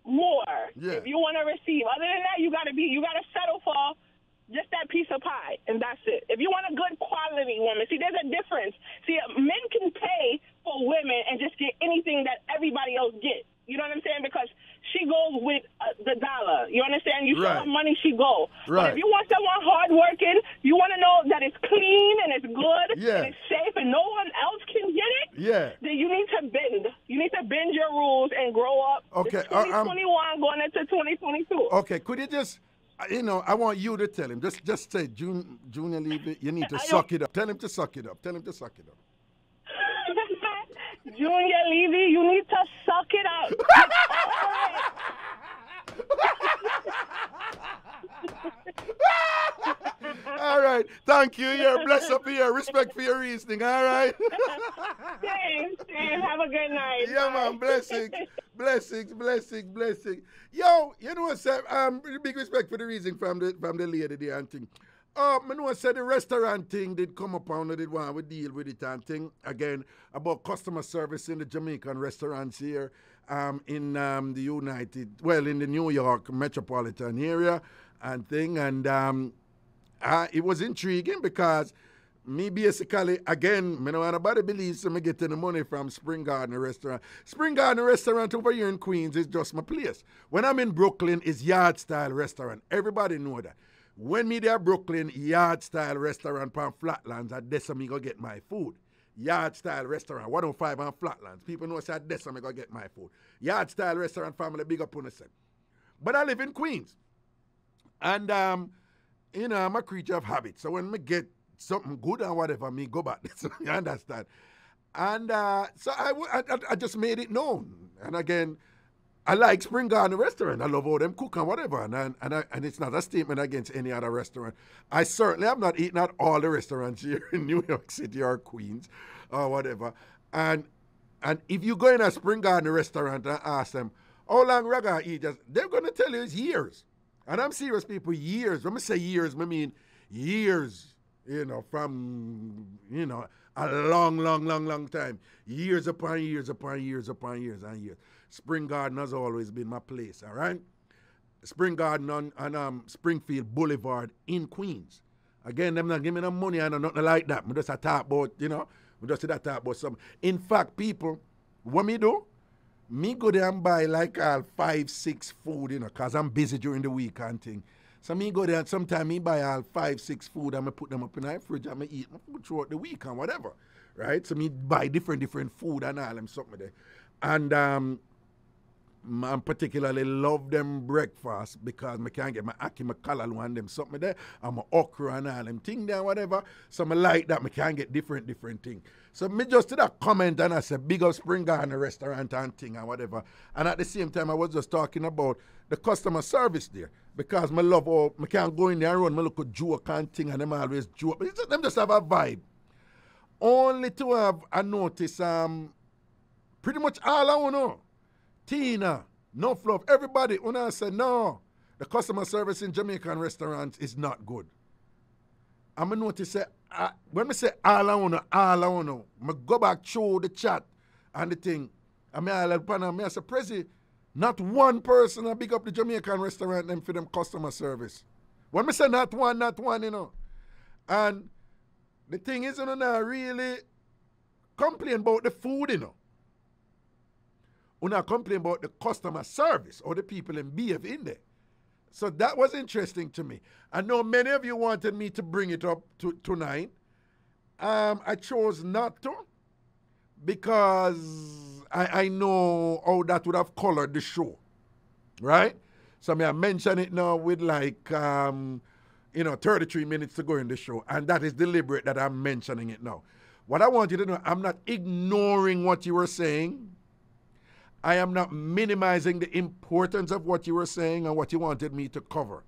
more. If you want to receive. Other than that, you gotta settle for just that piece of pie, and that's it. If you want a good quality woman, see, there's a difference. See, men can pay for women and just get anything that everybody else gets. You know what I'm saying? Because she goes with the dollar. You understand? You show her money, she go. But if you want someone hardworking, you want to know that it's clean and it's good and it's safe and no one else can get it, then you need to bend. You need to bend your rules and grow up. Okay. It's 2021 going into 2022. Okay. Could you just... I want you to tell him. Just say, Junior Levy, you need to suck it up. Tell him to suck it up. Junior Levy, you need to suck it up. All right. Thank you. You're blessed up here. Respect for your reasoning. All right. Thanks. Have a good night. Yeah, man. Blessings. Yo, you know what, sir? Big respect for the reasoning from the lady there and thing. I know I said the restaurant thing did come up and did want to deal with it and thing. Again, about customer service in the Jamaican restaurants here in the in the New York metropolitan area and thing. And it was intriguing because me basically, again, I don't want nobody believes me getting the money from Spring Garden Restaurant. Spring Garden Restaurant over here in Queens is just my place. When I'm in Brooklyn, it's Yard Style Restaurant. Everybody know that. When me there Brooklyn, Yard Style Restaurant from Flatlands, that's where me go get my food. yard style restaurant, 105 on Flatlands. People know say that's where I go get my food. Yard style restaurant family, big up on the set. But I live in Queens. And you know, I'm a creature of habit. So when I get something good or whatever, me go back. So you understand? And so I just made it known. And again, I like Spring Garden Restaurant. I love all them cook and whatever. And it's not a statement against any other restaurant. I certainly have not eaten at all the restaurants here in New York City or Queens or whatever. And if you go in a Spring Garden Restaurant and ask them, how long Raga eat, they're going to tell you it's years. And I'm serious, people, years. When I say years, I mean years, you know, from, you know, a long time. Years upon years upon years upon years and years. Spring Garden has always been my place, all right? Spring Garden on Springfield Boulevard in Queens. Again, them not giving me no money and nothing like that. I just talk about, you know, I just talk about something. In fact, people, what me do? Me go there and buy like 5, 6 food, you know, because I'm busy during the week and thing. So me go there and sometimes me buy 5, 6 food and I put them up in the fridge and I eat my food throughout the week and whatever, right? So me buy different food and all them something there. And I particularly love them breakfast because I can't get my ackee, my callaloo and them something there, and my okra and all them thing there, whatever. So I like that. I can get different things. So me just did a comment and I said, big up Spring Garden Restaurant and thing and whatever. And at the same time, I was just talking about the customer service there because I love all, I can't go in there and run, I look at joke and thing and them always joke. But them just have a vibe. Only to have a notice, pretty much all I want to know. Tina, no fluff, everybody, when I said, no, the customer service in Jamaican restaurants is not good. I'm going to notice, when I say all I want to, I go back through the chat and the thing, I say, Prezi, not one person I big up the Jamaican restaurant them for them customer service. When I say not one, you know. And the thing is, you know, I really complain about the food, you know. When I complain about the customer service or the people in BF in there. So that was interesting to me. I know many of you wanted me to bring it up tonight. I chose not to because I know how that would have colored the show, right? So I mention it now with like, 33 minutes to go in the show. And that is deliberate that I'm mentioning it now. What I want you to know, I'm not ignoring what you were saying. I am not minimizing the importance of what you were saying and what you wanted me to cover.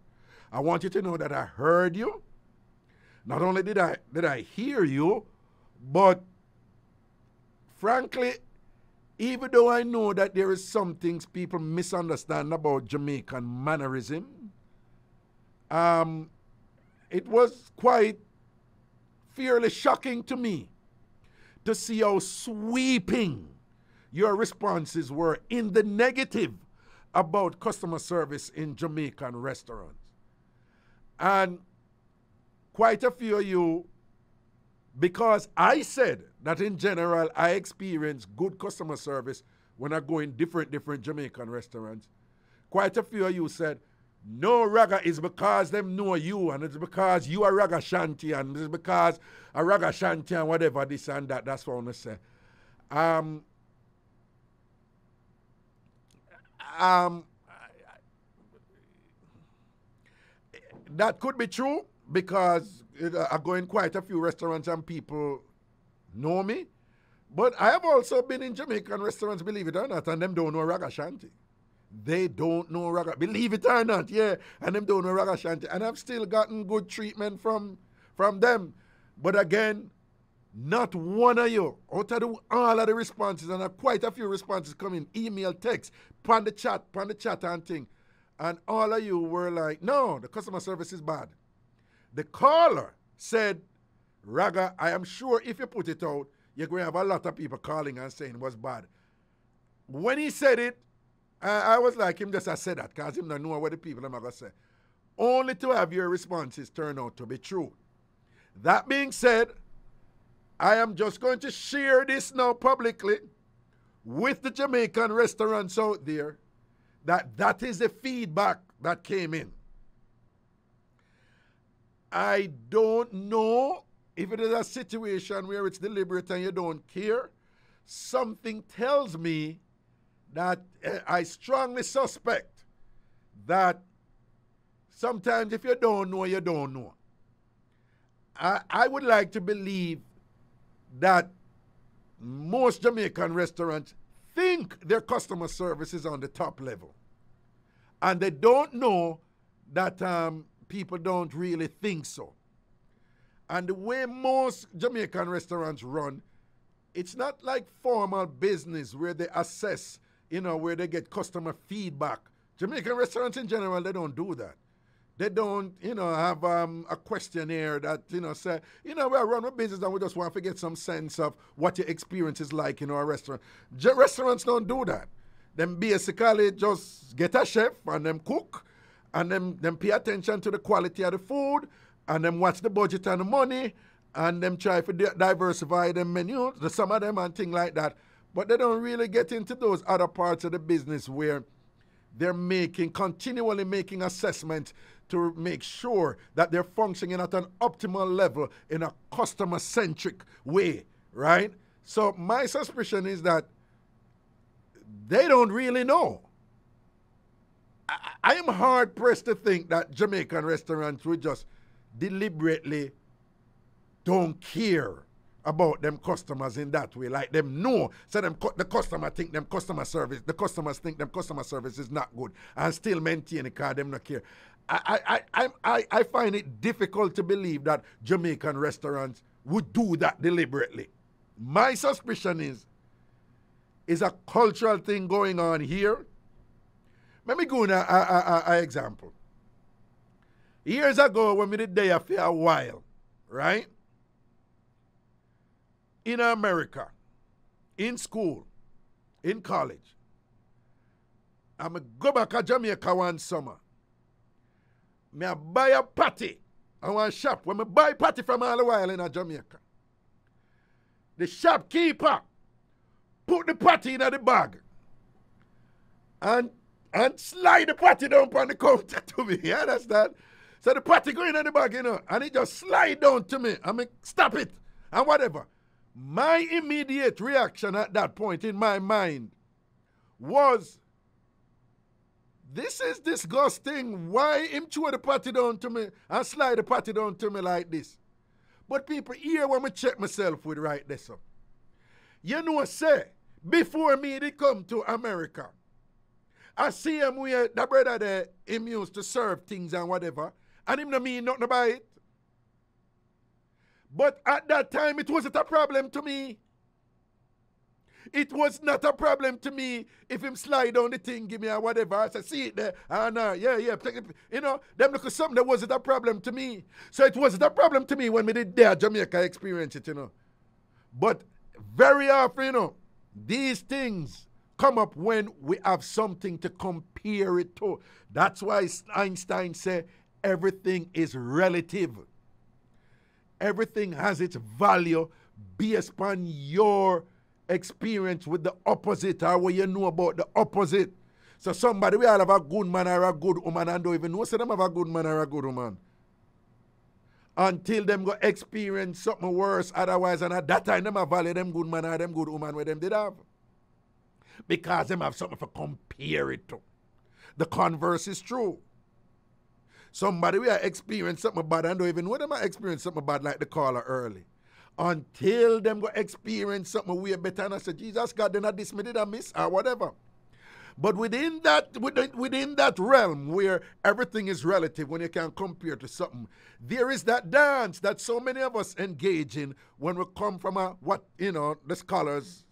I want you to know that I heard you. Not only did I hear you, but frankly, even though I know that there is some things people misunderstand about Jamaican mannerism, it was quite fairly shocking to me to see how sweeping your responses were in the negative about customer service in Jamaican restaurants. And quite a few of you, because I said that in general I experience good customer service when I go in different Jamaican restaurants, quite a few of you said, no, Raga, is because them know you, and it's because you are Ragashanti, and it's because a Ragashanti and whatever, this and that. That's what I want to say. That could be true because I go in quite a few restaurants and people know me. But I have also been in Jamaican restaurants, believe it or not, and them don't know Ragashanti. They don't know Raga, believe it or not, yeah, and them don't know Ragashanti. And I've still gotten good treatment from them. But again, not one of you, out of all of the responses, and quite a few responses coming, email, text, on the chat and thing. And all of you were like, no, the customer service is bad. The caller said, Raga, I am sure if you put it out, you're going to have a lot of people calling and saying it was bad. When he said it, I was like him just I said that because him don't know what the people are going to say. Only to have your responses turn out to be true. That being said, I am just going to share this now publicly with the Jamaican restaurants out there that is the feedback that came in. I don't know if it is a situation where it's deliberate and you don't care, something tells me that I strongly suspect that sometimes if you don't know, you don't know. I would like to believe that most Jamaican restaurants think their customer service is on the top level. And they don't know that people don't really think so. And the way most Jamaican restaurants run, it's not like formal business where they assess, where they get customer feedback. Jamaican restaurants in general, they don't do that. They don't, have a questionnaire that, say, we run a business and we just want to get some sense of what your experience is like in our restaurant. Restaurants don't do that. Them basically just get a chef and them cook and them pay attention to the quality of the food and them watch the budget and the money and them try to diversify them menus, some of them and things like that. But they don't really get into those other parts of the business where they're continually making assessments to make sure that they're functioning at an optimal level in a customer-centric way, right? So my suspicion is that they don't really know. I am hard-pressed to think that Jamaican restaurants would just deliberately don't care about them customers in that way. Like them know, so the customer think them customer service, the customers think them customer service is not good and still maintain it because them not care. I find it difficult to believe that Jamaican restaurants would do that deliberately. My suspicion is a cultural thing going on here. Let me go on an example. Years ago, when we did there for a while, right? In America, in school, in college, I'm going to go back to Jamaica one summer. I buy a patty at one shop. When I buy patty from all the while in Jamaica, the shopkeeper put the patty in the bag and slide the patty down on the counter to me. You understand? So the patty go in the bag, and it just slide down to me. I mean, stop it, and whatever. My immediate reaction at that point in my mind was, this is disgusting. Why him throw the patty down to me and slide the patty down to me like this? But people here when I check myself with right this up. Say, before me they come to America, I see him where the brother there, him used to serve things and whatever, and him no mean nothing about it. But at that time, it wasn't a problem to me. It was not a problem to me if him slide down the thing, give me a whatever. I said, see it there. And them look at something that wasn't a problem to me. So it wasn't a problem to me when we did there, Jamaica experience it, But very often, these things come up when we have something to compare it to. That's why Einstein said everything is relative. Everything has its value based upon your experience with the opposite or what you know about the opposite. So somebody will have a good man or a good woman and don't even know say them have a good man or a good woman. Until them go experience something worse otherwise, and at that time them have value them good man or them good woman where them did have. Because them have something to compare it to. The converse is true. Somebody will experience something bad and don't even know them experience something bad like the caller early. Until them go experience something way better and I say, Jesus God, then I this me did I miss or whatever. But within that realm where everything is relative, when you can compare to something, there is that dance that so many of us engage in when we come from the scholars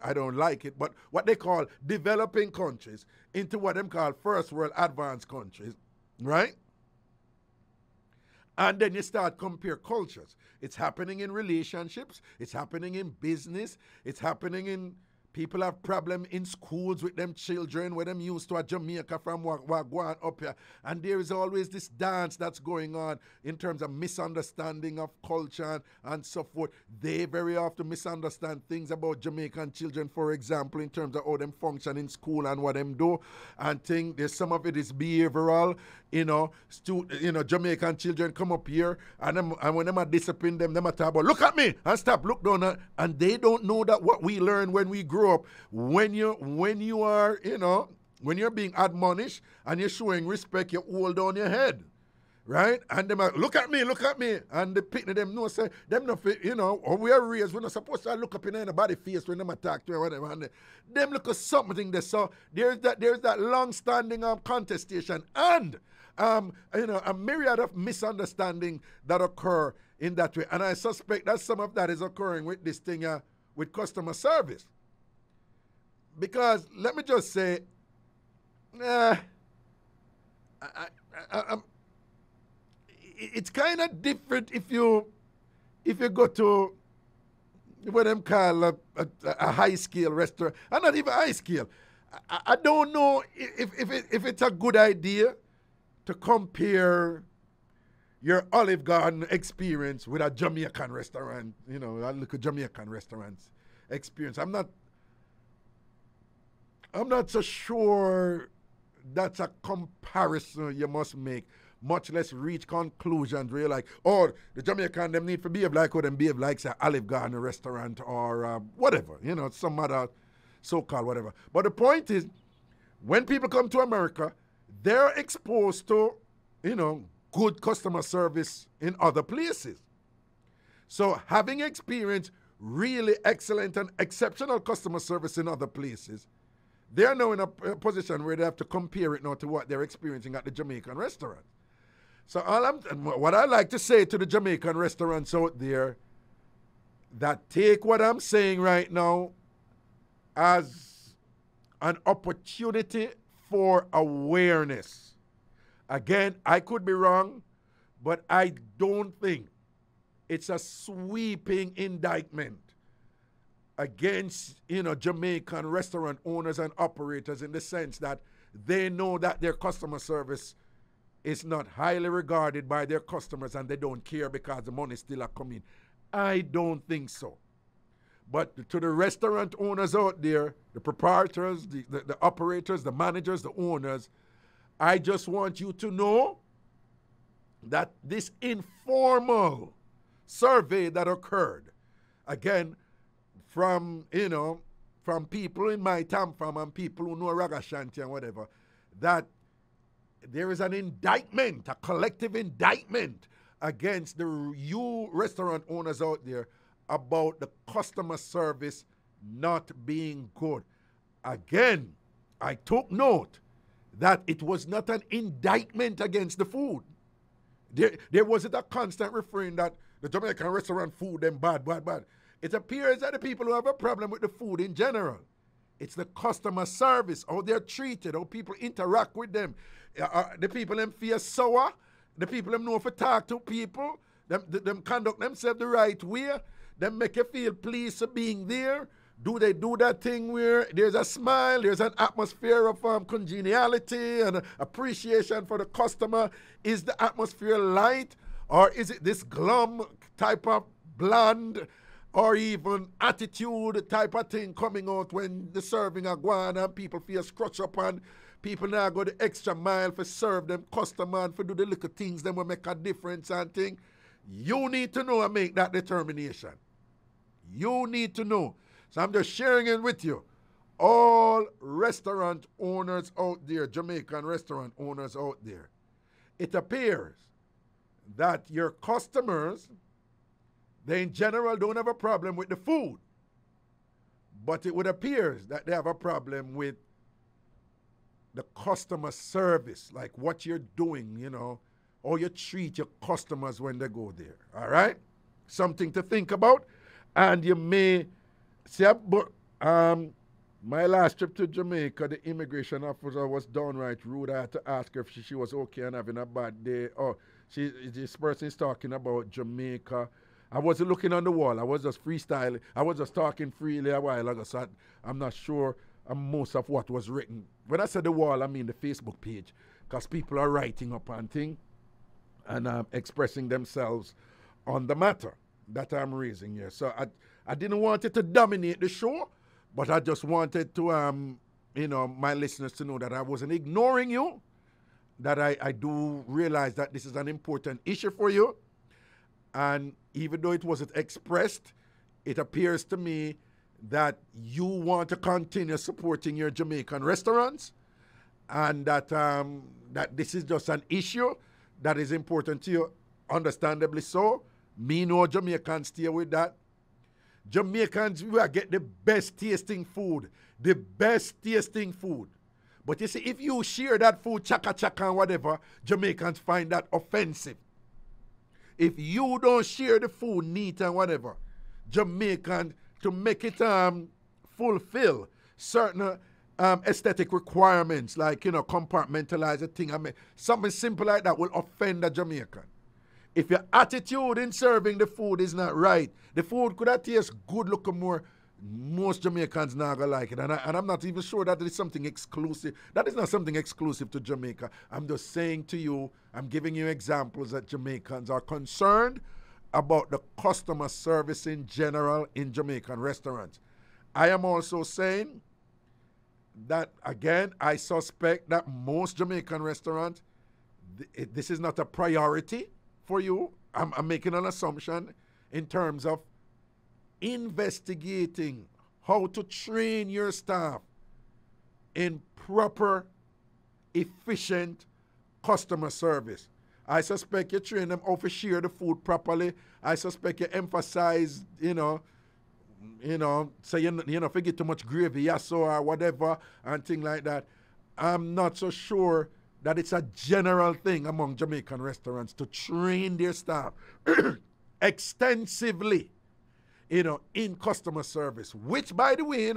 I don't like it, but what they call developing countries into what them call first world advanced countries. Right? And then you start compare cultures. It's happening in relationships. It's happening in business. It's happening in People have problem in schools with them children where them used to a Jamaica from Wagwan up here. And there is always this dance that's going on in terms of misunderstanding of culture and so forth. They very often misunderstand things about Jamaican children, for example, in terms of how them function in school and what them do. And think there's some of it is behavioral. Jamaican children come up here and when them are discipline them are talk about, look at me and stop, look down, and they don't know that what we learn when we grow up, when you're being admonished and you're showing respect, you hold down your head, right? And them are, look at me, and the picnic them know say them no fit, or we are raised, we're not supposed to look up in anybody's face when them attack to or whatever, and them look at something there. So there's that long-standing contestation and a myriad of misunderstanding that occur in that way. And I suspect that some of that is occurring with this thing with customer service. Because let me just say, it's kind of different if you go to what them call a high-scale restaurant, and not even high-scale. I don't know if it's a good idea to compare your Olive Garden experience with a Jamaican restaurant, I look at Jamaican restaurants experience. I'm not so sure that's a comparison you must make, much less reach conclusions where you're like, oh, the Jamaican, them need to behave like how them behave like, say, Olive Garden restaurant or whatever, some other so-called whatever. But the point is, when people come to America, they're exposed to, good customer service in other places. So having experienced really excellent and exceptional customer service in other places, they're now in a position where they have to compare it now to what they're experiencing at the Jamaican restaurant. So what I like to say to the Jamaican restaurants out there, that take what I'm saying right now as an opportunity for awareness. Again, I could be wrong, but I don't think it's a sweeping indictment against, Jamaican restaurant owners and operators in the sense that they know that their customer service is not highly regarded by their customers and they don't care because the money still are coming. I don't think so. But to the restaurant owners out there, the proprietors, the operators, the managers, the owners, I just want you to know that this informal survey that occurred, again, from people in my TamFam and people who know Ragashanti and whatever, that there is an indictment, a collective indictment against you restaurant owners out there about the customer service not being good. Again, I took note that it was not an indictment against the food. There wasn't a constant refrain that the Jamaican restaurant food them bad. It appears that the people who have a problem with the food in general, it's the customer service, how they're treated, how people interact with them. The people them feel sour, the people them know if to talk to people, them conduct themselves the right way, them make you feel pleased for being there. Do they do that thing where there's a smile, there's an atmosphere of congeniality and appreciation for the customer? Is the atmosphere light, or is it this glum type of bland or even attitude type of thing coming out when the serving are going and people feel scratched up and people now go the extra mile for serve them customer and for do the little things that will make a difference and thing? You need to know and make that determination. You need to know. So I'm just sharing it with you. All restaurant owners out there, Jamaican restaurant owners out there, it appears that your customers, they in general don't have a problem with the food, but it would appear that they have a problem with the customer service, like what you're doing, or you treat your customers when they go there, all right? Something to think about, and you may see, my last trip to Jamaica, the immigration officer was downright rude. I had to ask her if she was okay and having a bad day. Oh, this person is talking about Jamaica I wasn't looking on the wall. I was just freestyling. I was just talking freely a while ago, so I'm not sure most of what was written. When I said the wall, I mean the Facebook page, because people are writing up on things and expressing themselves on the matter that I'm raising here. So I didn't want it to dominate the show, but I just wanted to, my listeners to know that I wasn't ignoring you, that I do realize that this is an important issue for you. And even though it wasn't expressed, it appears to me that you want to continue supporting your Jamaican restaurants, and that that this is just an issue that is important to you, understandably so. Me know Jamaicans stay with that. Jamaicans, we get the best tasting food. The best tasting food. But you see, if you share that food, chaka chaka and whatever, Jamaicans find that offensive. If you don't share the food neat and whatever, Jamaican, to make it fulfill certain aesthetic requirements, like, compartmentalize a thing, something simple like that will offend a Jamaican. If your attitude in serving the food is not right, the food could have taste good looking more. Most Jamaicans not gonna like it, and I'm not even sure that it is something exclusive. That is not something exclusive to Jamaica. I'm just saying to you, I'm giving you examples that Jamaicans are concerned about the customer service in general in Jamaican restaurants. I am also saying that, again, I suspect that most Jamaican restaurants, this is not a priority for you. I'm making an assumption in terms of investigating how to train your staff in proper, efficient customer service. I suspect you train them how to share the food properly. I suspect you emphasize, so you forget too much gravy, yasso or whatever, and things like that. I'm not so sure that it's a general thing among Jamaican restaurants to train their staff extensively, in customer service, which, by the way,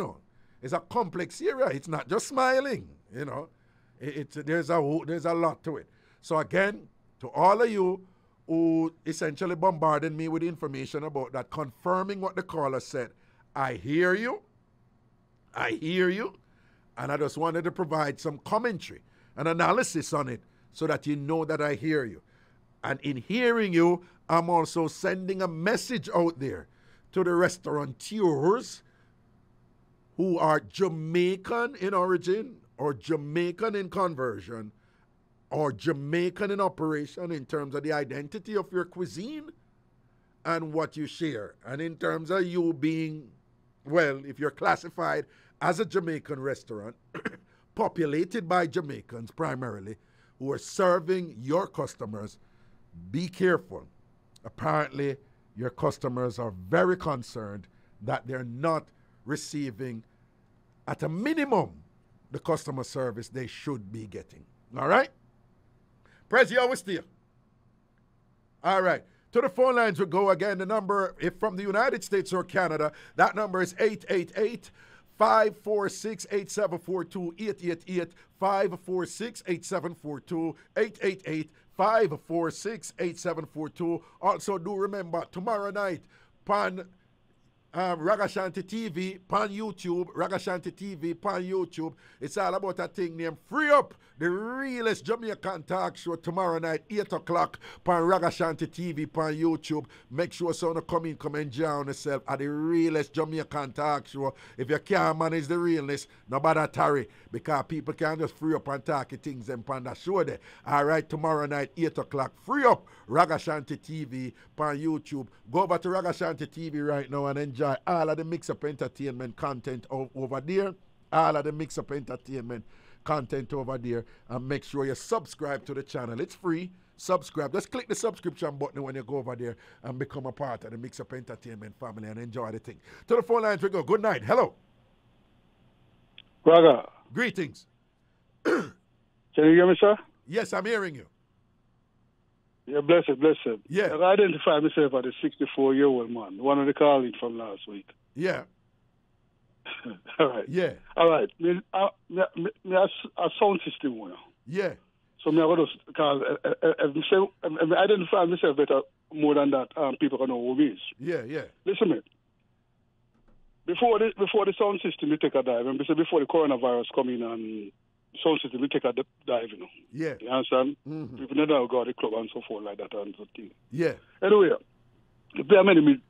is a complex area. It's not just smiling, there's a lot to it. So again, to all of you who essentially bombarded me with information about that, confirming what the caller said, I hear you, and I just wanted to provide some commentary and analysis on it so that you know that I hear you. And in hearing you, I'm also sending a message out there to the restaurateurs who are Jamaican in origin, or Jamaican in conversion, or Jamaican in operation in terms of the identity of your cuisine and what you share. And in terms of you being, well, if you're classified as a Jamaican restaurant, populated by Jamaicans primarily, who are serving your customers, be careful. Apparently, your customers are very concerned that they're not receiving, at a minimum, the customer service they should be getting. All right? Prezi, always still. All right. To the phone lines we go again. The number, if from the United States or Canada, that number is 888-546-8742, 888-546-8742, 888-546-8742. Also, do remember, tomorrow night, pan Ragashanti TV, pan YouTube, Ragashanti TV, pan YouTube. It's all about a thing named Free Up, the realest Jamaican talk show tomorrow night, 8 o'clock, pan Ragashanti TV, pan YouTube. Make sure someone come enjoy yourself at the realest Jamaican talk show. If you can't manage the realness, nobody tarry, because people can just free up and talk things and pan that show there. All right, tomorrow night, 8 o'clock, Free Up, Ragashanti TV, pan YouTube. Go over to Ragashanti TV right now and enjoy all of the Mixup Entertainment content over there. All of the Mixup Entertainment content over there. And make sure you subscribe to the channel. It's free. Subscribe. Just click the subscription button when you go over there and become a part of the Mixup Entertainment family and enjoy the thing. To the phone lines we go. Good night. Hello. Raga. Greetings. Can you hear me, sir? Yes, I'm hearing you. Yeah, blessed. Yeah. I identify myself as a 64-year-old man, one of the colleagues from last week. Yeah. All right. Yeah. All right. Me a sound system one. Yeah. So me I go to call. I identify myself better more than that, people can know who he is. Yeah, yeah. Listen, mate. Before the sound system, we take a dive. And before the coronavirus come in and sound system, we take a dive, you know. Yeah. You understand? Mm-hmm. People never go to the club and so forth like that and so thing. Yeah. Anyway, there are many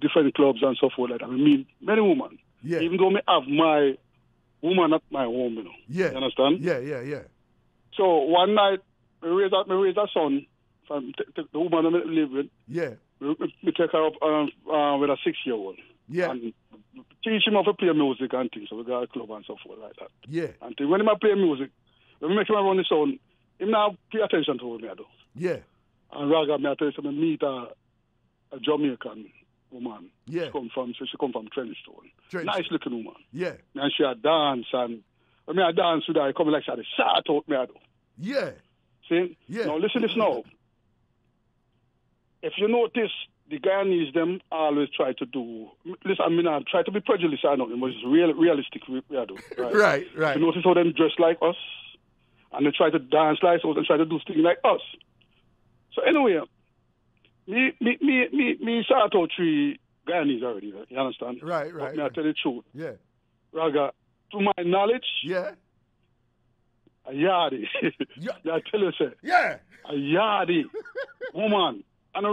different clubs and so forth like that. I mean, many women. Yeah. Even though I have my woman at my home, you know. Yeah. You understand? Yeah, yeah, yeah. So one night, I raised a son from the woman I live with. Yeah. We take her up with a 6-year-old. Yeah. And teach him how to play music and things. So we got a club and so forth like that. Yeah. And when he play music, when we make him run the sound, he now pay attention to me, though. Yeah. And Raga, I tell you, I meet a Jamaican woman. Yeah. She come from Trenchtown. Nice looking woman. Yeah. And she a dance, and when I dance with her, I come like she had a shout out me, though. Yeah. See? Yeah. Now listen this now. If you notice, the Guyanese them always try to do. Listen, I mean, I try to be prejudiced. I know, but it's realistic. We do. Right. Right. You notice how them dress like us, and they try to dance like us and try to do things like us. So anyway, me start out 3 Guyanese already. You understand? Right. But me I tell you the truth. Yeah. Raga, to my knowledge. Yeah. A yardie. Yeah. I tell you, sir. Yeah. A yardie woman. And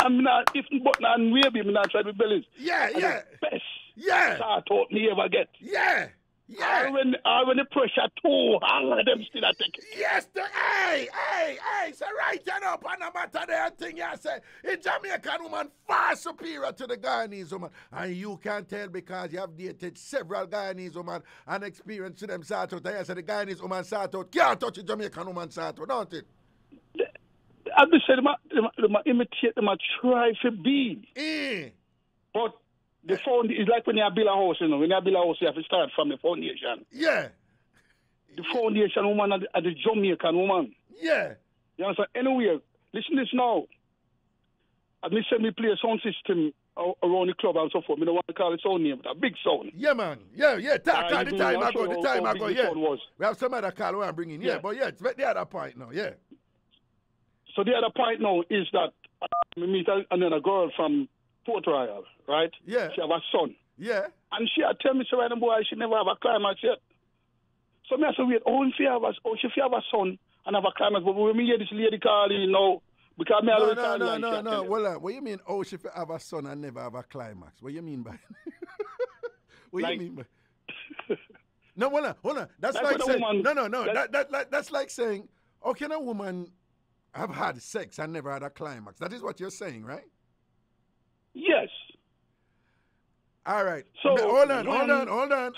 I'm not, if but not maybe I'm not trying to be bellies. Yeah, yeah. The best. Yeah. Start out me ever get. Yeah. Yeah. When the pressure too hard, them still a take it. Yes, hey, so right you know, on the matter there thing you say, in Jamaican woman far superior to the Guyanese woman. And you can tell because you have dated several Guyanese women and experienced them sort out. You say the Guyanese woman sort out, can't touch the Jamaican woman sort out, don't it? I've been saying, them imitate, them try to be. But the foundation is like when you build a house, you know. When you build a house, you have to start from the foundation. Yeah. The foundation woman and the Jamaican woman. Yeah. You understand? Anyway, listen to this now. I me play a sound system around the club and so forth. I don't want to call it sound name, but a big sound. Yeah, man. Yeah. Talk the time I go, yeah. Was. We have some other call we want to bring in. Yeah, but yeah, it's the other point now, yeah. So the other point now is that I meet another girl from Port Royal, right? Yeah. She have a son. Yeah. And she had tell me, so right, boy, she never have a climax yet. So me I say, wait, she have a son and have a climax, but when me hear this lady calling, you know, because me always call her. No. Well, what you mean, she have a son and never have a climax? What you mean by what you mean by No, hold on. That's like saying, woman, that's like saying, how can a woman have had sex and never had a climax? That is what you're saying, right? Yes. All right. So hold on. I'm gonna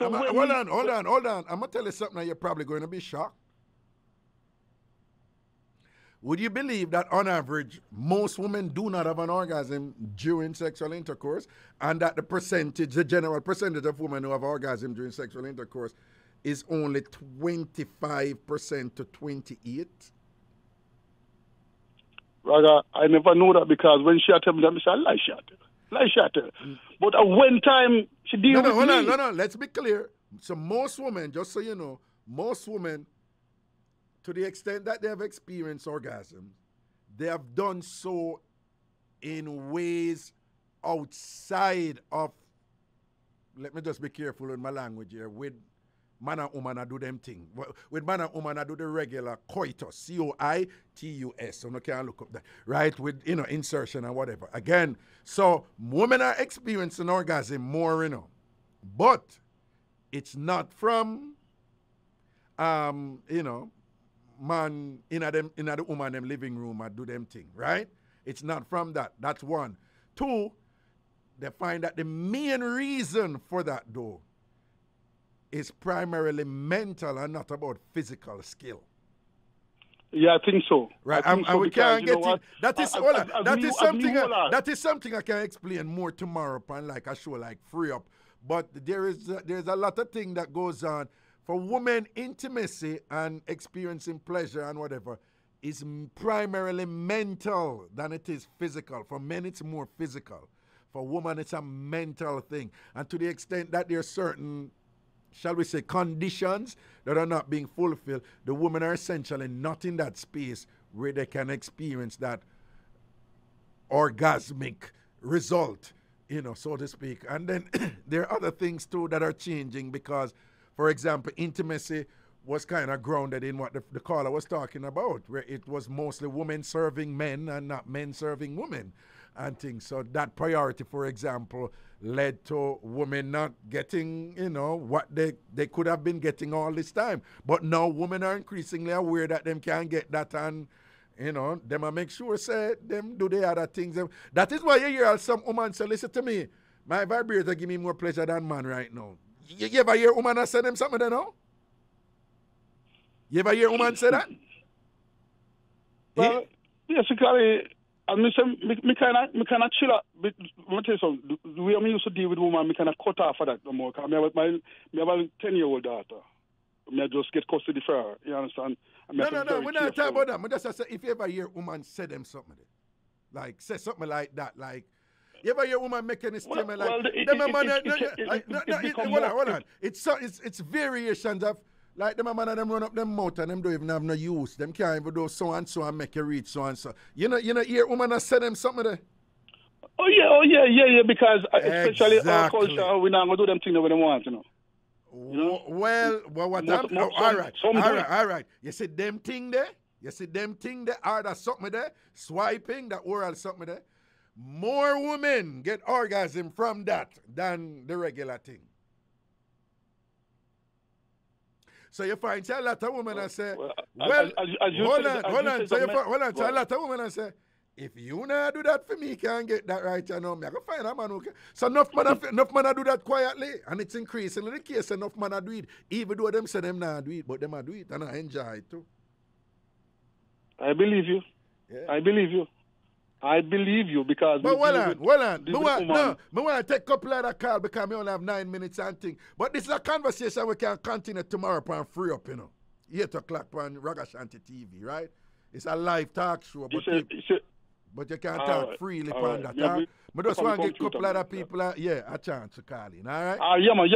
tell you something that you're probably going to be shocked. Would you believe that on average, most women do not have an orgasm during sexual intercourse, and that the general percentage of women who have orgasm during sexual intercourse is only 25% to 28%? Raga, I never know that because when she told me that, I said, lie shot. But one time she deal with me. No, let's be clear. So most women, just so you know, most women, to the extent that they have experienced orgasm, they have done so in ways outside of, let me just be careful with my language here, with man and woman I do them thing. With man and woman I do the regular coitus, C-O-I-T-U-S, so no can look up that, right? With, insertion and whatever. Again, so women are experiencing orgasm more, but it's not from, man in the woman them living room I do them thing, right? It's not from that. That's one. Two, they find that the main reason for that though is primarily mental and not about physical skill. Yeah, I think so. Right, and we can't get it. That is something I can explain more tomorrow on like a show like Free Up. But there's a lot of thing that goes on. For women, intimacy and experiencing pleasure and whatever is primarily mental than it is physical. For men, it's more physical. For women, it's a mental thing. And to the extent that there's certain, shall we say, conditions that are not being fulfilled, the women are essentially not in that space where they can experience that orgasmic result, so to speak. And then there are other things too that are changing because, for example, intimacy was kind of grounded in what the caller was talking about, where it was mostly women serving men and not men serving women and things. So that priority, for example, led to women not getting, what they could have been getting all this time. But now women are increasingly aware that them can't get that, and, them make sure, say, them do the other things. That is why you hear some woman say, listen to me, my vibrator give me more pleasure than man right now. You ever hear woman say them something, You ever hear a woman say that? Well, basically, me kind of chill out. Let me tell you something. The way I used to deal with women, me kind of cut off of that no more. Because I have a 10-year-old daughter. I just get custody for her. You understand? No, we're not talking about that. I just say, if you ever hear a woman say them something, like say something like that, like, you ever hear a woman making a statement hold on. It's variations of, like them man and them run up them mouth and them don't even have no use. Them can't even do so and so and make you reach so and so. You know, hear woman that say them something there. Oh yeah, because especially our culture, we're not gonna do them things that we don't want, Well, what I'm all right. You see them thing there? Are that something there? Swiping, that oral something there? More women get orgasm from that than the regular thing. So you find a lot of women and say, hold on. So a lot of women and say, if you not do that for me, can't get that right, I go find a man who can. So enough man do that quietly, and it's increasingly the case. Enough man do it, even though them say them not do it, but them do it, and I enjoy it too. I believe you. Yeah. I believe you because. But hold on. I want to take a couple of calls because we only have 9 minutes and things. But this is a conversation we can continue tomorrow on Free Up, 8 o'clock on Ragashanti TV, right? It's a live talk show, but you can't talk freely on that. But just want to give a couple of people, a chance to call in, all right? Yeah, man.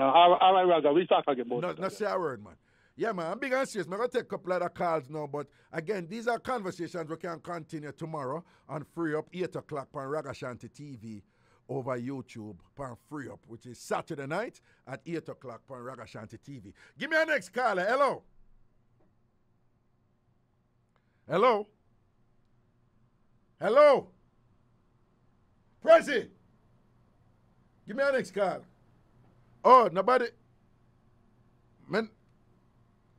All right, Raga, we talk again about not say a word, man. Yeah, man, I'm big and serious. I'm going to take a couple of calls now, but again, these are conversations we can continue tomorrow on Free Up, 8 o'clock on Ragashanti TV over YouTube on Free Up, which is Saturday night at 8 o'clock on Ragashanti TV. Give me a next caller. Hello? Prezi! Give me a next call. Oh, nobody. Man.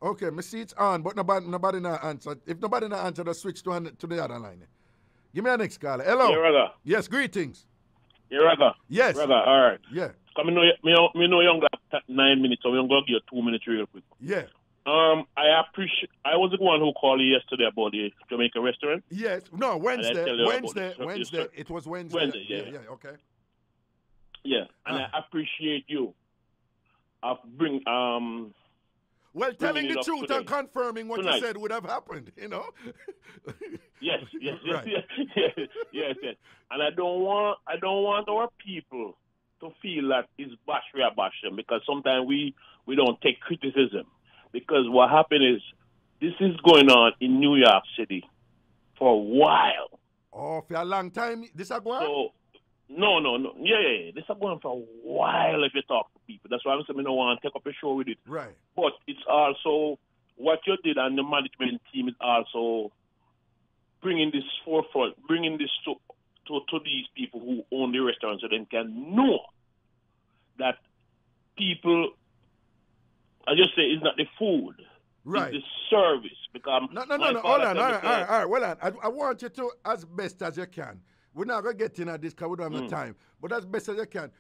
Okay, my seat's on, but nobody not answer. If nobody not answer, just switch to the other line. Give me a next caller. Hello. Yeah, Raga. Yes, greetings. Yeah, Raga. Yes. Raga, all right. Yeah. Come me know you got 9 minutes, so we're going to give you 2 minutes real quick. Yeah. I appreciate. I was the one who called you yesterday about the Jamaican restaurant. Yes. No, Wednesday. It was Wednesday. Yeah. Okay. Yeah, and I appreciate you of well, telling the truth and confirming what you said would have happened, Yes. Right. Yes. And I don't want our people to feel that it's bash them, because sometimes we don't take criticism. Because what happened is, this is going on in New York City for a while. Oh, for a long time? This is going on? So, no. Yeah. This is going on for a while if you talk to people. That's why I'm saying I don't want to take up a show with it. Right. But it's also, what you did and the management team is also bringing this forefront, bringing this to these people who own the restaurant so they can know that people, I just say, it's not the food, right? It's the service. Because no. Hold on. All right. Well, I want you to, as best as you can. We're not going to get into this because we don't have the time. But as best as you can,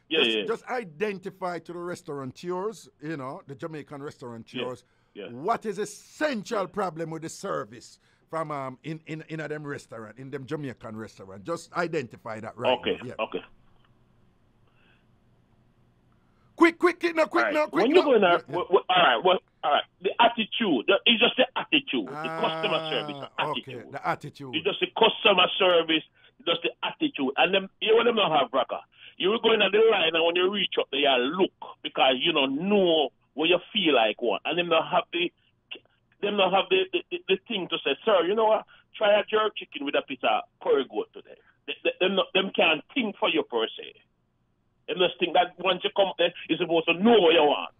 just identify to the restaurateurs, the Jamaican restaurateurs, what is the essential problem with the service from in them restaurant, in them Jamaican restaurant. Just identify that right now. Okay. Quick. When you go in there, all right. The attitude, it's just the attitude. The customer service, the attitude. Okay, the attitude. It's just the customer service, just the attitude. And them, you want them to have Raga. You will go in at the line, and when you reach up there, you look, because you don't know what you feel like one. And them not have the thing to say, sir, you know what? Try a jerk chicken with a piece of curry goat today. them can't think for you per se. Them just think that once you come there, you're supposed to know what you want.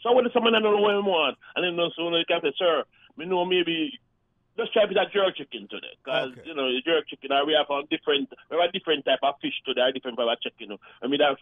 So when someone don't know what you want, and then you can say, sir, me know maybe just try with that jerk chicken today, because you know the jerk chicken. We have a different type of fish today, a different type of chicken. I mean I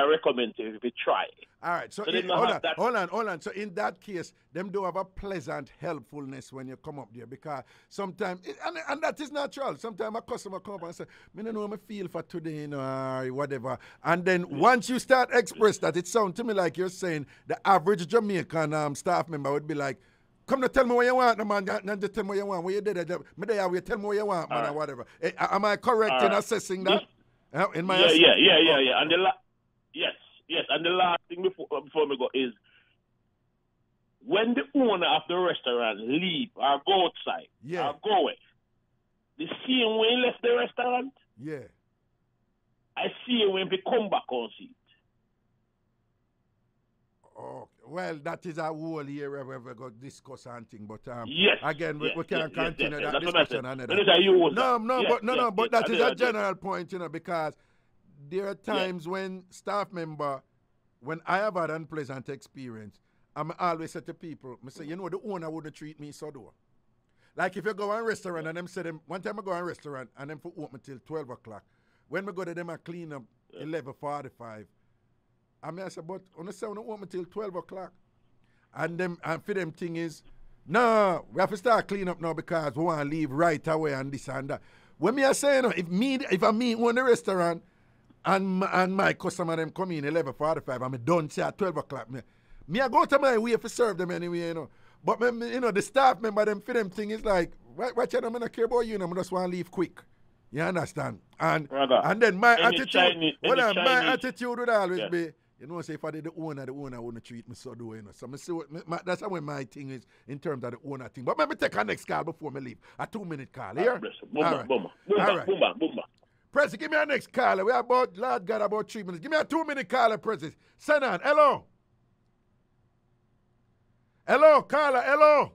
recommend it if you try. All right, so hold on. So in that case, them do have a pleasant helpfulness when you come up there, because sometimes, and that is natural. Sometimes a customer come up and say, "Me don't know how I feel for today, you know, or whatever." And then once you start express that, it sounds to me like you're saying the average Jamaican staff member would be like, "Come to tell me what you want, no man. Not just tell me what you want. What you did, me there, you tell me what you want, man, or whatever." Am I correct in assessing that? In my yeah. And yes. And the last thing before we go is, when the owner of the restaurant leave or go outside or go away, the same way he left the restaurant, I see when he come back on seat. Oh, well, that is a whole area where we go discuss and thing, but again, we can't continue that discussion another. But that is a general point, you know, because there are times when staff member, when I have had an unpleasant experience, I'm always say to people, I say, you know, the owner wouldn't treat me so though. Like if you go to a restaurant and them say them, one time I go to a restaurant and them for open till 12 o'clock. When we go to them, I clean up 11:45. I say, but on the 7 open till 12 o'clock. And for them thing is, no, we have to start clean up now because we want to leave right away and this and that. When me I say, you know, if I meet one in the restaurant, and my customer them come in 11:45 and me done say at 12 o'clock. Me I go to my way to serve them anyway, you know. But you know, the staff member them for them thing is like, what you know, I don't care about you, know, I just want to leave quick. You understand? And then my attitude, my attitude would always be, you know, say if I did the owner wouldn't treat me so do, you know. So I see that's how my thing is in terms of the owner thing. But let me take a next call before me leave. A 2-minute call, here? All right. Prezi, give me a next caller. We have about, Lord God, about 3 minutes. Give me a 2-minute caller, Prezi. Send on. Hello. Hello, caller. Hello.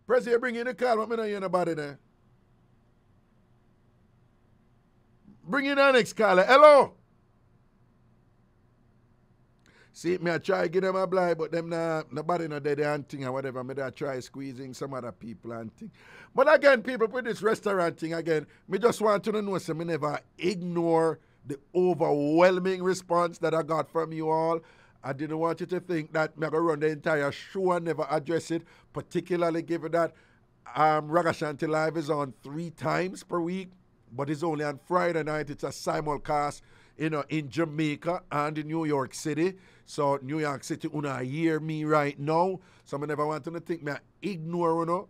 Prezi, you bring in the call. What me not hear nobody there? Bring in the next caller. Hello. See, me I try to give them a blind, but them nobody not there and thing or whatever. Me I try squeezing some other people and thing. But again, people, with this restaurant thing again, me just want to know, so me never ignore the overwhelming response that I got from you all. I didn't want you to think that me going to run the entire show and never address it, particularly given that Ragashanti Live is on 3 times per week, but it's only on Friday night. It's a simulcast, you know, in Jamaica and in New York City. So New York City, una hear me right now. So I never want to think me ignore, you know,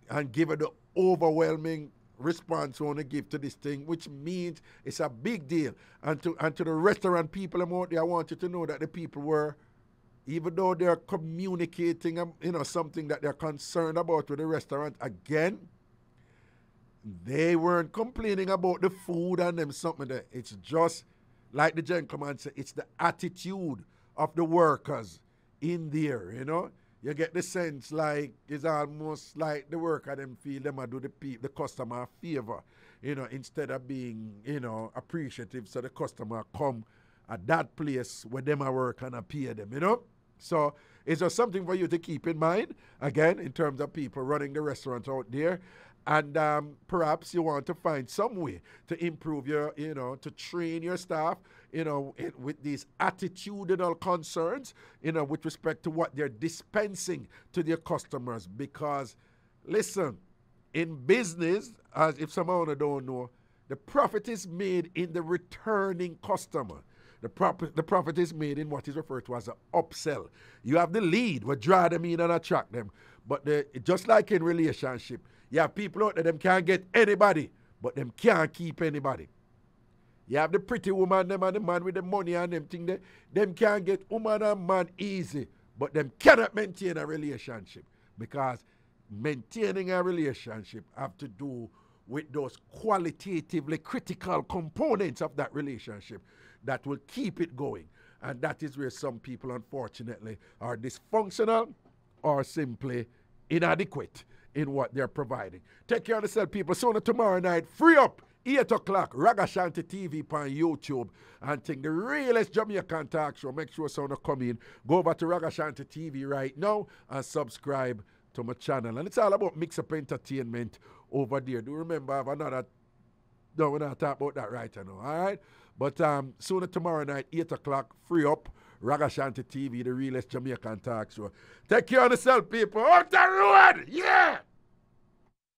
and give it the overwhelming response I want to give to this thing, which means it's a big deal. And to the restaurant people out there, I want you to know that the people were, even though they're communicating, you know, something that they're concerned about with the restaurant, again, they weren't complaining about the food and them something there. It's just, like the gentleman said, it's the attitude of the workers in there, you know. You get the sense like it's almost like the worker them feel them do the customer a favor, you know, instead of being, you know, appreciative, so the customer come at that place where them work and pay them, you know. So it's just something for you to keep in mind, again, in terms of people running the restaurant out there. And perhaps you want to find some way to improve your, you know, to train your staff, you know, with these attitudinal concerns, you know, with respect to what they're dispensing to their customers. Because, listen, in business, as if someone don't know, the profit is made in the returning customer. The profit is made in what is referred to as an upsell. You have the lead, we draw them in and attract them. But just like in relationship, you have people out there, them can't get anybody, but them can't keep anybody. You have the pretty woman, them and the man with the money and them thing there. Them can't get woman and man easy, but them cannot maintain a relationship. Because maintaining a relationship have to do with those qualitatively critical components of that relationship that will keep it going. And that is where some people, unfortunately, are dysfunctional or simply inadequate in what they're providing. Take care of yourself, people. So tomorrow night, free up, 8 o'clock, Ragashanti TV on YouTube. And think the realest Jamaican talk show. Make sure someone come in. Go over to Ragashanti TV right now and subscribe to my channel. And it's all about Mixup Entertainment over there. Do remember I have another... No, we're not talking about that right now, all right? But sooner tomorrow night, 8 o'clock, free up, Ragashanti TV, the realest Jamaican talk show. Take care of yourself, people. Out the road! Yeah!